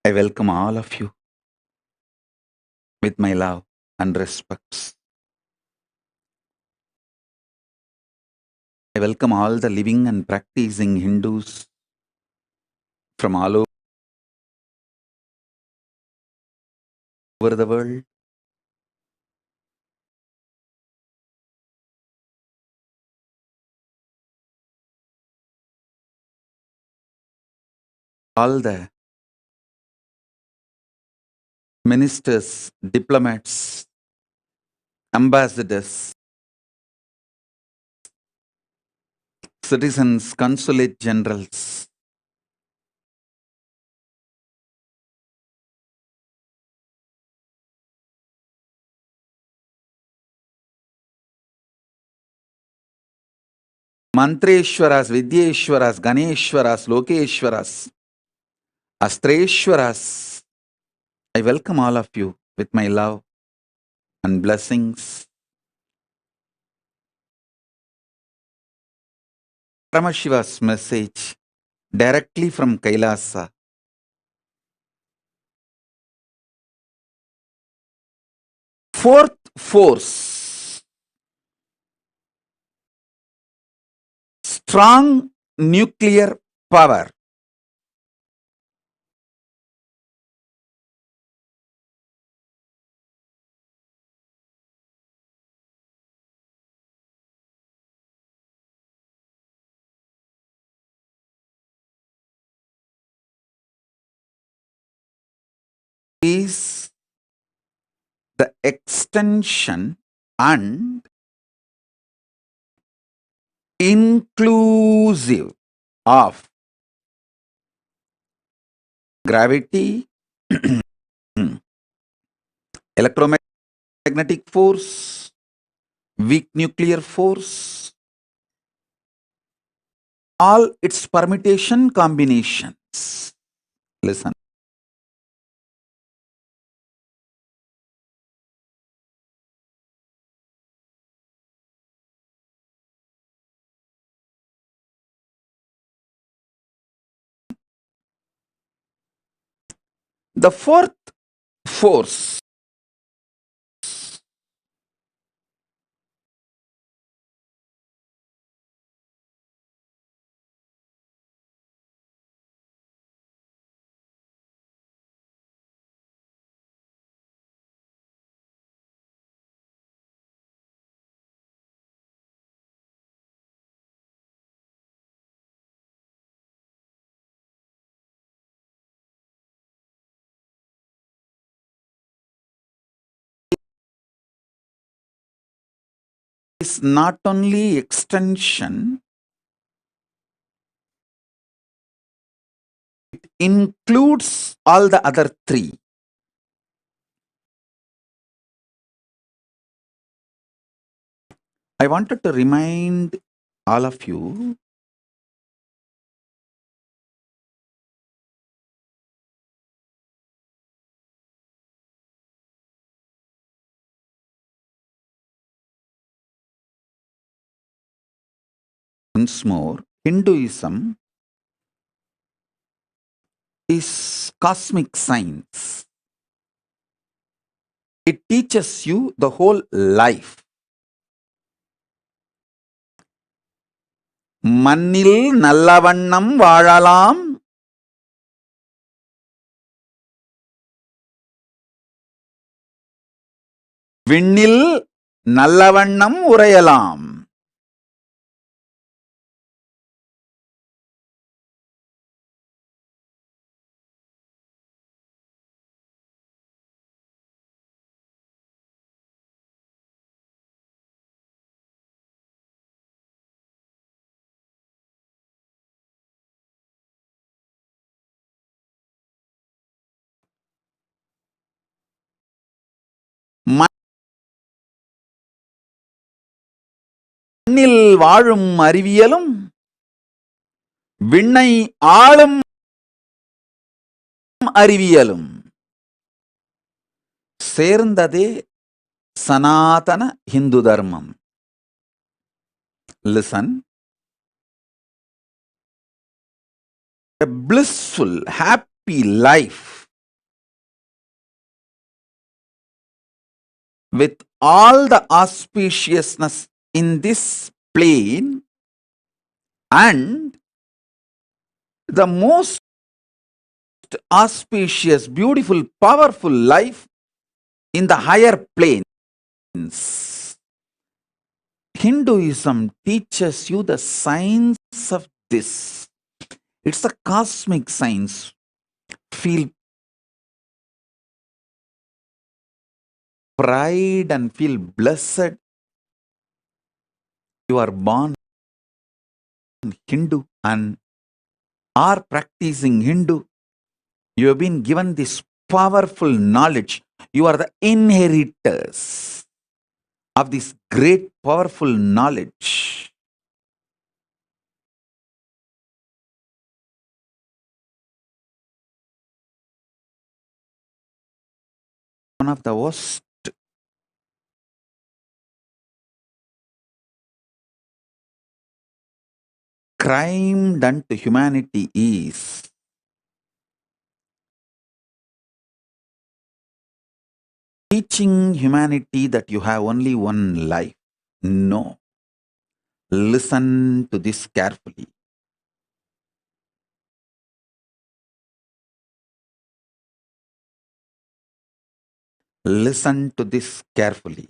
I welcome all of you with my love and respects. I welcome all the living and practicing Hindus from all over the world. All the ministers, diplomats, ambassadors, citizens, consulate generals, Mantreshwaras, Vidyeshwaras, Ganeshwaras, Lokeshwaras, Astreshwaras, I welcome all of you with my love and blessings. Paramashiva's message directly from Kailasa. Fourth force, strong nuclear power. Is the extension and inclusive of gravity, electromagnetic force, weak nuclear force, all its permutation combinations. Listen. The fourth force is not only extension, it includes all the other three. I wanted to remind all of you once more. Hinduism is cosmic science. It teaches you the whole life. மண்ணில் நல்லவண்ணம் வாழலாம், விண்ணில் நல்லவண்ணம் உறையலாம். மண்ணில் வாழும் அறிவியலும் விண்ணை ஆளும் அறிவியலும் சேர்ந்ததே சனாதன Hindu தர்மம். Listen. A blissful, happy life with all the auspiciousness in this plane and the most auspicious, beautiful, powerful life in the higher planes. Hinduism teaches you the science of this. It's a cosmic science. Feel pride and feel blessed. You are born Hindu and are practicing Hindu. You have been given this powerful knowledge. You are the inheritors of this great powerful knowledge. One of the worst crime done to humanity is teaching humanity that you have only one life. No. Listen to this carefully. Listen to this carefully.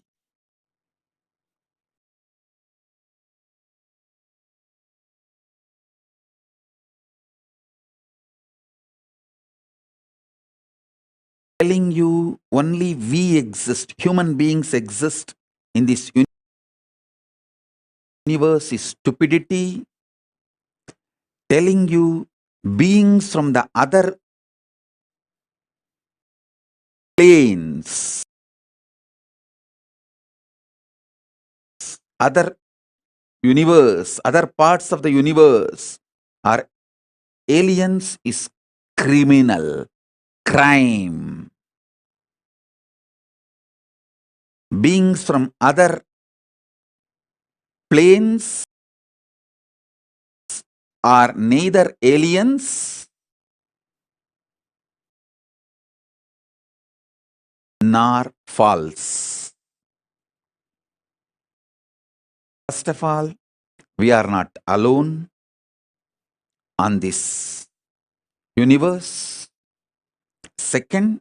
Telling you only we exist, human beings exist in this universe is stupidity. Telling you beings from the other planes, other universe, other parts of the universe are aliens is criminal, crime. Beings from other planes are neither aliens nor false. First of all, we are not alone on this universe. Second,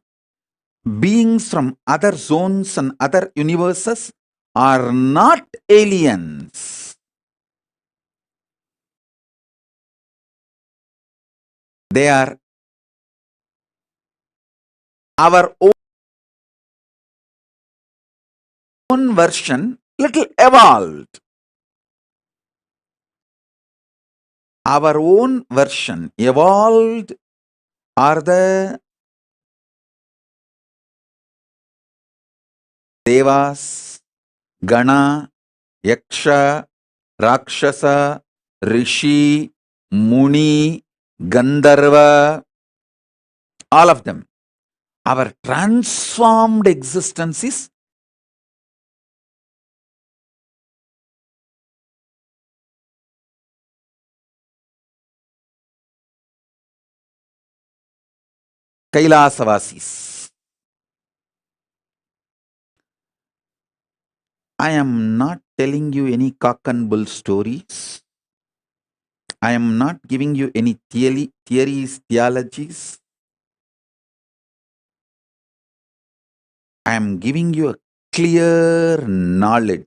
beings from other zones and other universes are not aliens. They are our own version, little evolved. Our own version, evolved, are the Devas, Gana, Yaksha, Rakshasa, Rishi, Muni, Gandharva, all of them. Our transformed existence is Kailasavasis. I am not telling you any cock and bull stories. I am not giving you any theories, theologies. I am giving you a clear knowledge.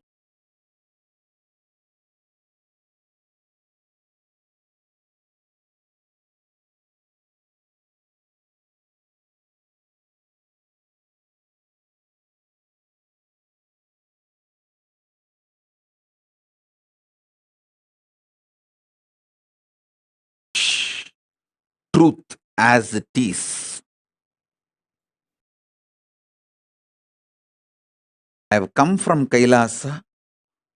Truth as it is. I have come from Kailasa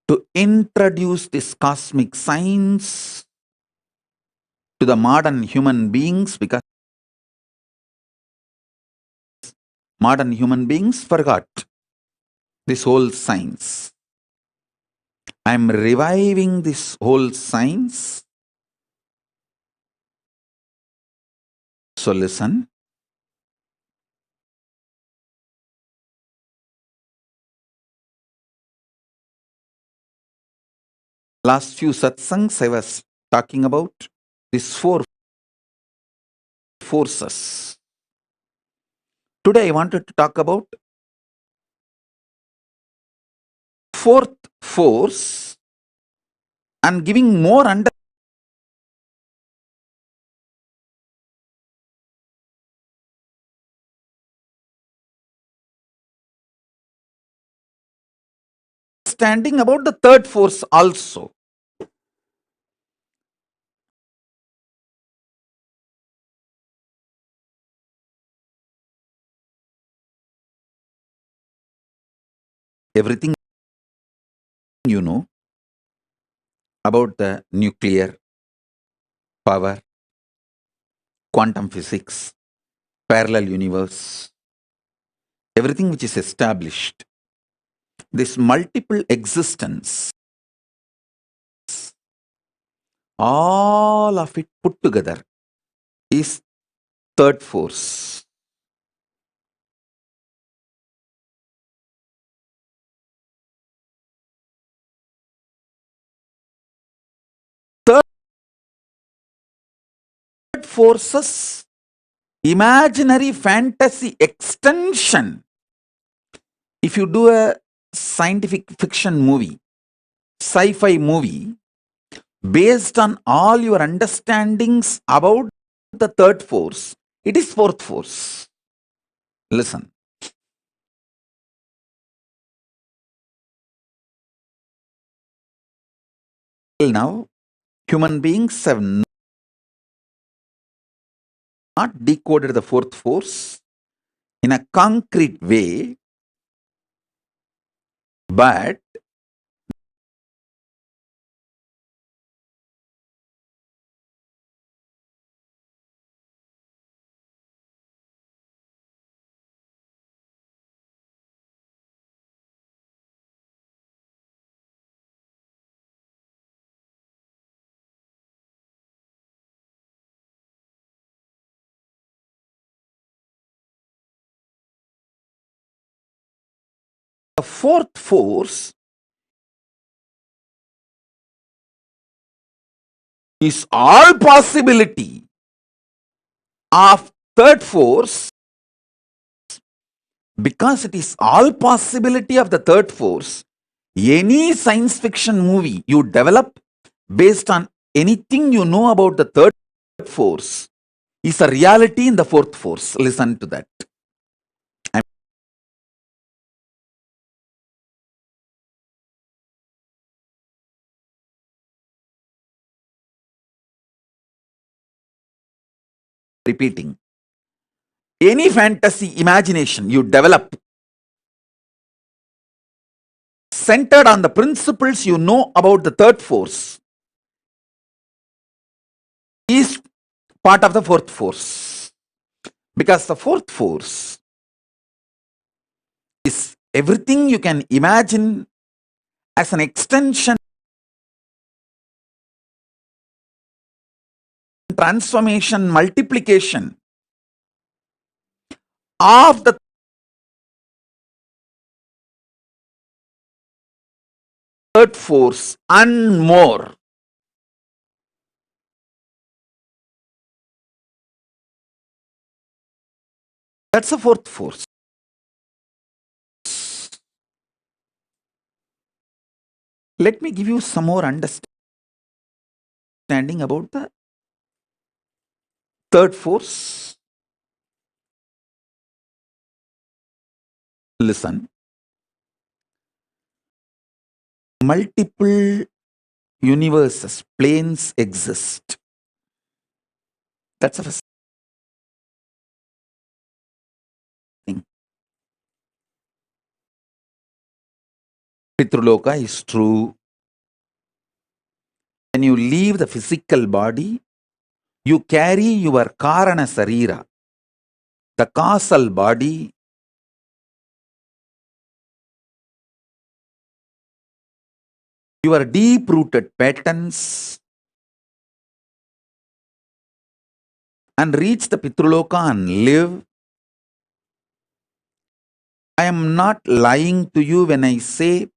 to introduce this cosmic science to the modern human beings, because modern human beings forgot this whole science. I am reviving this whole science. So listen. Last few satsangs I was talking about these four forces. Today I wanted to talk about fourth force and giving more understanding about the third force also. Everything you know about the nuclear power, quantum physics, parallel universe, everything which is established, this multiple existence, all of it put together is third force. Third forces, imaginary fantasy extension. If you do a scientific fiction movie, sci-fi movie, based on all your understandings about the third force, it is fourth force. Listen. Till now, human beings have not decoded the fourth force. in a concrete way, but the fourth force is all possibility of third force. Because it is all possibility of the third force, any science fiction movie you develop based on anything you know about the third force is a reality in the fourth force. Listen to that. I'm repeating. Any fantasy imagination you develop centered on the principles you know about the third force is part of the fourth force. Because the fourth force is everything you can imagine as an extension, transformation, multiplication of the third force and more. That's the fourth force. Let me give you some more understanding about the third force. Listen. Multiple universes, planes exist. That's the first thing. Pitruloka is true. When you leave the physical body, you carry your Karana Sarira, the causal body, your deep-rooted patterns, and reach the Pitruloka and live. I am not lying to you when I say,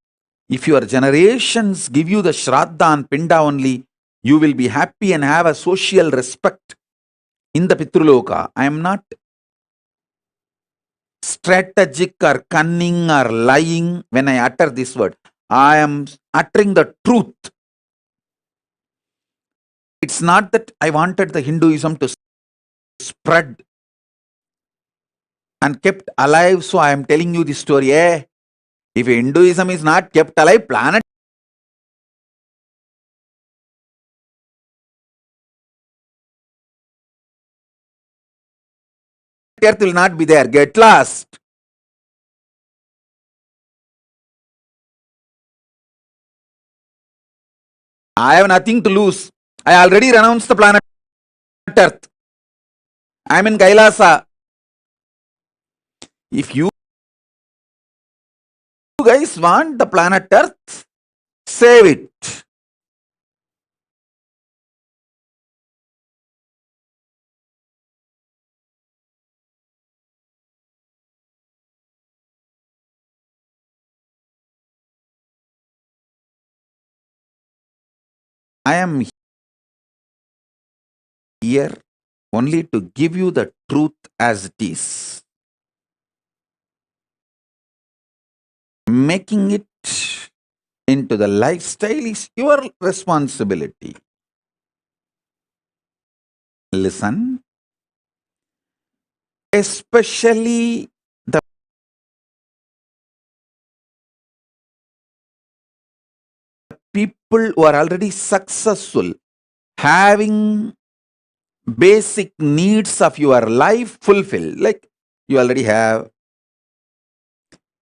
if your generations give you the Shraddha and Pinda only, you will be happy and have a social respect in the Pitruloka. I am not strategic or cunning or lying when I utter this word. I am uttering the truth. It's not that I wanted the Hinduism to spread and kept alive, so I am telling you this story. If Hinduism is not kept alive, planet Earth will not be there. Get lost. I have nothing to lose. I already renounced the planet Earth. I am in Kailasa. If you guys want the planet Earth, save it. I am here only to give you the truth as it is. Making it into the lifestyle is your responsibility. Listen, especially the people who are already successful, having basic needs of your life fulfilled, like You already have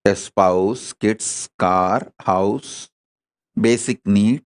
a spouse, kids, car, house, basic need.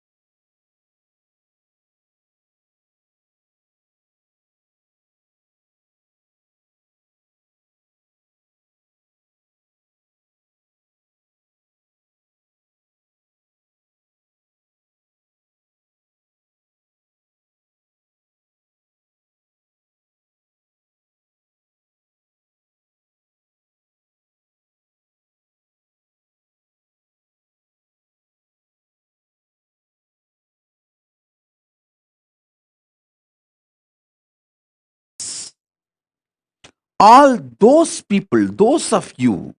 All those people, those of you,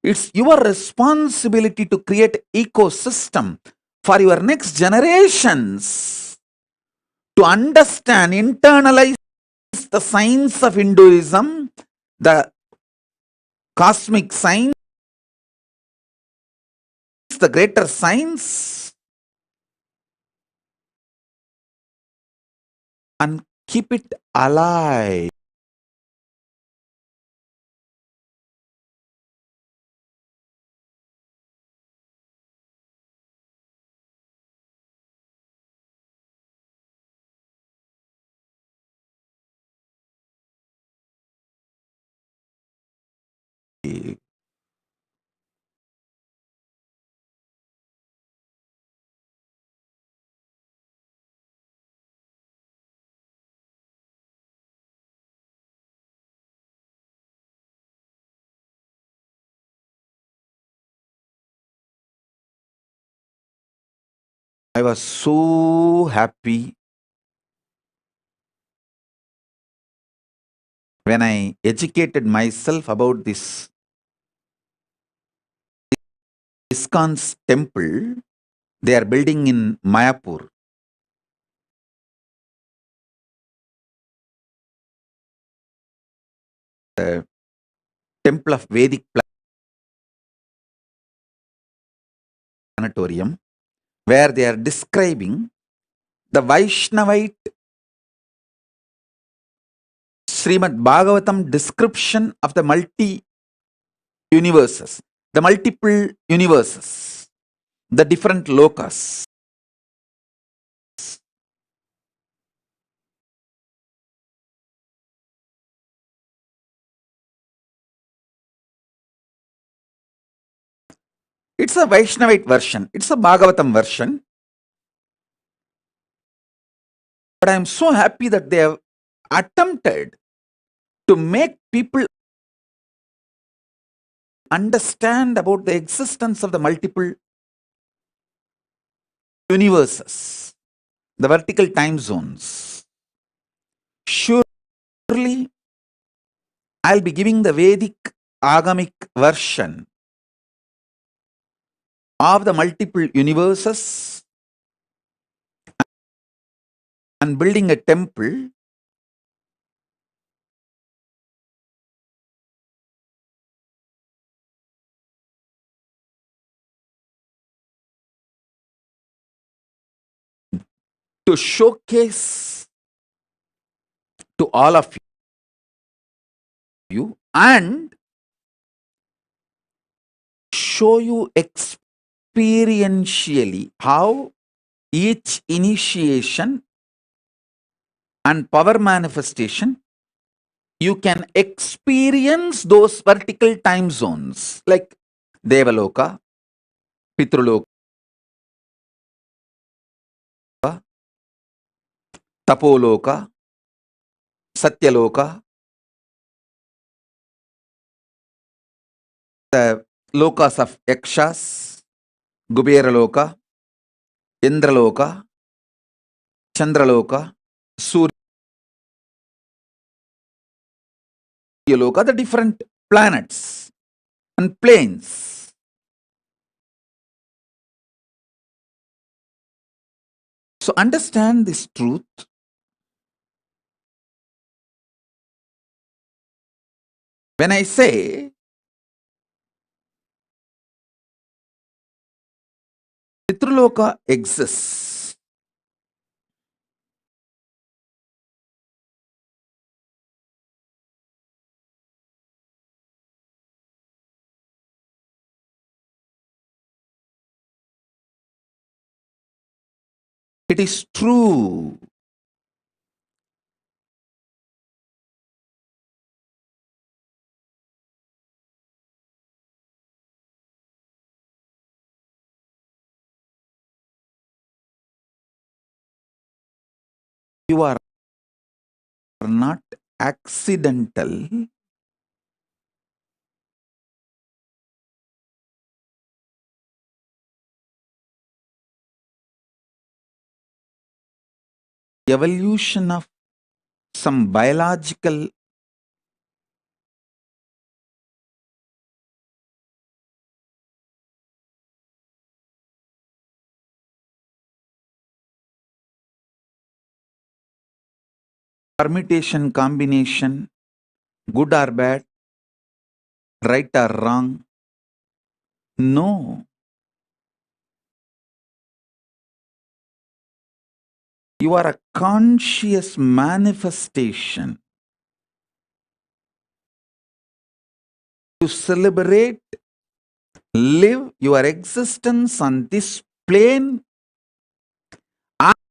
it's your responsibility to create ecosystem for your next generations to understand, internalize the science of Hinduism, the cosmic science, the greater science, and keep it alive. I was so happy when I educated myself about this ISKCON's temple they are building in Mayapur. The temple of Vedic planetarium, where they are describing the Vaishnavite Srimad Bhagavatam description of the multi-universes, the multiple universes, the different lokas. It's a Vaishnavite version. It's a Bhagavatam version. But I am so happy that they have attempted to make people understand about the existence of the multiple universes, the vertical time zones. Surely, I'll be giving the Vedic Agamic version of the multiple universes and building a temple to showcase to all of you and show you experientially how each initiation and power manifestation you can experience those vertical time zones like Devaloka, Pitruloka, Tapoloka, Satyaloka, the lokas of Yakshas, Kuberaloka, Indraloka, Chandraloka, Suryaloka, the different planets and planes. So understand this truth. When I say Pitruloka exists, It is true. You are not accidental. Evolution of some biological permutation combination, good or bad, right or wrong. No. You are a conscious manifestation. To celebrate, live your existence on this plane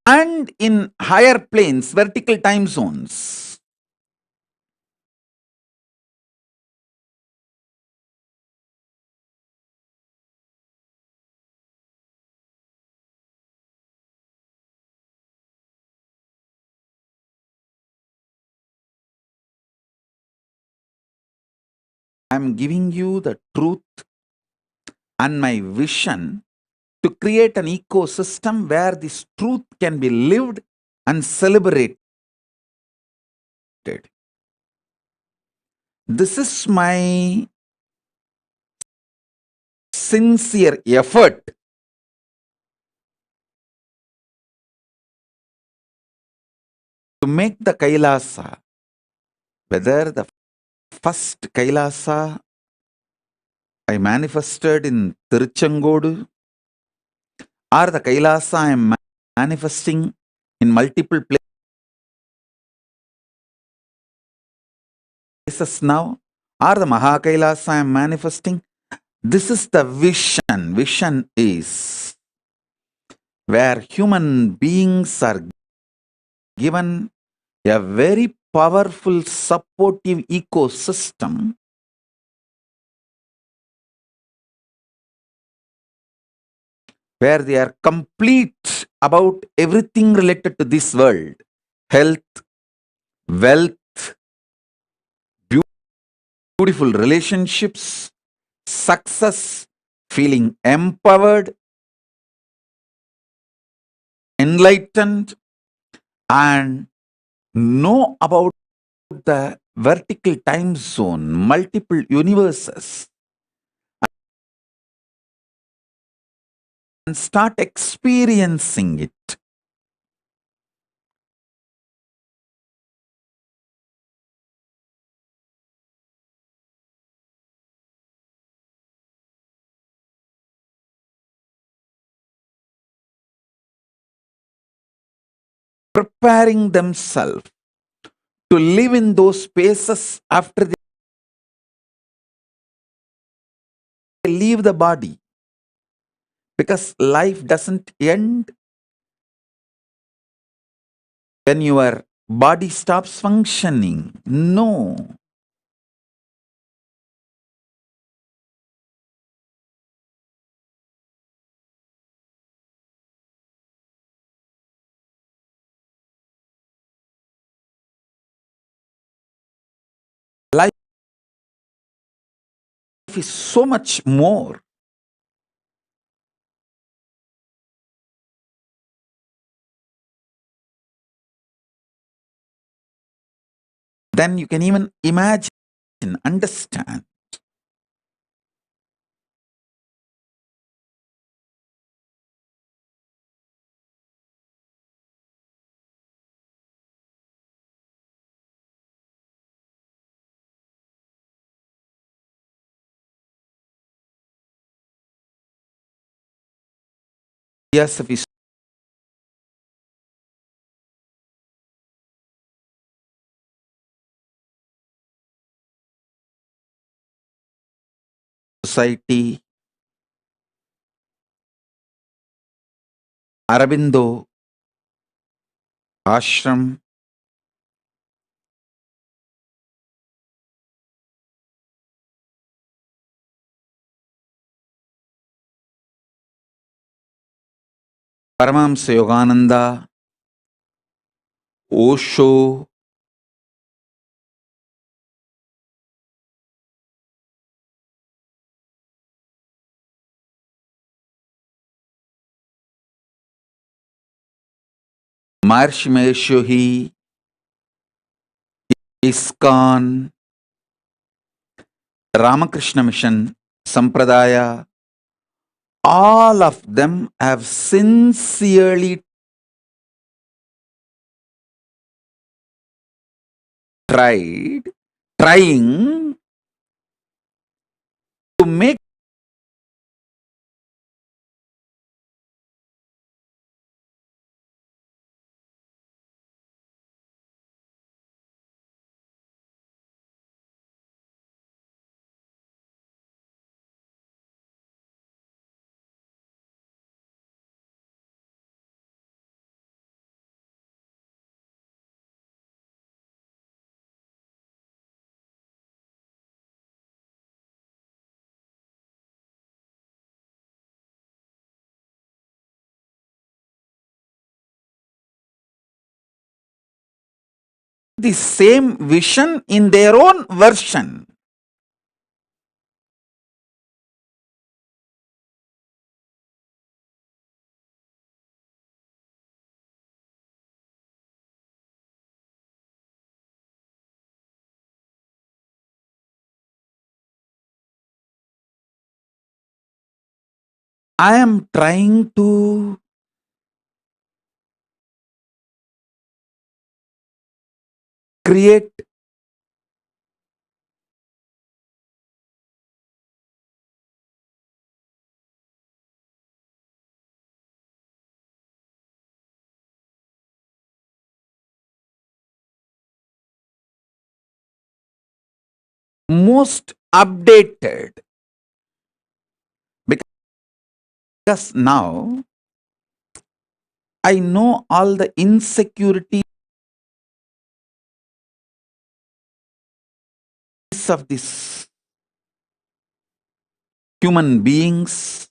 and in higher planes, vertical time zones. I am giving you the truth and my vision to create an ecosystem where this truth can be lived and celebrated. This is my sincere effort to make the Kailasa, whether the first Kailasa I manifested in Tiruchengodu or the Kailasa I am manifesting in multiple places now, or the Mahakailasa I am manifesting. This is the vision. Vision is where human beings are given a very powerful supportive ecosystem where they are complete about everything related to this world: health, wealth, beautiful relationships, success, feeling empowered, enlightened, and know about the vertical time zone, multiple universes, and start experiencing it. Preparing themselves to live in those spaces after they leave the body. Because life doesn't end when your body stops functioning. No. Life is so much more. Than you can even imagine, understand. Philosophy society, Arabindo, ashram, Paramahamsa Yogananda, Osho, Maharshi Mahesh Yogi, ISKCON, Ramakrishna Mission, Sampradaya, all of them have sincerely trying to make the same vision in their own version. I am trying to create most updated, because now I know all the insecurities of these human beings,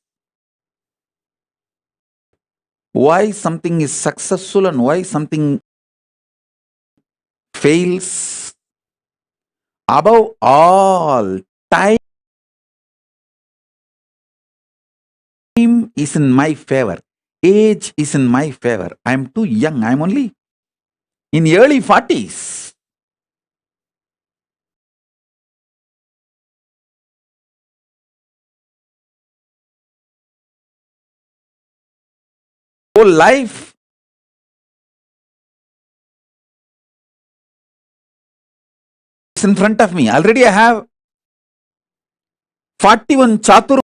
why something is successful and why something fails. Above all, time is in my favor. Age is in my favor. I am too young. I am only in early 40s. Whole life is in front of me. Already I have 41 chatur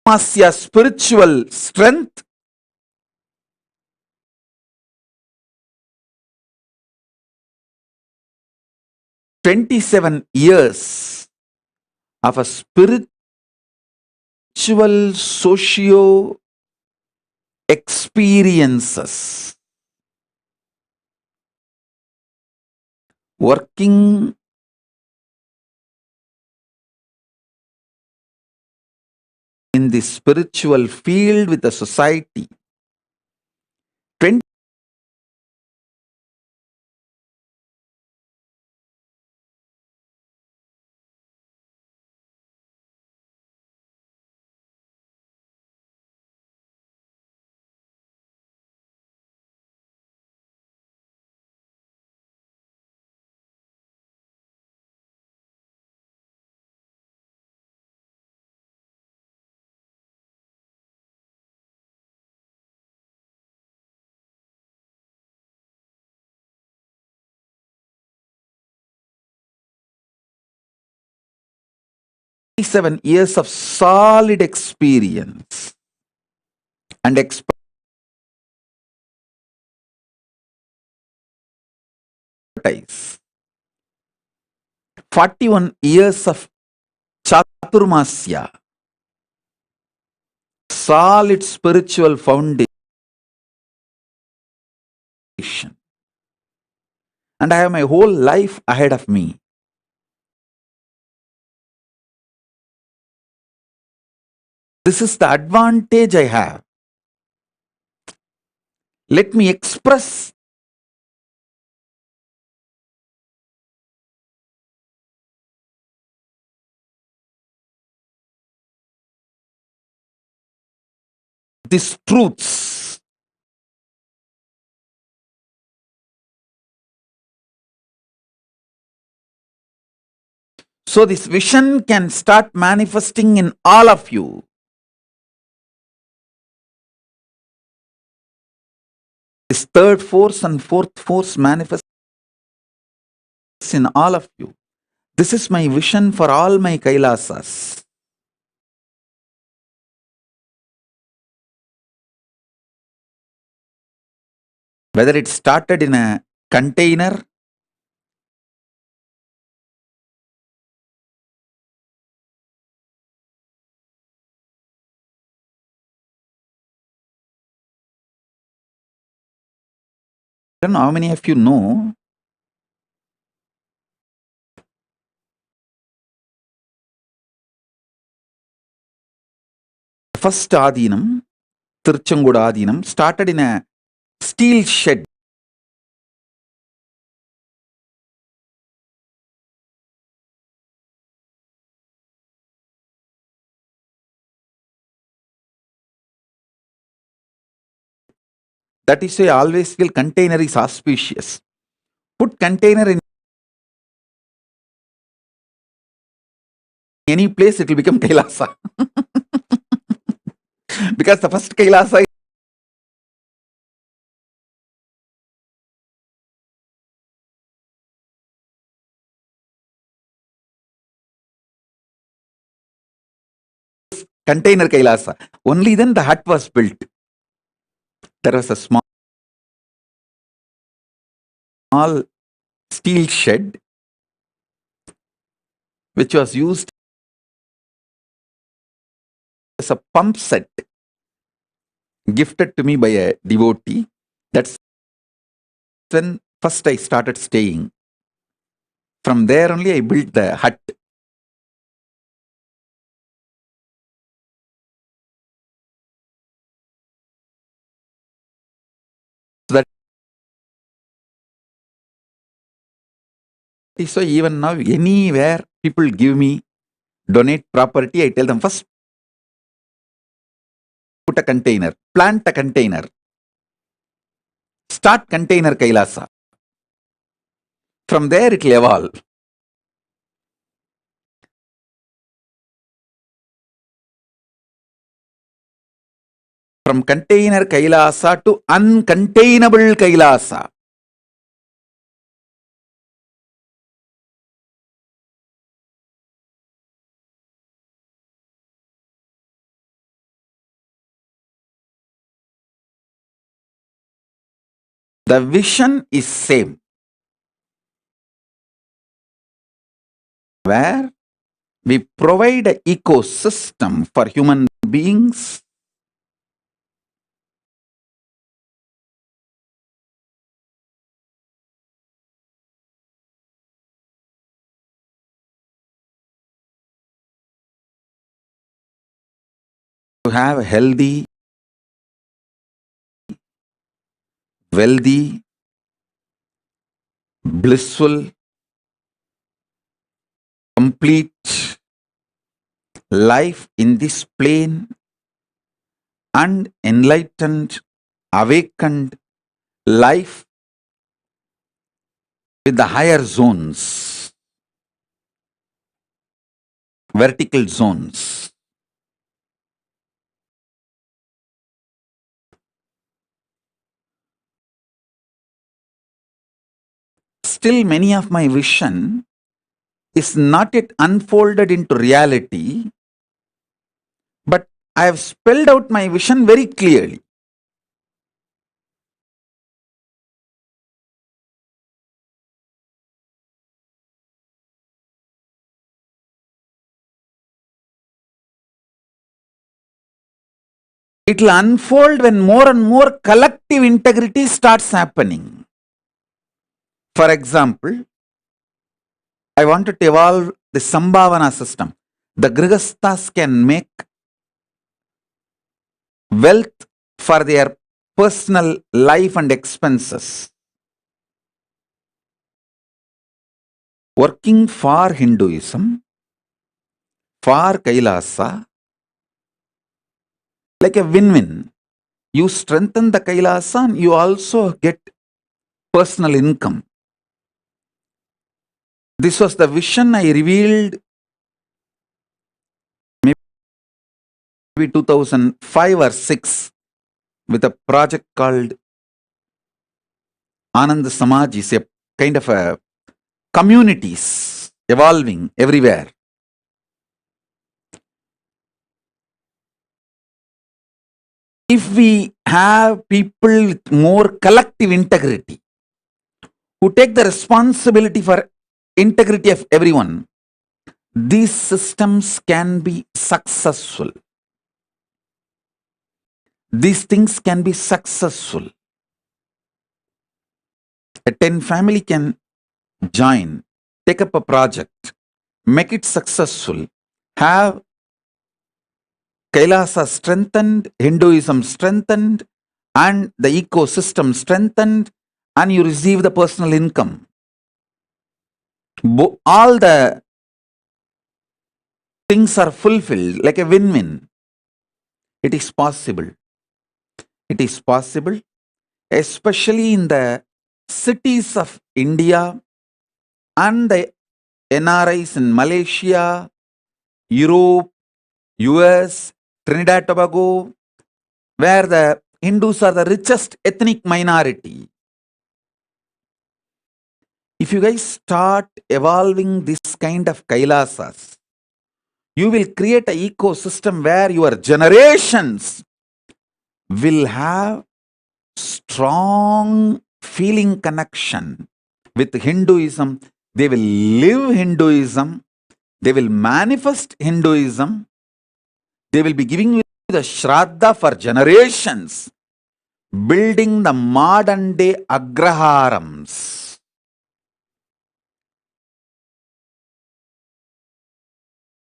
Masya spiritual strength, 27 years of a spiritual socio experiences, working in the spiritual field with the society. 20 7 years of solid experience and expertise. 41 years of chaturmasya, solid spiritual foundation. And I have my whole life ahead of me. This is the advantage I have. Let me express these truths. So this vision can start manifesting in all of you. This third force and fourth force manifests in all of you. This is my vision for all my Kailasas. Whether it started in a container, I don't know how many of you know, the first Adinam, Tirchanguda Adinam, started in a steel shed. That is why I always feel container is auspicious. Put container in any place, it will become Kailasa. Because the first Kailasa is container Kailasa. Only then the hut was built. There was a small steel shed which was used as a pump set gifted to me by a devotee. That's when first I started staying. From there only I built the hut. So that is why even now anywhere people give me, donate property, I tell them first put a container, plant a container, start container Kailasa. From there it will evolve. From container Kailasa to uncontainable Kailasa. The vision is same. Where we provide an ecosystem for human beings to have a healthy, wealthy, blissful, complete life in this plane and enlightened, awakened life with the higher zones, vertical zones. Still, many of my vision is not yet unfolded into reality, but I have spelled out my vision very clearly. It will unfold when more and more collective integrity starts happening. For example, I wanted to evolve the Sambhavana system. The Grihasthas can make wealth for their personal life and expenses. Working for Hinduism, for Kailasa, like a win-win. You strengthen the Kailasa and you also get personal income. This was the vision I revealed maybe 2005 or 6 with a project called Anand Samaj. Is a kind of a communities evolving everywhere. If we have people with more collective integrity who take the responsibility for integrity of everyone, these systems can be successful. These things can be successful. A 10 family can join, take up a project, make it successful, have Kailasa strengthened, Hinduism strengthened, and the ecosystem strengthened, and you receive the personal income. All the things are fulfilled like a win-win. It is possible. It is possible, especially in the cities of India and the NRIs in Malaysia, Europe, US, Trinidad, Tobago, where the Hindus are the richest ethnic minority. If you guys start evolving this kind of Kailasas, you will create an ecosystem where your generations will have strong feeling connection with Hinduism. They will live Hinduism. They will manifest Hinduism. They will be giving you the Shraddha for generations, building the modern day Agraharams.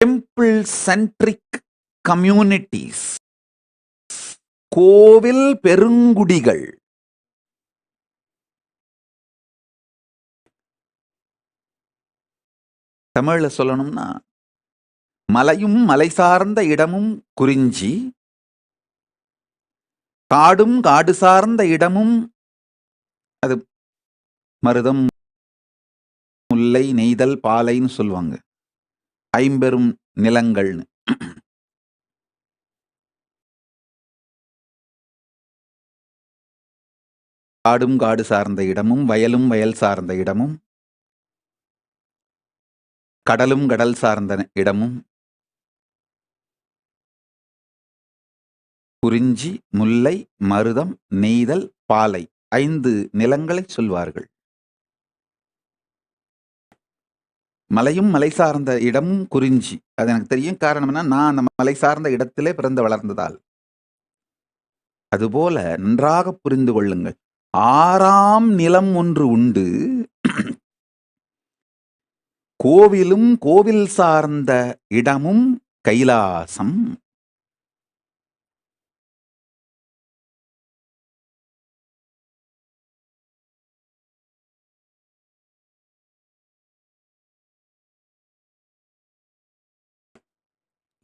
Temple-centric communities. கோவில் பெருங்குடிகள். தமிழ்ல சொல்லணும்னா, மலையும் மலை சார்ந்த இடமும் குறிஞ்சி, காடும் காடு சார்ந்த இடமும் அது மருதம், முல்லை, நெய்தல், பாலைன்னு சொல்லுவாங்க. ஐம்பெரும் நிலங்கள்னு. காடும் காடு சார்ந்த இடமும், வயலும் வயல் சார்ந்த இடமும், கடலும் கடல் சார்ந்த இடமும், குறிஞ்சி, முல்லை, மருதம், நெய்தல், பாலை 5 நிலங்களை சொல்வார்கள். மலையும் மலை சார்ந்த இடமும் குறிஞ்சி. அது எனக்கு தெரியும். காரணம்னா நான் அந்த மலை சார்ந்த இடத்திலே பிறந்து வளர்ந்ததால். அதுபோல நன்றாக புரிந்து கொள்ளுங்கள். 6ஆம் நிலம் ஒன்று உண்டு. கோவிலும் கோவில் சார்ந்த இடமும் Kailasam.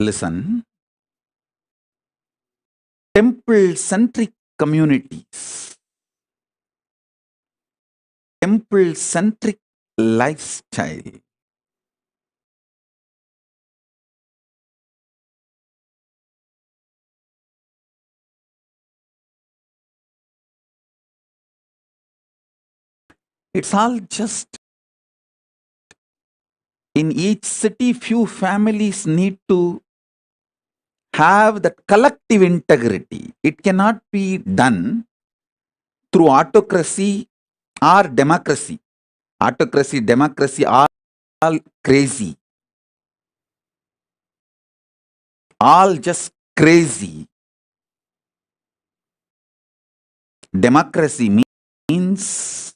Listen. Temple-centric communities. Temple-centric lifestyle. It's all just in each city, few families need to have that collective integrity. It cannot be done through autocracy or democracy. Autocracy, democracy are all crazy. All just crazy. Democracy means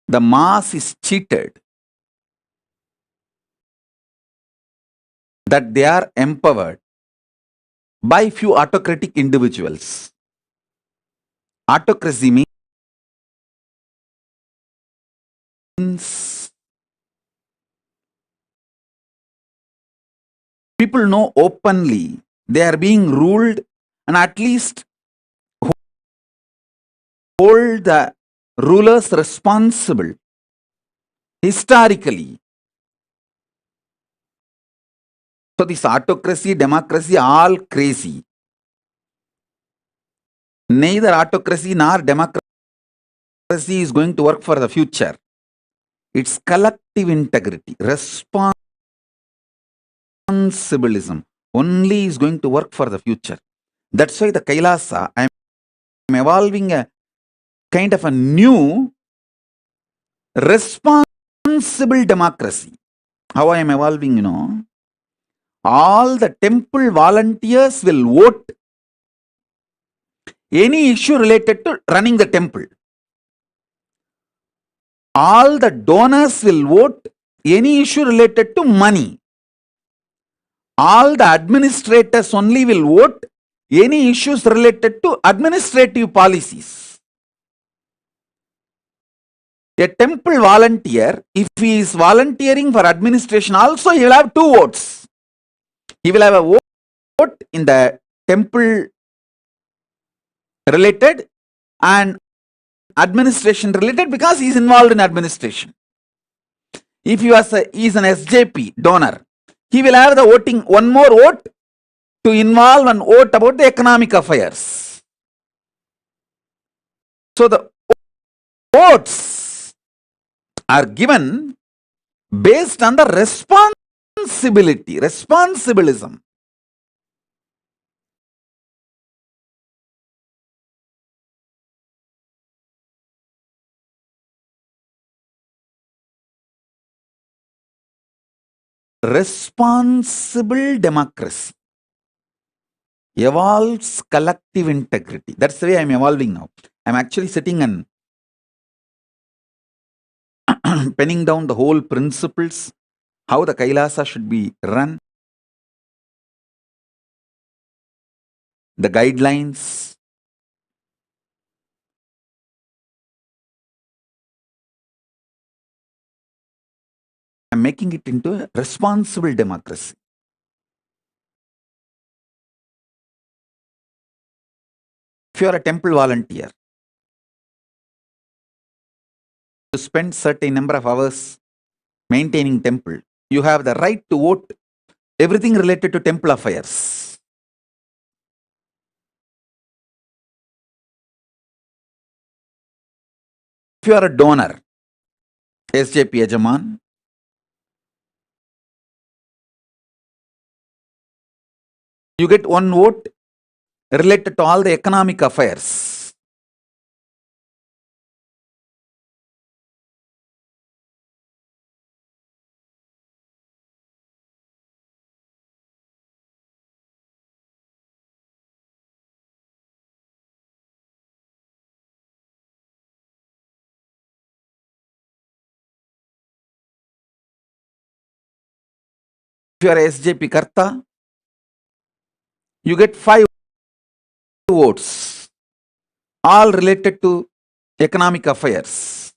the mass is cheated, that they are empowered by few autocratic individuals. Autocracy means people know openly they are being ruled and at least hold the rulers responsible historically. So this autocracy, democracy, all crazy. Neither autocracy nor democracy is going to work for the future. It's collective integrity, responsibilism only is going to work for the future. That's why the Kailasa, I'm evolving a kind of a new responsible democracy. How I am evolving, all the temple volunteers will vote any issue related to running the temple. All the donors will vote any issue related to money. All the administrators only will vote any issues related to administrative policies. A temple volunteer, if he is volunteering for administration, also he will have 2 votes. He will have a vote in the temple related and administration related because he is involved in administration. If he is an SJP donor, he will have the voting, one more vote to involve and vote about the economic affairs. So the votes are given based on the responsibility, responsibilism. Responsible democracy evolves collective integrity. That's the way I'm evolving now. I'm actually sitting and penning down the whole principles, how the Kailasa should be run, the guidelines. I'm making it into a responsible democracy. If you are a temple volunteer, you spend certain number of hours maintaining temple, you have the right to vote everything related to temple affairs. If you are a donor, SJP Yajaman, you get 1 vote related to all the economic affairs. If you are a SJP Karta, you get 5 votes, all related to economic affairs.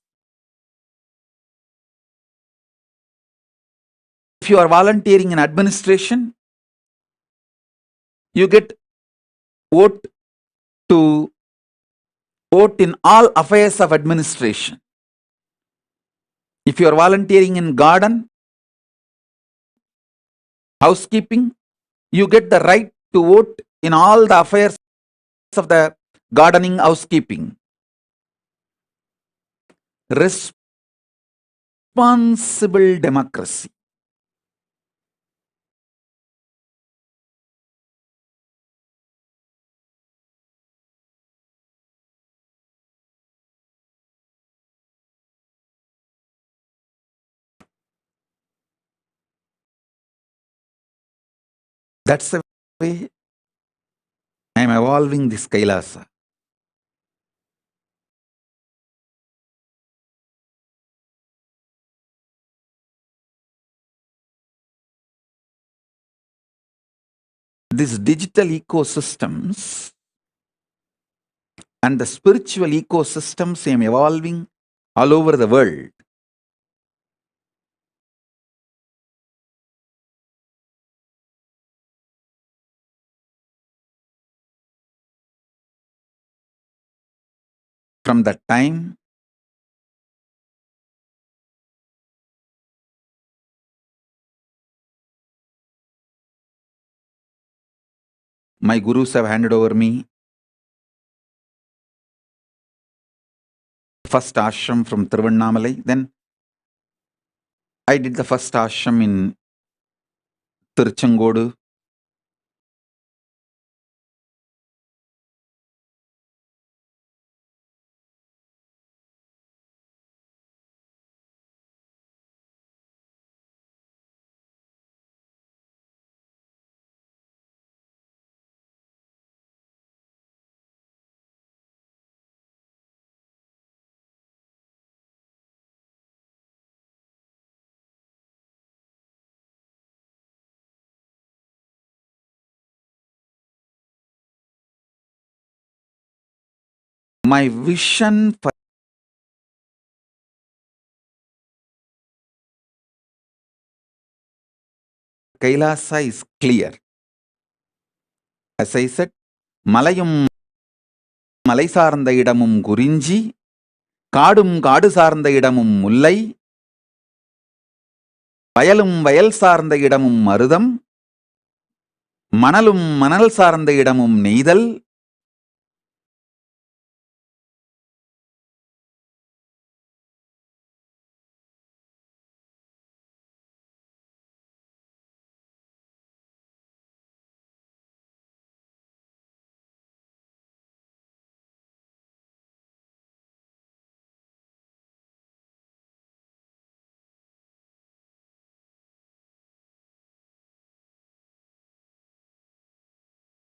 If you are volunteering in administration, you get vote to vote in all affairs of administration. If you are volunteering in garden, housekeeping, you get the right to vote in all the affairs of the gardening, housekeeping. responsible democracy. That's the way I am evolving this Kailasa. These digital ecosystems and the spiritual ecosystems I am evolving all over the world. From that time, my gurus have handed over me first ashram from Tiruvannamalai. Then I did the first ashram in Tiruchengodu. My vision for Kailasa is clear. As I said, மலையும் மலை சார்ந்த இடமும் குறிஞ்சி, காடும் காடு சார்ந்த இடமும் முல்லை, வயலும் வயல் சார்ந்த இடமும் மருதம், மணலும் மணல் சார்ந்த இடமும் நெய்தல்,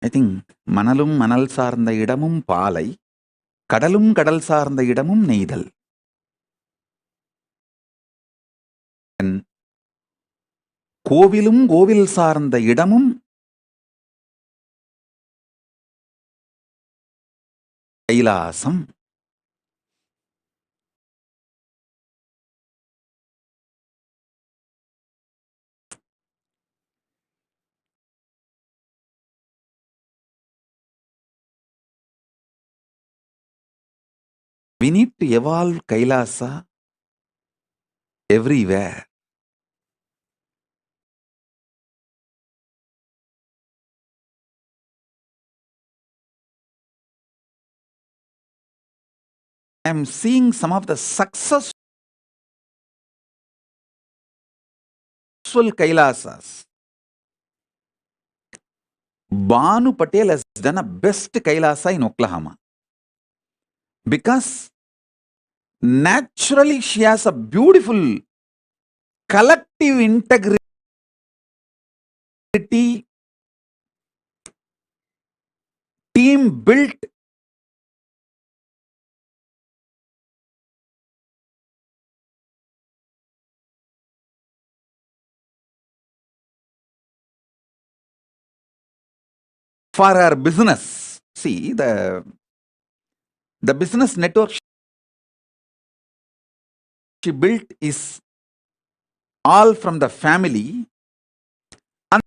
I think மணலும் மணல் சார்ந்த இடமும் பாலை, கடலும் கடல் சார்ந்த இடமும் நெய்தல். கோவிலும் கோவில் சார்ந்த இடமும் Kailasam. We need to evolve Kailasa everywhere. I am seeing some of the successful Kailasas. Banu Patel has done a best Kailasa in Oklahoma. Because naturally she has a beautiful collective integrity, team built for her business. See, the business network she built is all from the family, and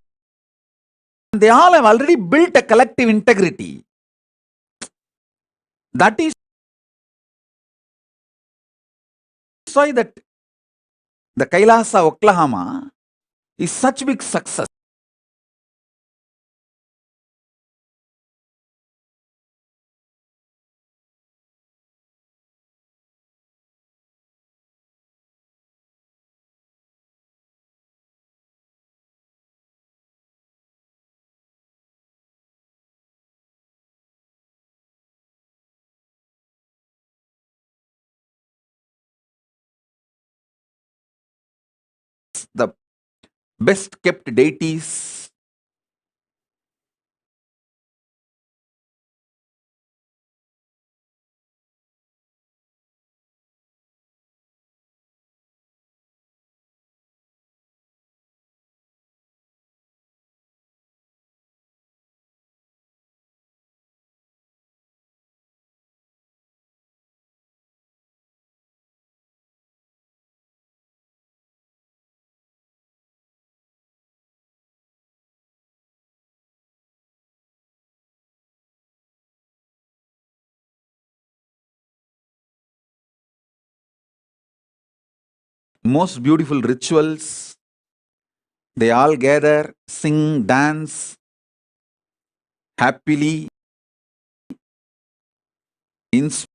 they all have already built a collective integrity. That is why that the Kailasa, Oklahoma is such big success. the best kept deities. Most beautiful rituals. They all gather, sing, dance happily, inspire,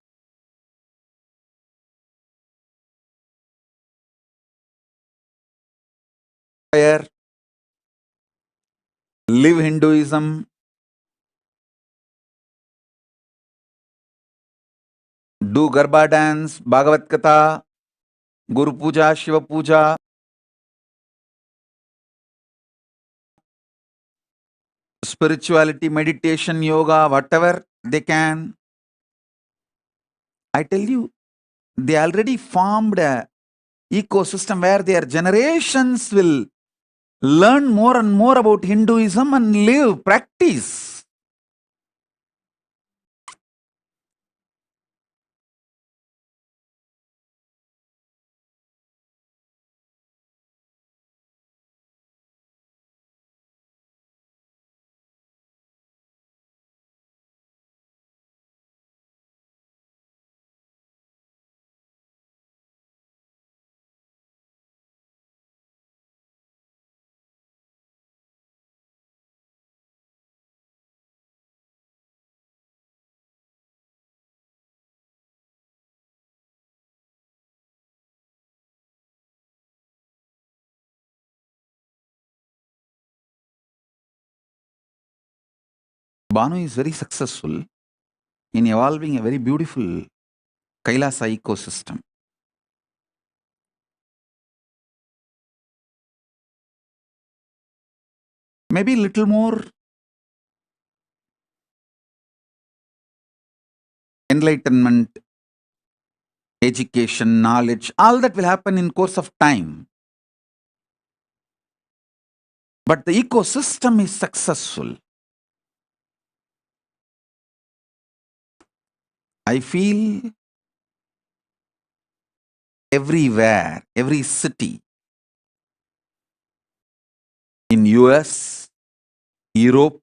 live Hinduism, do Garba dance, Bhagavad Gita, Guru Puja, Shiva Puja, spirituality, meditation, yoga, whatever they can. I tell you, they already formed a ecosystem where their generations will learn more and more about Hinduism and live, practice. Banu is very successful in evolving a very beautiful Kailasa ecosystem. Maybe little more enlightenment, education, knowledge, all that will happen in course of time. But the ecosystem is successful. I feel everywhere, every city, in US, Europe,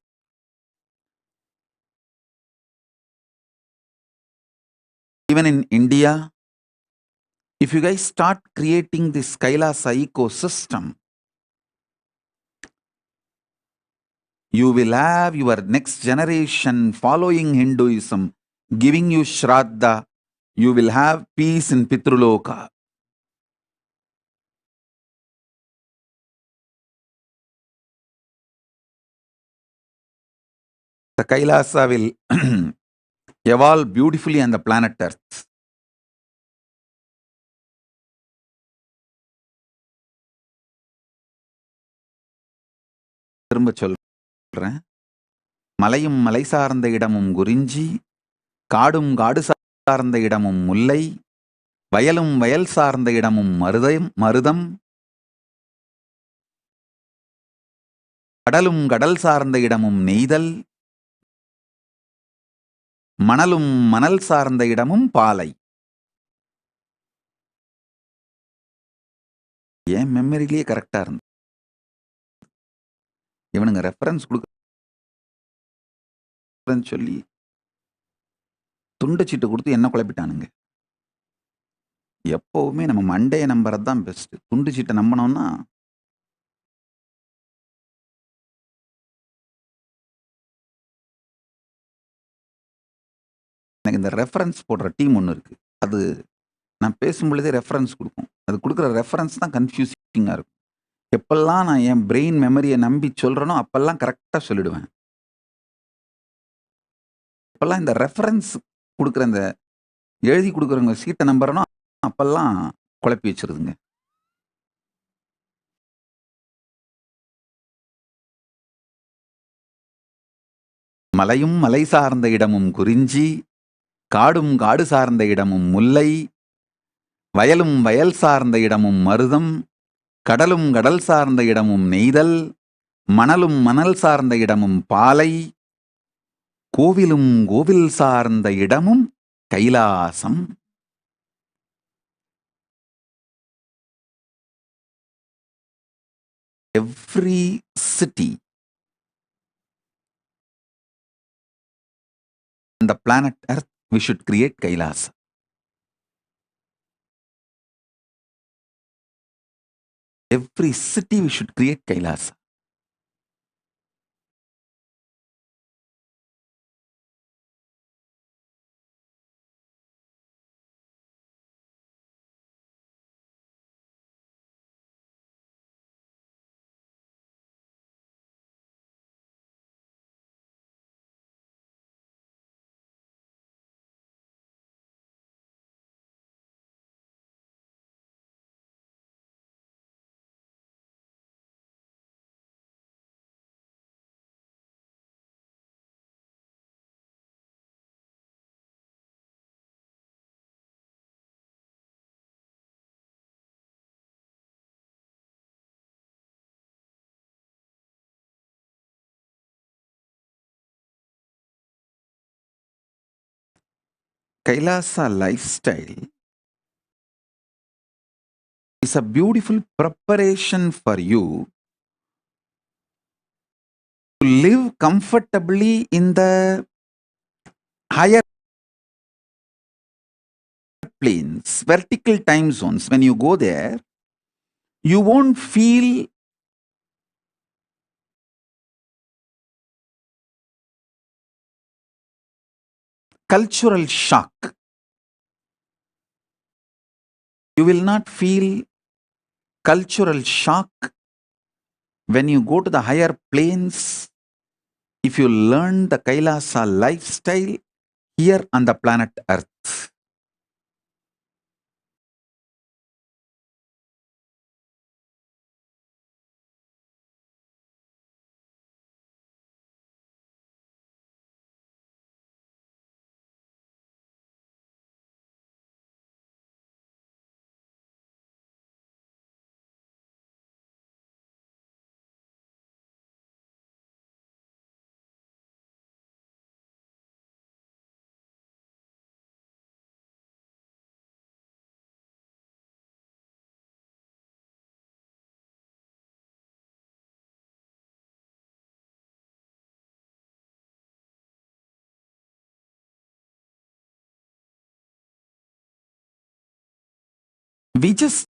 even in India, if you guys start creating this Kailasa ecosystem, you will have your next generation following Hinduism, giving you Shraddha. You will have peace in Pitruloka. The Kailasa will evolve beautifully on the planet Earth. திரும்ப சொல்றேன், மலையும் மலை சார்ந்த இடமும் குறிஞ்சி, காடும் காடு சார்ந்த இடமும் முல்லை, வயலும் வயல் சார்ந்த இடமும் மருதம், கடலும் கடல் சார்ந்த இடமும் நெய்தல், மணலும் மணல் சார்ந்த இடமும் பாலை. ஏன் மெமரியிலேயே கரெக்டா இருந்து இவனுங்க ரெஃபரன்ஸ் கொடுக்க சொல்லி துண்டு சீட்டு கொடுத்து என்ன குழப்பிட்டானுங்க. எப்பவுமே நம்ம மண்டைய நம்புறது தான் பெஸ்ட். துண்டு சீட்டை நம்பினோம்னா எனக்கு இந்த ரெஃபரன்ஸ் போடுற டீம் ஒன்று இருக்கு. அது நான் பேசும்பொழுதே ரெஃபரன்ஸ் கொடுக்கும். அது கொடுக்குற ரெஃபரன்ஸ் தான் கன்ஃபியூசிங்காக இருக்கும். எப்பெல்லாம் நான் என் பிரெயின் மெமரியை நம்பி சொல்றேனோ அப்பெல்லாம் கரெக்டாக சொல்லிடுவேன். அப்பெல்லாம் இந்த ரெஃபரன்ஸ் கொடுக்குற இந்த எழுதி கொடுக்குறவங்க சீட்டை நம்புறனோ அப்பெல்லாம் குழப்பி வச்சிருதுங்க. மலையும் மலை சார்ந்த இடமும் குறிஞ்சி, காடும் காடு சார்ந்த இடமும் முல்லை, வயலும் வயல் சார்ந்த இடமும் மருதம், கடலும் கடல் சார்ந்த இடமும் நெய்தல், மணலும் மணல் சார்ந்த இடமும் பாலை, கோவிலும் கோவில் சார்ந்த இடமும் Kailasam. Every city on the planet Earth, we should create Kailasa. Every city we should create Kailasa. Kailasa lifestyle is a beautiful preparation for you to live comfortably in the higher planes, vertical time zones. When you go there, you won't feel cultural shock. You will not feel cultural shock when you go to the higher planes if you learn the Kailasa lifestyle here on the planet Earth. We just